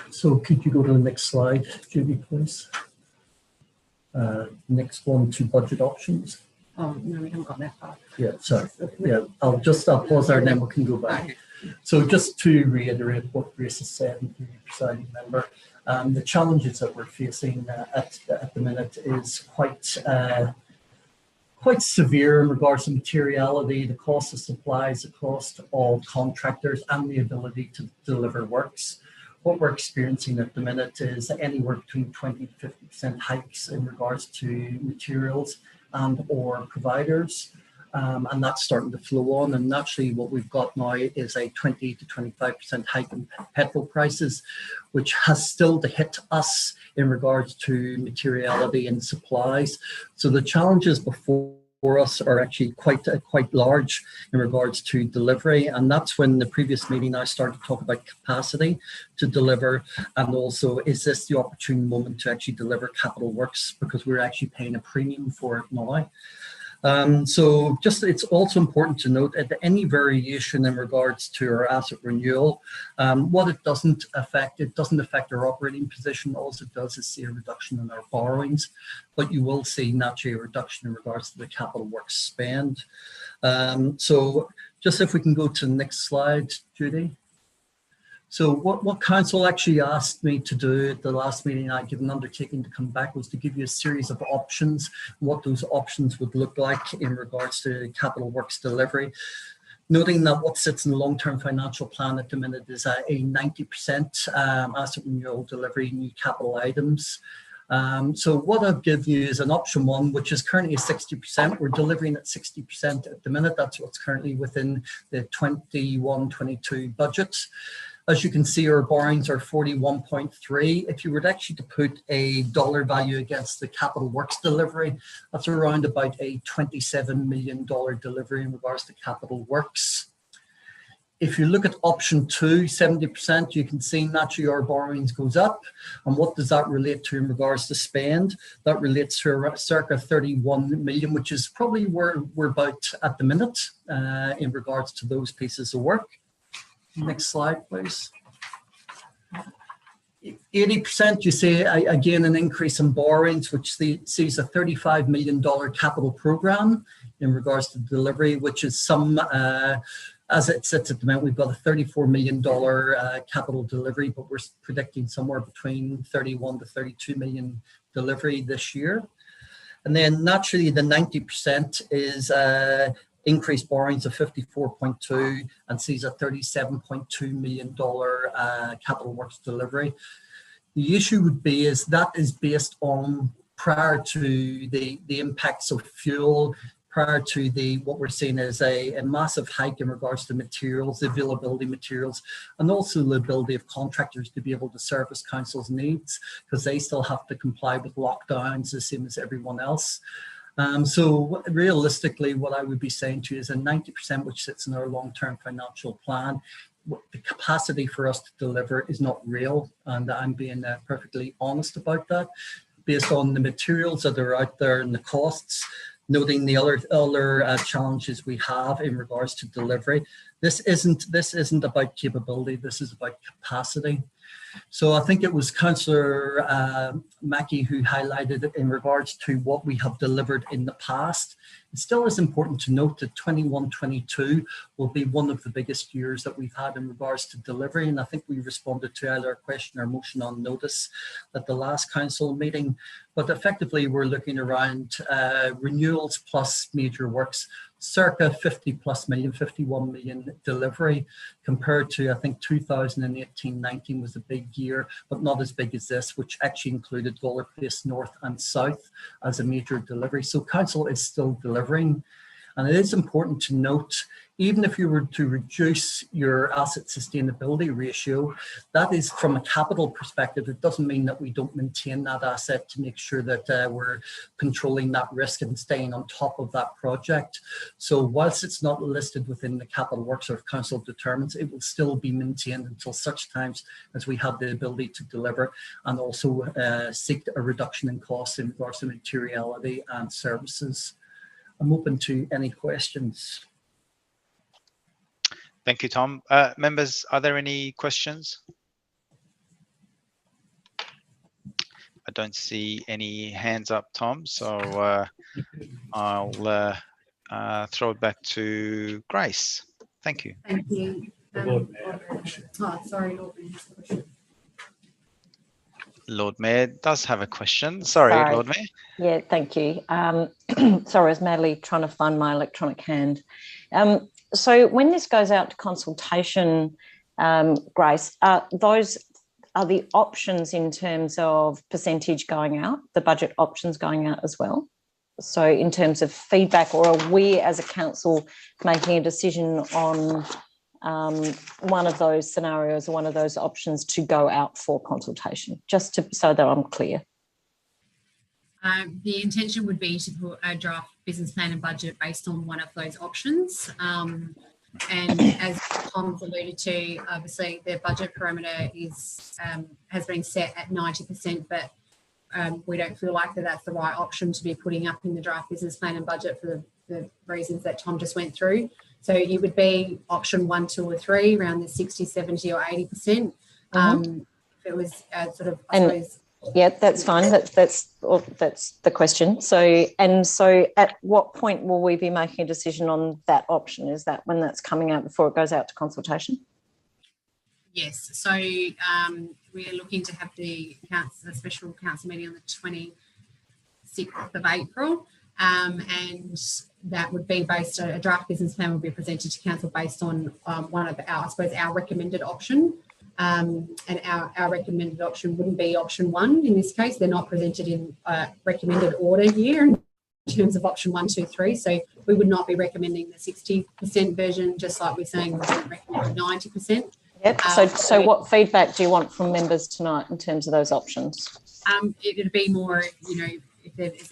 So could you go to the next slide, Judy, please? Next one to budget options. Oh, no, we haven't got that far. Yeah, sorry. Yeah, I'll pause there and then we can go back. Okay. So just to reiterate what Grace has said, and the presiding member, the challenges that we're facing at the minute is quite severe in regards to materiality, the cost of supplies, the cost of contractors, and the ability to deliver works. What we're experiencing at the minute is anywhere between 20 to 50% hikes in regards to materials and or providers. And that's starting to flow on. And naturally what we've got now is a 20 to 25% hike in petrol prices, which has still to hit us in regards to materiality and supplies. So the challenges before us are actually quite large in regards to delivery. And that's when the previous meeting I started to talk about capacity to deliver, and also is this the opportune moment to actually deliver capital works, because we're actually paying a premium for it now. So just it's also important to note that any variation in regards to our asset renewal, what it doesn't affect our operating position. All it does is see a reduction in our borrowings, but you will see naturally a reduction in regards to the capital works spend. So just if we can go to the next slide, Judy. So what council actually asked me to do at the last meeting, I gave an undertaking to come back, was to give you a series of options, what those options would look like in regards to capital works delivery. Noting that what sits in the long-term financial plan at the minute is a 90% asset renewal delivery, new capital items. So what I've given you is an option one, which is currently 60%. We're delivering at 60% at the minute. That's what's currently within the 21-22 budget. As you can see, our borrowings are 41.3. If you were actually to put a dollar value against the capital works delivery, that's around about a $27 million delivery in regards to capital works. If you look at option two, 70%, you can see naturally our borrowings goes up. And what does that relate to in regards to spend? That relates to circa 31 million, which is probably where we're about at the minute in regards to those pieces of work. Next slide, please. 80%, you see, again, an increase in borrowings, which sees a $35 million capital program in regards to delivery, which is some, as it sits at the moment, we've got a $34 million capital delivery, but we're predicting somewhere between 31 to 32 million delivery this year. And then naturally, the 90% is increased borrowings of 54.2 and sees a $37.2 million capital works delivery. The issue would be is that is based on prior to the impacts of fuel, prior to what we're seeing as a massive hike in regards to materials, the availability of materials, and also the ability of contractors to be able to service council's needs, because they still have to comply with lockdowns the same as everyone else. So realistically, what I would be saying to you is a 90%, which sits in our long-term financial plan, the capacity for us to deliver is not real. And I'm being perfectly honest about that, based on the materials that are out there and the costs, noting the other challenges we have in regards to delivery. This isn't about capability, this is about capacity. So I think it was Councillor Mackey who highlighted it in regards to what we have delivered in the past. It still is important to note that 21-22 will be one of the biggest years that we've had in regards to delivery. And I think we responded to either a question or motion on notice at the last council meeting. But effectively, we're looking around renewals plus major works, circa 51 million delivery, compared to, I think, 2018-19 was a big year, but not as big as this, which actually included Goller Place North and South as a major delivery. So council is still delivering. And it is important to note, even if you were to reduce your asset sustainability ratio, that is from a capital perspective. It doesn't mean that we don't maintain that asset to make sure that we're controlling that risk and staying on top of that project. So whilst it's not listed within the capital works or if council determines, it will still be maintained until such times as we have the ability to deliver and also seek a reduction in costs in regards to materiality and services. I'm open to any questions. Thank you, Tom. Members, are there any questions? I don't see any hands up, Tom, so I'll throw it back to Grace. Thank you. Thank you. Sorry, Lord Mayor has a question. Lord Mayor does have a question. Sorry, Lord Mayor. Yeah, thank you. Sorry, I was madly trying to find my electronic hand. So when this goes out to consultation, Grace, those are the options in terms of percentage going out, the budget options going out as well? So in terms of feedback, or are we as a council making a decision on one of those scenarios or one of those options to go out for consultation, just so that I'm clear? The intention would be to put a draft business plan and budget based on one of those options. And as Tom's alluded to, obviously the budget parameter is has been set at 90%, but we don't feel like that's the right option to be putting up in the draft business plan and budget for the reasons that Tom just went through. So it would be option 1, 2 or 3, around the 60, 70 or 80%. If it was sort of, I suppose. Yeah, that's fine. That's the question. So at what point will we be making a decision on that option? Is that when that's coming out before it goes out to consultation? Yes, so we're looking to have the special council meeting on the 26th of April, and that would be based on a draft business plan will be presented to council based on one of our, I suppose, our recommended option. And our recommended option wouldn't be option 1 in this case. They're not presented in recommended order here in terms of option 1, 2, 3. So we would not be recommending the 60% version, just like we're saying we don't recommend 90%. Yep. So what feedback do you want from members tonight in terms of those options? It would be more, you know, if there's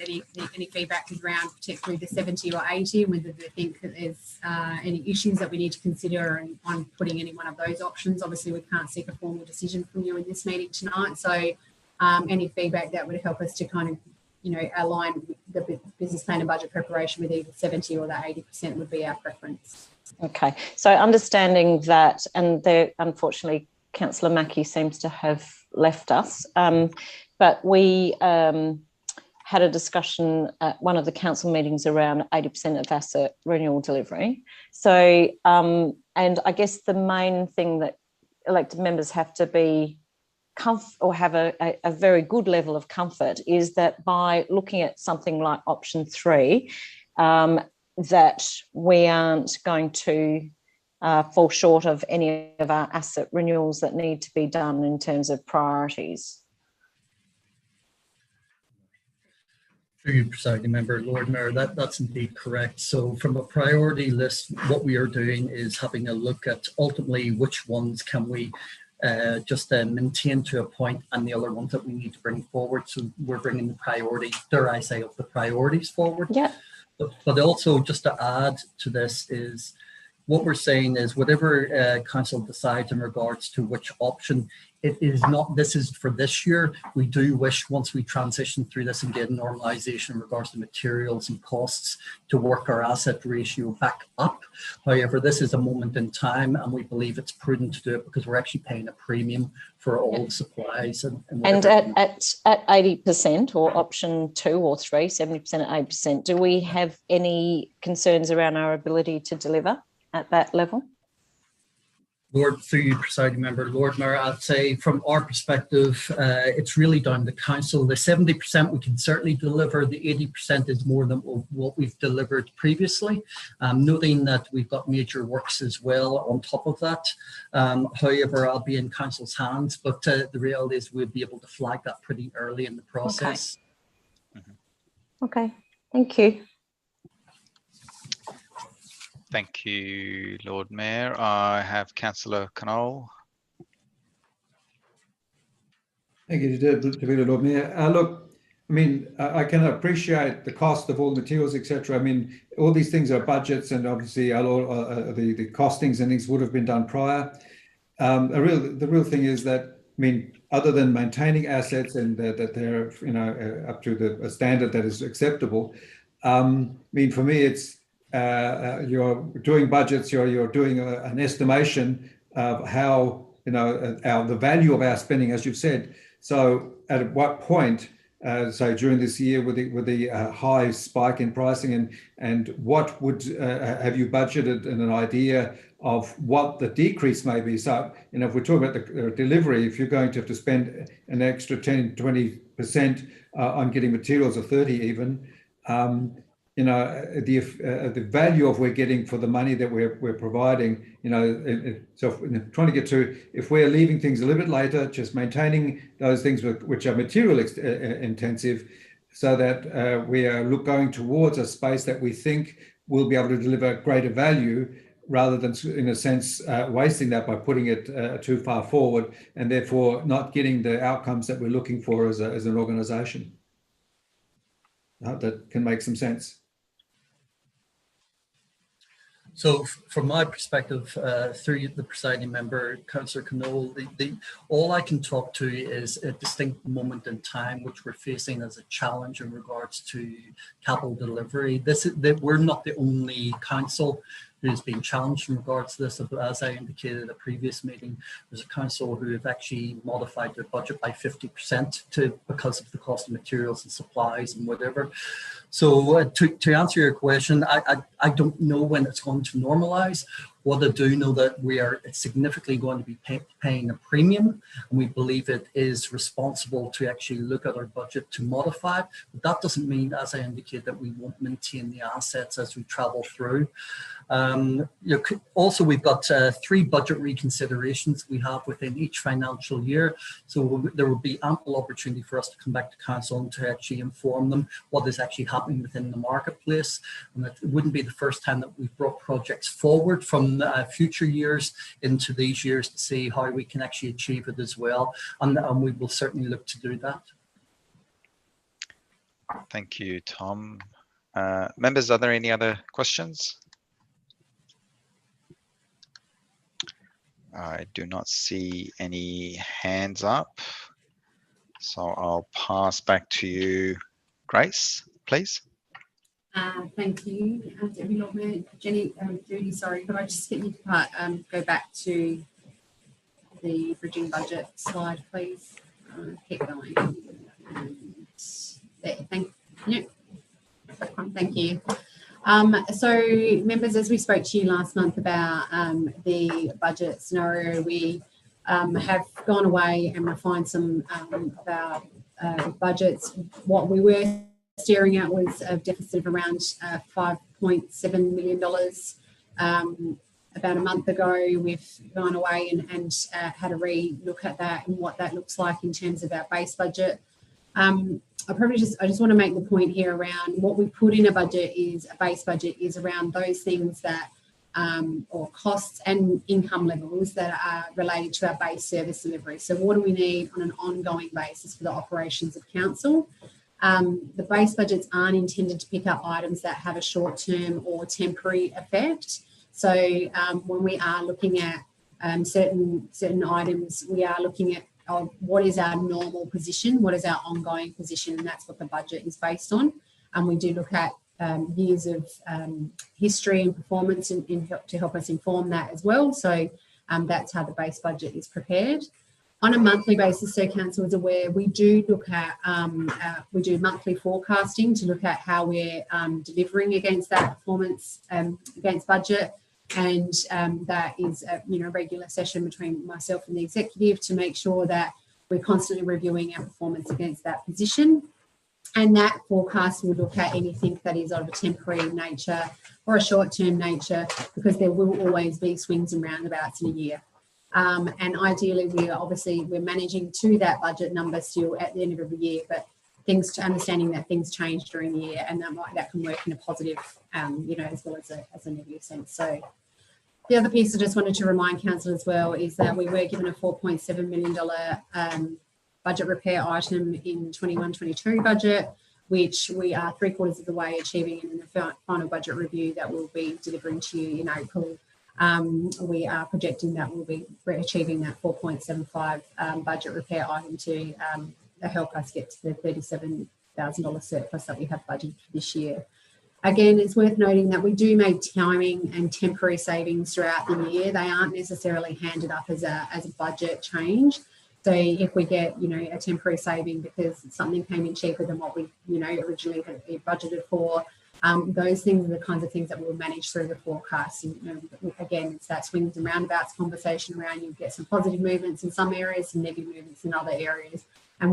any feedback around particularly the 70 or 80, and whether they think that there's any issues that we need to consider on putting any one of those options. Obviously, we can't seek a formal decision from you in this meeting tonight. So any feedback that would help us to kind of, you know, align the business plan and budget preparation with either 70 or the 80% would be our preference. Okay, so understanding that, and there, unfortunately, Councillor Mackie seems to have left us, but we had a discussion at one of the council meetings around 80% of asset renewal delivery. So, and I guess the main thing that elected members have to be or have a very good level of comfort is that by looking at something like option 3, that we aren't going to fall short of any of our asset renewals that need to be done in terms of priorities. Through you, Presiding Member, Lord Mayor, that's indeed correct. So from a priority list, what we are doing is having a look at ultimately which ones can we just maintain to a point, and the other ones that we need to bring forward. So we're bringing the priority, dare I say, of the priorities forward. Yeah. But also, just to add to this, is what we're saying is whatever council decides in regards to which option, it is not, this is for this year. We do wish, once we transition through this and get normalisation in regards to materials and costs, to work our asset ratio back up. However, this is a moment in time, and we believe it's prudent to do it because we're actually paying a premium for all the supplies. And at 80% or option 2 or 3, 70% at 80%, do we have any concerns around our ability to deliver at that level? Lord, through you, Presiding Member, Lord Mayor, I'd say from our perspective, it's really down to council. The 70% we can certainly deliver. The 80% is more than what we've delivered previously. Noting that we've got major works as well on top of that. However, I'll be in council's hands, but the reality is we'll be able to flag that pretty early in the process. Okay, thank you. Thank you, Lord Mayor. I have Councillor Knoll. Thank you, Deputy Lord Mayor. Look, I mean, I can appreciate the cost of all the materials, etc. I mean, all these things are budgets, and obviously the costings and things would have been done prior. The real thing is that, I mean, other than maintaining assets and that they're, you know, up to a standard that is acceptable. I mean, for me, it's you're doing budgets, you're doing an estimation of how, you know, the value of our spending, as you've said. So at what point, say during this year with the high spike in pricing, and what would have you budgeted and an idea of what the decrease may be? So, you know, if we're talking about the delivery, if you're going to have to spend an extra 10-20% on getting materials, or 30 even, you know, the value of we're getting for the money that we're providing, you know, so trying to get to, if we're leaving things a little bit later, just maintaining those things which are material intensive, so that we are going towards a space that we think will be able to deliver greater value, rather than, in a sense, wasting that by putting it too far forward, and therefore not getting the outcomes that we're looking for as an organisation. I hope that can make some sense. So from my perspective, through the Presiding Member, Councillor Knoll, all I can talk to is a distinct moment in time which we're facing as a challenge in regards to capital delivery. We're not the only council who's been challenged in regards to this. As I indicated at a previous meeting, there's a council who have actually modified their budget by 50% because of the cost of materials and supplies and whatever. So to answer your question, I don't know when it's going to normalise. What I do know that we are significantly going to be paying a premium, and we believe it is responsible to actually look at our budget to modify it. But that doesn't mean, as I indicate, that we won't maintain the assets as we travel through. Also, we've got 3 budget reconsiderations we have within each financial year. So there will be ample opportunity for us to come back to council and to actually inform them what is actually happening within the marketplace. And it wouldn't be the first time that we've brought projects forward from future years into these years to see how we can actually achieve it as well. And we will certainly look to do that. Thank you, Tom. Members, are there any other questions? I do not see any hands up, so I'll pass back to you, Grace, please. Thank you, Deputy Lord Mayor. Jenny, Judy, sorry, could I just get you to go back to the bridging budget slide, please? Keep going. Thank you. So, members, as we spoke to you last month about the budget scenario, we have gone away and refined some of our budgets. What we were staring at was a deficit of around $5.7 million. About a month ago, we've gone away and had a re-look at that and what that looks like in terms of our base budget. I just want to make the point here around what we put in a budget is a base budget is around those things that or costs and income levels that are related to our base service delivery. So what do we need on an ongoing basis for the operations of council? The base budgets aren't intended to pick up items that have a short-term or temporary effect. So when we are looking at certain items, we are looking at what is our normal position, what is our ongoing position, and that's what the budget is based on. And we do look at years of history and performance to help us inform that as well. So that's how the base budget is prepared. On a monthly basis, so council is aware, we do look at, we do monthly forecasting to look at how we're delivering against that performance, against budget. And that is a regular session between myself and the executive to make sure that we're constantly reviewing our performance against that position. And that forecast will look at anything that is of a temporary nature or a short-term nature, because there will always be swings and roundabouts in a year. And ideally, we're managing to that budget number still at the end of every year, but understanding that things change during the year, and that can work in a positive, as well as a negative sense. So the other piece I just wanted to remind council as well is that we were given a $4.7 million budget repair item in 21-22 budget, which we are 3/4 of the way achieving in the final budget review that we'll be delivering to you in April. We are projecting that we'll be achieving that 4.75 budget repair item to help us get to the $37,000 surplus that we have budgeted for this year. Again, it's worth noting that we do make timing and temporary savings throughout the year. They aren't necessarily handed up as a budget change. So if we get, a temporary saving because something came in cheaper than what we, originally had budgeted for, those things are the kinds of things that we'll manage through the forecast. And, again, it's that swings and roundabouts conversation around you get some positive movements in some areas, some negative movements in other areas. And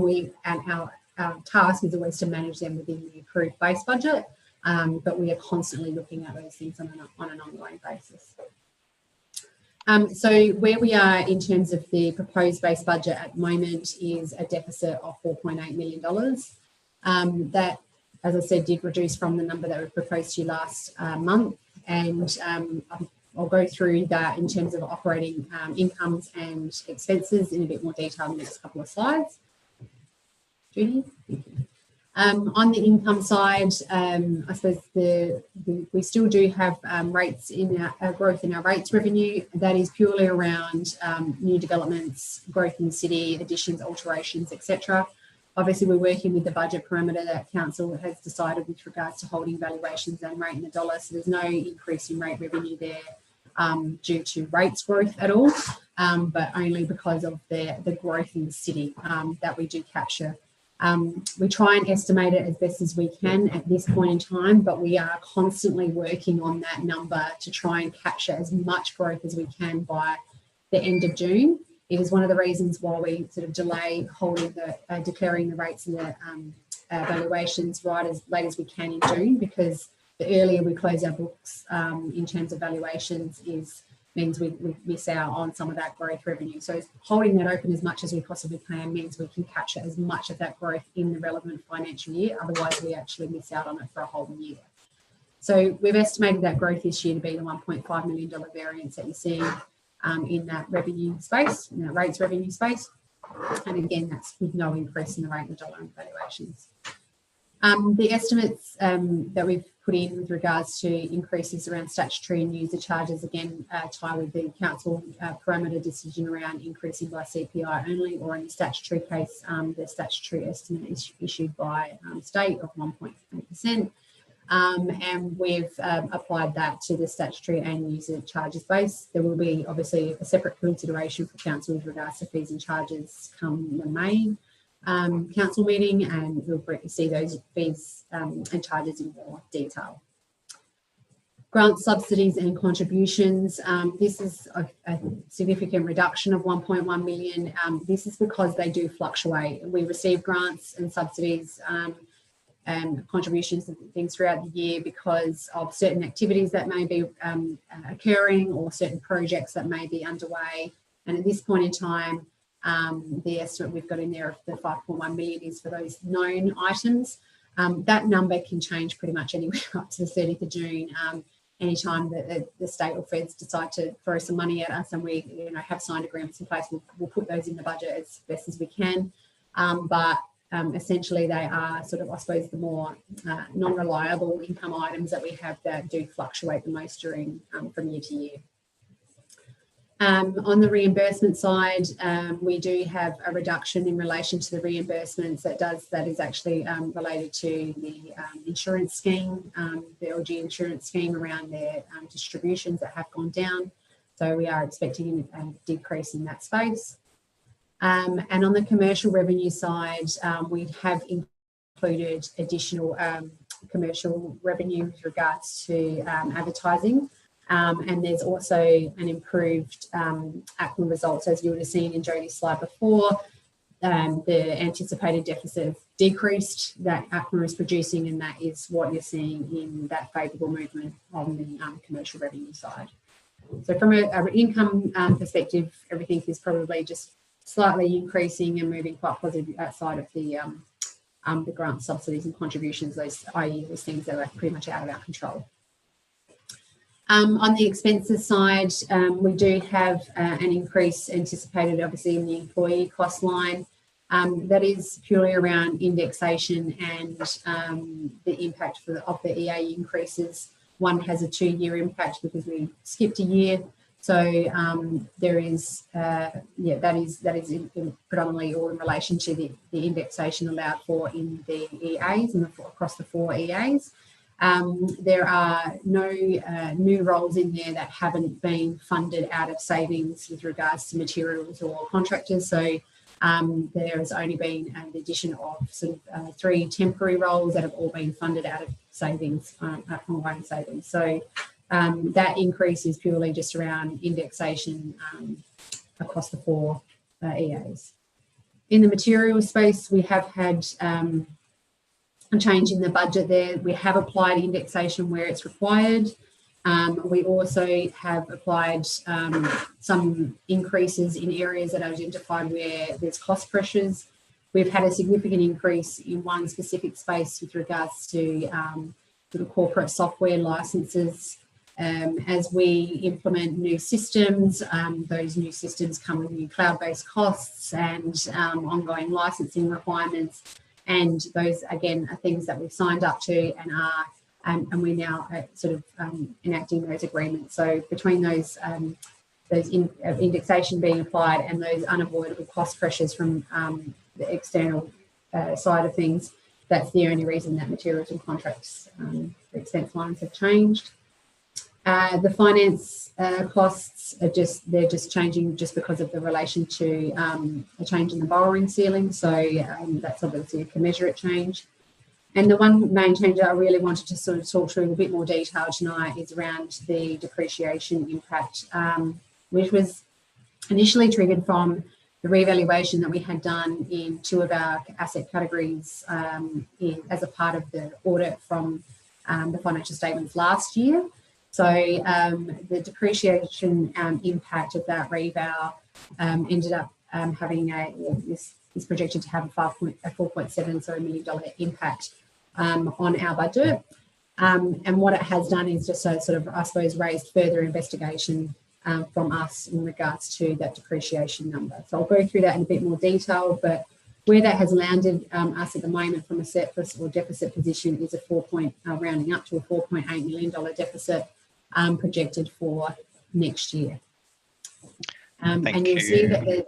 our task is always to manage them within the approved base budget. But we are constantly looking at those things on an ongoing basis. So where we are in terms of the proposed base budget at the moment is a deficit of $4.8 million. That, as I said, did reduce from the number that we proposed to you last month. And I'll go through that in terms of operating incomes and expenses in a bit more detail in the next couple of slides. Judy? Thank you. On the income side, I suppose we still do have rates in our growth in our rates revenue. That is purely around new developments, growth in the city, additions, alterations, etc. Obviously, we're working with the budget parameter that council has decided with regards to holding valuations and rate in the dollar. So there's no increase in rate revenue there due to rates growth at all, but only because of the growth in the city that we do capture. We try and estimate it as best as we can at this point in time, but we are constantly working on that number to try and capture as much growth as we can by the end of June. It is one of the reasons why we sort of delay holding the declaring the rates and the valuations right as late as we can in June, because the earlier we close our books in terms of valuations means we miss out on some of that growth revenue. So holding that open as much as we possibly can means we can capture as much of that growth in the relevant financial year. Otherwise, we actually miss out on it for a whole year. So we've estimated that growth this year to be the $1.5 million variance that you're seeing in that revenue space, in that rates revenue space. And again, that's with no increase in the rate and dollar and valuations. The estimates that we've put in with regards to increases around statutory and user charges, again, tie with the council parameter decision around increasing by CPI only, or in the statutory case, the statutory estimate is issued by State of 1.8%. And we've applied that to the statutory and user charges base. There will be obviously a separate consideration for council with regards to fees and charges come the May council meeting, and we'll see those fees and charges in more detail. Grant subsidies and contributions. This is a significant reduction of 1.1 million. This is because they do fluctuate. We receive grants and subsidies and contributions and things throughout the year because of certain activities that may be occurring or certain projects that may be underway. And at this point in time, the estimate we've got in there of the 5.1 million is for those known items. That number can change pretty much anywhere up to the 30th of June. Anytime that the state or feds decide to throw some money at us and we have signed agreements in place, we'll put those in the budget as best as we can. But essentially they are sort of, I suppose, the more non-reliable income items that we have that do fluctuate the most during from year to year. On the reimbursement side, we do have a reduction in relation to the reimbursements that is actually related to the insurance scheme, the LG insurance scheme around their distributions that have gone down. So we are expecting a decrease in that space. And on the commercial revenue side, we have included additional commercial revenue with regards to advertising. And there's also an improved ACMA results, as you would have seen in Jodie's slide before. The anticipated deficit decreased that ACMA is producing, and that is what you're seeing in that favourable movement on the commercial revenue side. So from an income perspective, everything is probably just slightly increasing and moving quite positive outside of the grant subsidies and contributions, i.e. those things that are pretty much out of our control. On the expenses side, we do have an increase anticipated, obviously, in the employee cost line. That is purely around indexation and the impact of the EA increases. One has a 2-year impact because we skipped a year. So there is, that is predominantly all in relation to the indexation allowed for in the EAs and across the 4 EAs. There are no new roles in there that haven't been funded out of savings with regards to materials or contractors. So there has only been an addition of sort of 3 temporary roles that have all been funded out of savings, ongoing savings. So that increase is purely just around indexation across the 4 EAs. In the materials space, we have had a change in the budget there. We have applied indexation where it's required. We also have applied some increases in areas that are identified where there's cost pressures. We've had a significant increase in one specific space with regards to sort of corporate software licenses. As we implement new systems, those new systems come with new cloud-based costs and ongoing licensing requirements. And those, again, are things that we've signed up to and we're now sort of enacting those agreements. So between those indexation being applied and those unavoidable cost pressures from the external side of things, that's the only reason that materials and contracts expense lines have changed. The finance costs are they're just changing just because of the relation to a change in the borrowing ceiling. So that's obviously a commensurate change. And the one main change that I really wanted to sort of talk through in a bit more detail tonight is around the depreciation impact, which was initially triggered from the revaluation that we had done in 2 of our asset categories as a part of the audit from the financial statements last year. So the depreciation impact of that reval ended up having this is projected to have a $4.7 million impact on our budget. And what it has done is just sort of, I suppose, raised further investigation from us in regards to that depreciation number. So I'll go through that in a bit more detail, but where that has landed us at the moment from a surplus or deficit position is rounding up to a $4.8 million deficit projected for next year. And you'll see that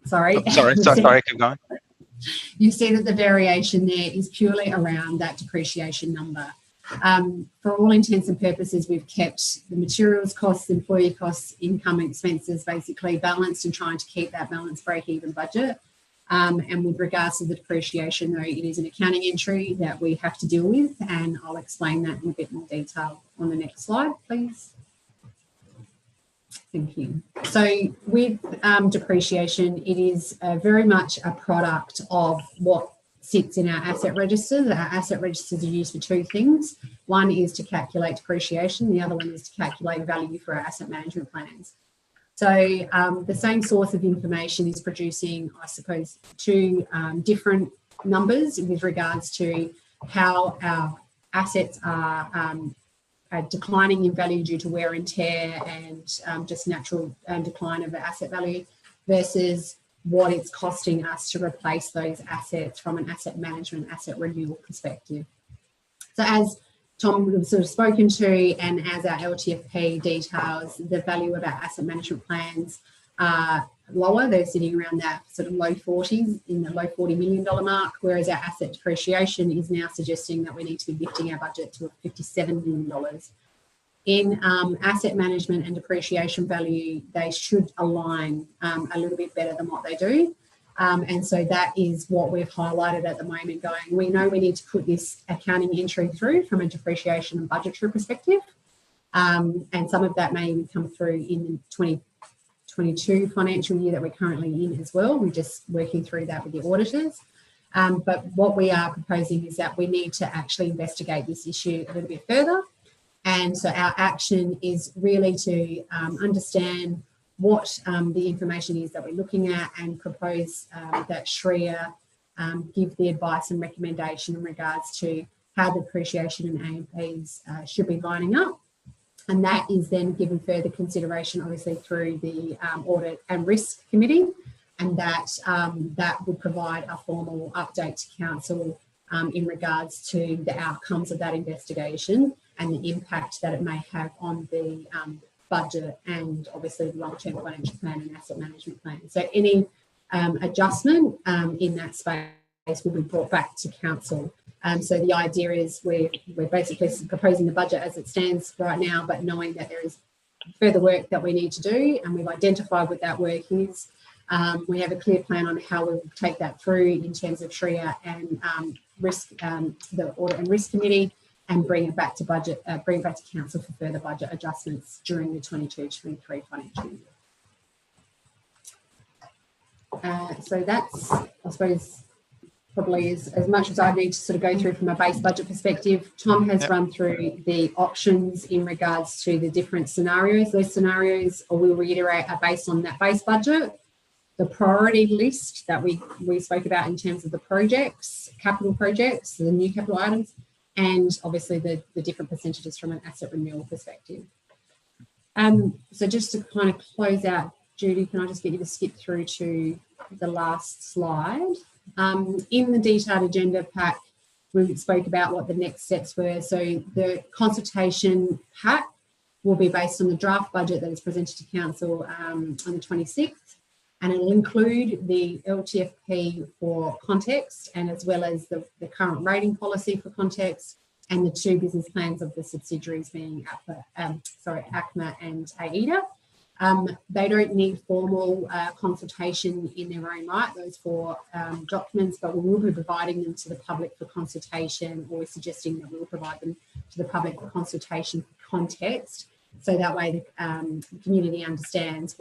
sorry, keep going. You see that the variation there is purely around that depreciation number. For all intents and purposes, we've kept the materials costs, employee costs, income and expenses basically balanced and trying to keep that balanced break-even budget. And with regards to the depreciation, though, it is an accounting entry that we have to deal with, and I'll explain that in a bit more detail on the next slide, please. Thank you. So with depreciation, it is very much a product of what sits in our asset registers. Our asset registers are used for 2 things. One is to calculate depreciation. The other one is to calculate value for our asset management plans. So the same source of information is producing, I suppose, 2 different numbers with regards to how our assets are declining in value due to wear and tear and just natural decline of the asset value versus what it's costing us to replace those assets from an asset management, asset renewal perspective. So as Tom would have sort of spoken to, and as our LTFP details, the value of our asset management plans are lower. They're sitting around that sort of low 40s, in the low $40 million mark, whereas our asset depreciation is now suggesting that we need to be lifting our budget to $57 million. In asset management and depreciation value, they should align a little bit better than what they do. And so that is what we've highlighted at the moment, going, we know we need to put this accounting entry through from a depreciation and budgetary perspective. And some of that may come through in the 2022 financial year that we're currently in as well. We're just working through that with the auditors. But what we are proposing is that we need to actually investigate this issue a little bit further. And so our action is really to understand what the information is that we're looking at and propose that Shreya give the advice and recommendation in regards to how the depreciation and AMPs should be lining up. And that is then given further consideration, obviously, through the Audit and Risk Committee, and that would provide a formal update to Council in regards to the outcomes of that investigation and the impact that it may have on the budget and obviously the long-term financial plan and asset management plan. So any adjustment in that space will be brought back to Council. So the idea is we're basically proposing the budget as it stands right now, but knowing that there is further work that we need to do, and we've identified what that work is. We have a clear plan on how we'll take that through in terms of Shreya and the Audit and Risk Committee, and bring it back to budget, bring it back to Council for further budget adjustments during the 22-23 financial year. So that's, I suppose, probably as much as I need to sort of go through from a base budget perspective. Tom has run through the options in regards to the different scenarios. Those scenarios, or we'll reiterate, are based on that base budget. The priority list that we spoke about in terms of the projects, capital projects, the new capital items, and obviously the different percentages from an asset renewal perspective. So just to kind of close out, Judy, can I just get you to skip through to the last slide? In the detailed agenda pack, we spoke about what the next steps were. So the consultation pack will be based on the draft budget that is presented to Council on the 26th. And it'll include the LTFP for context, and as well as the current rating policy for context, and the 2 business plans of the subsidiaries being ACMA and AIDA. They don't need formal consultation in their own right, those 4 documents, but we will be providing them to the public for consultation, or suggesting that we'll provide them to the public for consultation for context. So that way the community understands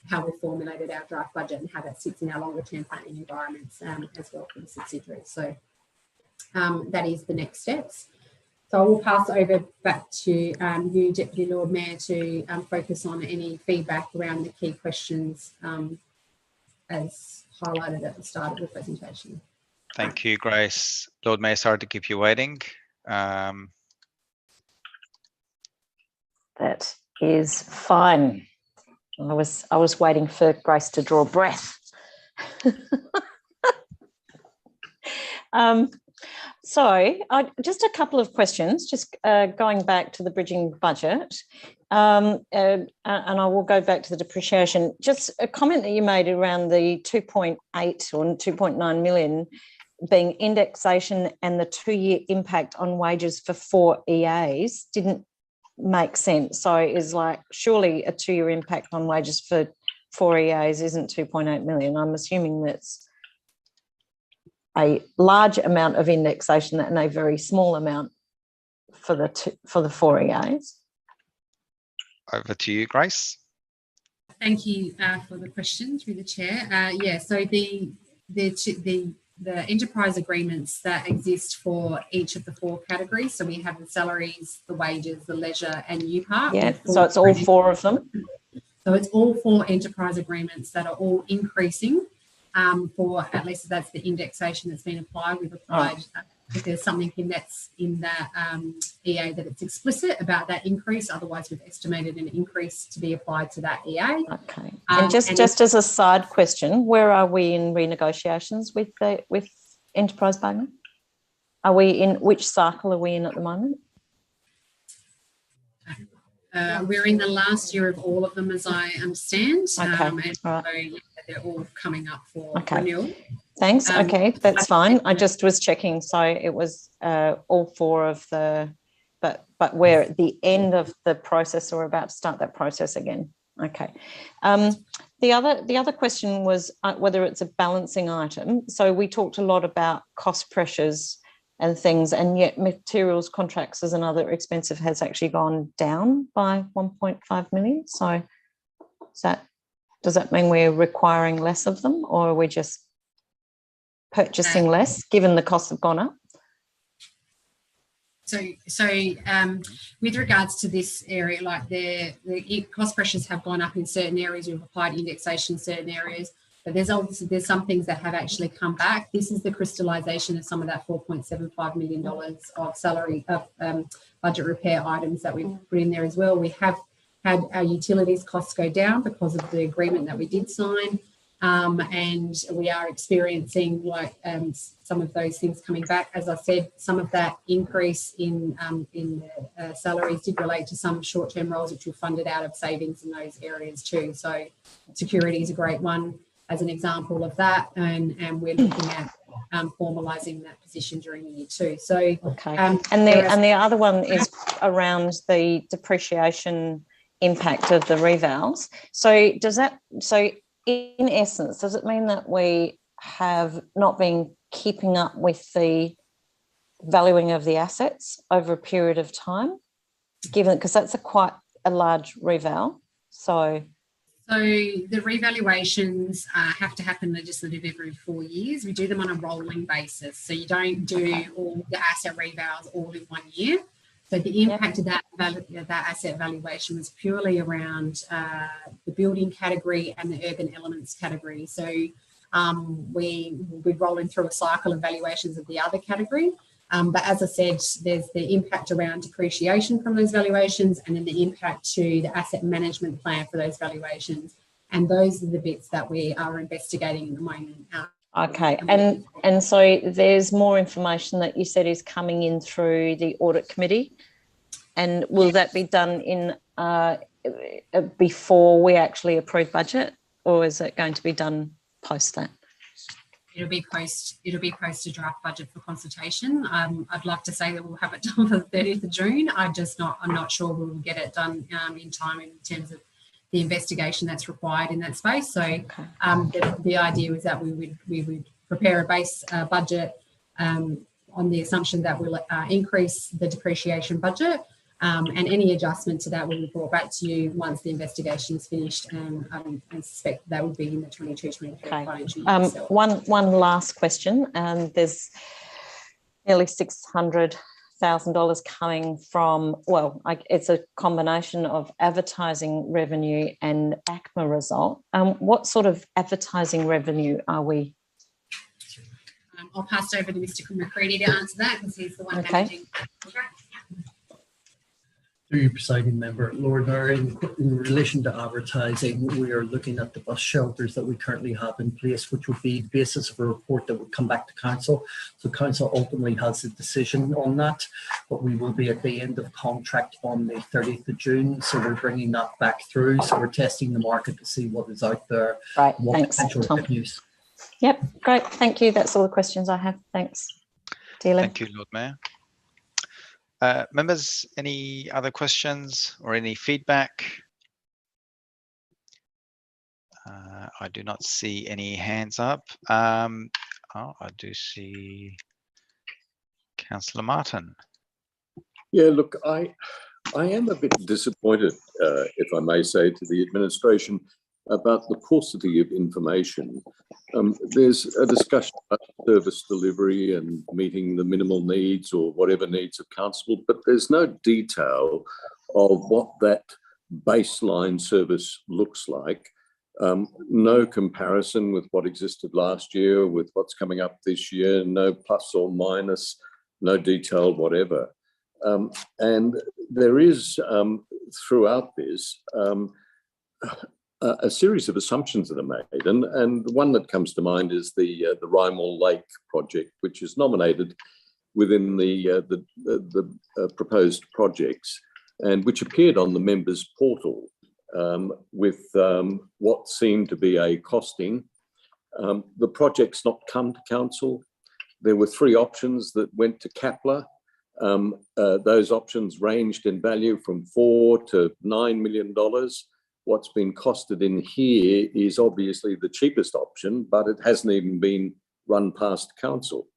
how we formulated our draft budget and how that sits in our longer term planning environments as well for the subsidiaries. So that is the next steps. So I will pass over back to you, Deputy Lord Mayor, to focus on any feedback around the key questions as highlighted at the start of the presentation. Thank you, Grace. Lord Mayor, sorry to keep you waiting. That is fine. I was waiting for Grace to draw breath. So just a couple of questions, just going back to the bridging budget, and I will go back to the depreciation. Just a comment that you made around the 2.8 or 2.9 million being indexation and the 2-year impact on wages for 4 EAs didn't make sense. So is like, surely a 2-year impact on wages for 4 EAs isn't 2.8 million. I'm assuming that's a large amount of indexation and a very small amount for the 4 EAs. Over to you, Grace. Thank you for the question through the chair. Yeah, so the enterprise agreements that exist for each of the 4 categories. So we have the salaries, the wages, the leisure, and UPART. Yeah, so it's all 4 of them. So it's all 4 enterprise agreements that are all increasing. For at least that's the indexation that's been applied. We've applied if there's something in that EA that it's explicit about that increase. Otherwise, we've estimated an increase to be applied to that EA. Okay. And just as a side question, where are we in renegotiations with enterprise bargaining? Are we in which cycle are we in at the moment? We're in the last year of all of them, as I understand. Okay. And so they're all coming up for renewal. Thanks. Okay, that's fine. I just was checking. So it was all 4 of the, but we're at the end of the process, or about to start that process again. Okay. The other question was whether it's a balancing item. So we talked a lot about cost pressures and things, and yet materials contracts as another expensive has actually gone down by 1.5 million. So does that mean we're requiring less of them, or are we just purchasing less given the costs have gone up? So with regards to this area, like the cost pressures have gone up in certain areas. We've applied indexation in certain areas, but there's some things that have actually come back. This is the crystallisation of some of that $4.75 million of salary of budget repair items that we've put in there as well. We have had our utilities costs go down because of the agreement that we did sign. And we are experiencing some of those things coming back. As I said, some of that increase in the salaries did relate to some short-term roles which were funded out of savings in those areas too. So security is a great one as an example of that, and we're looking at formalising that position during the year too. So okay, and the other one is around the depreciation impact of the revals. So in essence, does it mean that we have not been keeping up with the valuing of the assets over a period of time, given because that's quite a large reval? So the revaluations have to happen legislatively every 4 years. We do them on a rolling basis. So you don't do all the asset revals all in 1 year. So the impact of that asset valuation was purely around the building category and the urban elements category. So we're rolling through a cycle of valuations of the other category. But as I said, there's the impact around depreciation from those valuations, and then the impact to the asset management plan for those valuations. And those are the bits that we are investigating at the moment. Okay, and so there's more information that you said is coming in through the audit committee, and will that be done in before we actually approve budget, or is it going to be done post that? it'll be post a draft budget for consultation. I'd like to say that we'll have it done for the 30th of June. I'm not sure we will get it done in time in terms of the investigation that's required in that space. So the idea was that we would prepare a base budget on the assumption that we'll increase the depreciation budget, and any adjustment to that will be brought back to you once the investigation is finished, and I suspect that would be in the 22-23 financial year. One last question. There's nearly $600,000 coming from, it's a combination of advertising revenue and ACMA result. What sort of advertising revenue are we? I'll pass over to Mr. McCready to answer that because he's the one managing the program. Through you, presiding member, Lord Mayor, in relation to advertising, we are looking at the bus shelters that we currently have in place, which would be the basis of a report that would come back to council. So council ultimately has a decision on that, but we will be at the end of contract on the 30th of June. So we're bringing that back through. So we're testing the market to see what is out there. Right, what thanks, potential Tom. revenues. Yep, great. Thank you. That's all the questions I have. Thanks. Dealer. Thank you, Lord Mayor. Members, any other questions or any feedback? I do not see any hands up. I do see Councillor Martin. Yeah, look, I am a bit disappointed, if I may say, to the administration about the paucity of information. There's a discussion about service delivery and meeting the minimal needs or whatever needs of council, but there's no detail of what that baseline service looks like. No comparison with what existed last year with what's coming up this year, no plus or minus, no detail whatever. And there is, throughout this, a series of assumptions that are made, and one that comes to mind is the Rymall Lake project, which is nominated within the proposed projects, and which appeared on the members' portal with what seemed to be a costing. The project's not come to council. There were 3 options that went to Kapla. Those options ranged in value from $4 to $9 million. What's been costed in here is obviously the cheapest option, but it hasn't even been run past council.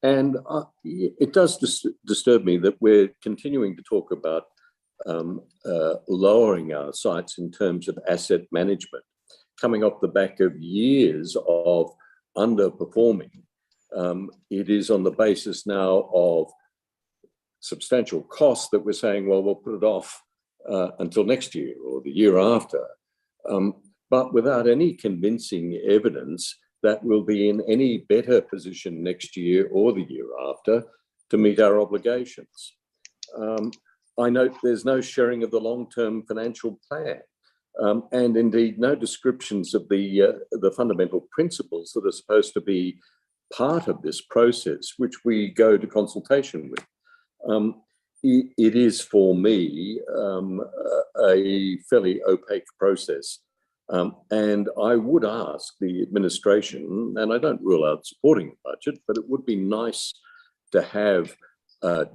And it does disturb me that we're continuing to talk about lowering our sites in terms of asset management, coming off the back of years of underperforming. It is on the basis now of substantial costs that we're saying, well, we'll put it off until next year or the year after, but without any convincing evidence that we'll be in any better position next year or the year after to meet our obligations. I note there's no sharing of the long-term financial plan, and indeed no descriptions of the fundamental principles that are supposed to be part of this process, which we go to consultation with. It is, for me, a fairly opaque process. And I would ask the administration, and I don't rule out supporting the budget, but it would be nice to have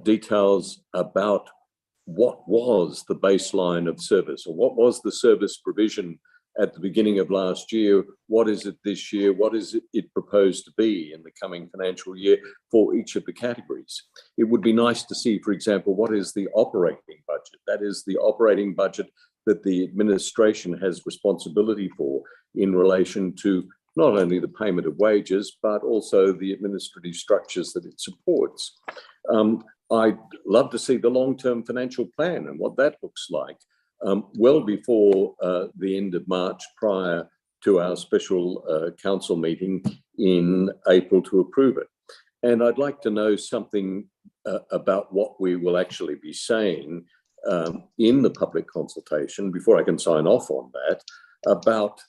details about what was the baseline of service, or what was the service provision at the beginning of last year, what is it this year, what is it proposed to be in the coming financial year for each of the categories. It would be nice to see, for example, what is the operating budget, that is the operating budget that the administration has responsibility for in relation to not only the payment of wages, but also the administrative structures that it supports. I'd love to see the long-term financial plan and what that looks like. Well before the end of March, prior to our special council meeting in April to approve it. And I'd like to know something about what we will actually be saying in the public consultation before I can sign off on that, about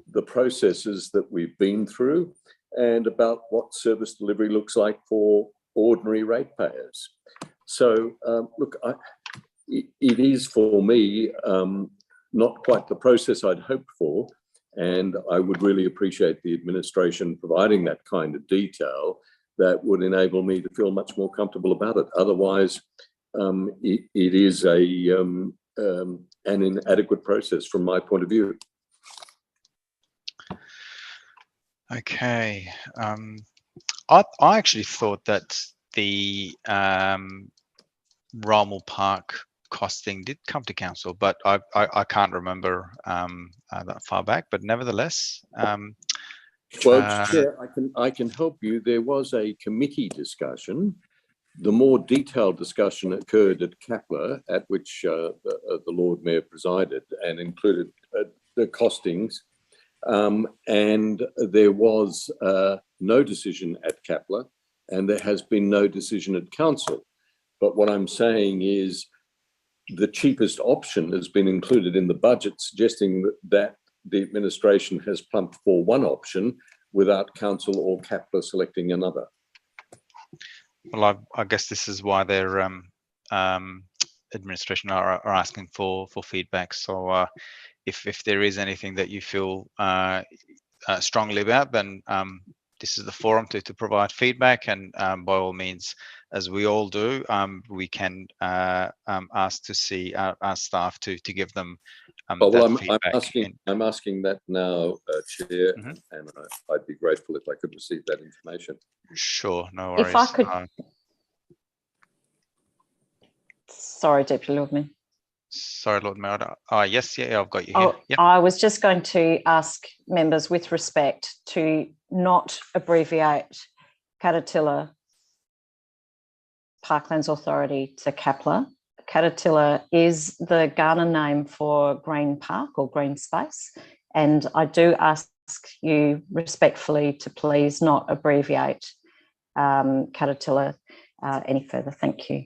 the processes that we've been through and about what service delivery looks like for ordinary ratepayers. So look, it is for me not quite the process I'd hoped for, And I would really appreciate the administration providing that kind of detail that would enable me to feel much more comfortable about it. Otherwise, it is an inadequate process from my point of view. Okay. I actually thought that the Rommel Park costing did come to council, but I can't remember that far back. But nevertheless, well, Chair, I can help you. There was a committee discussion. The more detailed discussion occurred at Kapla, at which the Lord Mayor presided, and included the costings. And there was no decision at Kapla, and there has been no decision at council. But what I'm saying is the cheapest option has been included in the budget, suggesting that the administration has plumped for one option without council or Kapla selecting another. Well, I guess this is why their administration are asking for feedback. So if there is anything that you feel strongly about, then this is the forum to provide feedback, and by all means, as we all do, we can ask to see our staff to give them that feedback. I'm asking that now, Chair, and I'd be grateful if I could receive that information. Sure, no worries. If I could, sorry, Deputy Lord Mayor. Sorry, Lord Mayor. Yes, yeah, I've got you here. Yep. I was just going to ask members with respect to not abbreviate Caterpillar Parklands Authority to Kapla. Caterpillar is the Ghana name for green park or green space. And I do ask you respectfully to please not abbreviate Caterpillar any further. Thank you.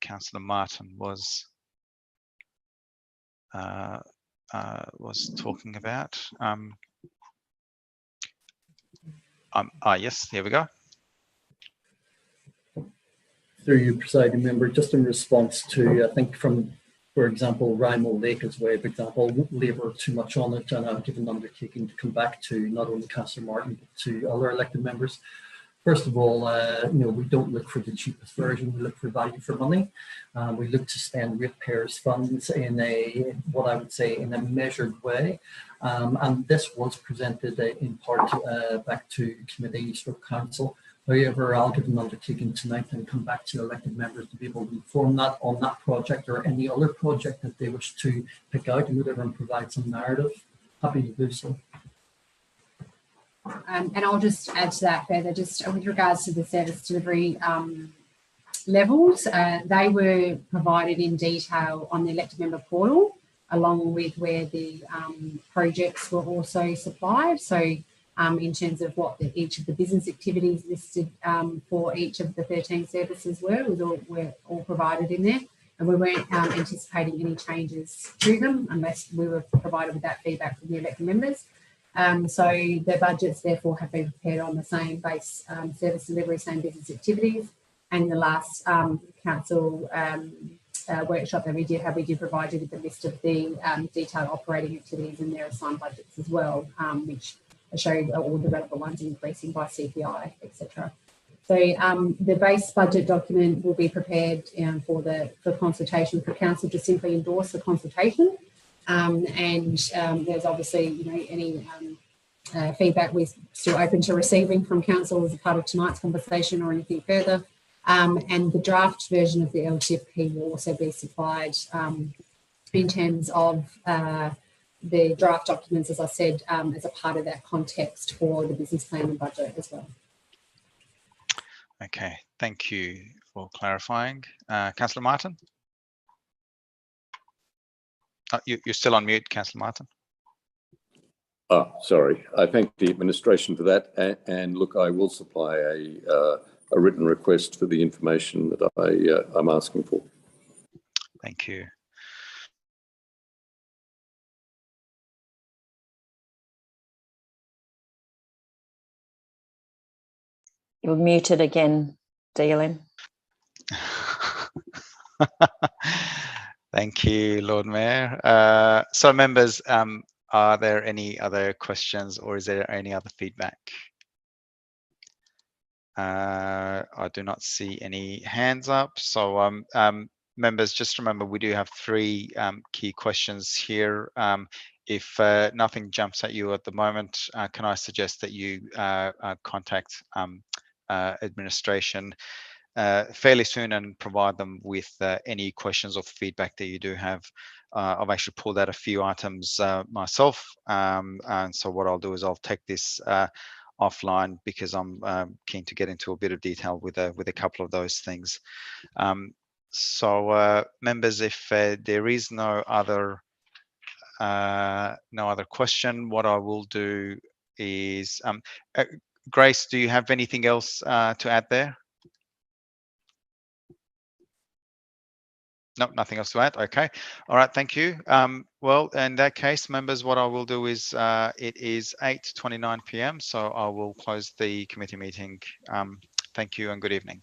Councillor Martin was talking about. Yes, here we go. Through you, presiding member, just in response to, I think from, for example, Rymel Lake as way, for example, labour too much on it, and I've given an undertaking to come back to not only Councillor Martin, but to other elected members. First of all, we don't look for the cheapest version. We look for value for money. We look to spend ratepayers' funds in what I would say, in a measured way. And this was presented in part back to committee or council. However, I'll give an undertaking tonight and come back to elected members to be able to inform that on that project or any other project that they wish to pick out and whatever, and provide some narrative. Happy to do so. And I'll just add to that further, just with regards to the service delivery levels, they were provided in detail on the elected member portal, along with where the projects were also supplied. So in terms of what each of the business activities listed for each of the 13 services were all provided in there. And we weren't anticipating any changes to them unless we were provided with that feedback from the elected members. So their budgets therefore have been prepared on the same base service delivery, same business activities. And the last council workshop that we did provide you with the list of the detailed operating activities and their assigned budgets as well, which showed all the relevant ones increasing by CPI, etc. So the base budget document will be prepared for consultation for council to simply endorse the consultation. And there's obviously, any feedback we're still open to receiving from council as a part of tonight's conversation or anything further. And the draft version of the LTFP will also be supplied in terms of the draft documents, as I said, as a part of that context for the business plan and budget as well. Okay, thank you for clarifying. Councillor Martin? You're still on mute, Councillor Martin. Oh, sorry. I thank the administration for that. And look, I will supply a written request for the information that I'm asking for. Thank you. You're muted again, DLM. Thank you, Lord Mayor. So members, are there any other questions or is there any other feedback? I do not see any hands up. So members, just remember we do have 3 key questions here. If nothing jumps at you at the moment, can I suggest that you contact administration fairly soon and provide them with any questions or feedback that you do have. I've actually pulled out a few items myself, and so what I'll do is I'll take this offline because I'm keen to get into a bit of detail with a couple of those things. So members, if there is no other question, what I will do is Grace, do you have anything else to add there? No, nothing else to add. Okay. All right. Thank you. Well, in that case, members, what I will do is it is 8:29 p.m. So I will close the committee meeting. Thank you and good evening.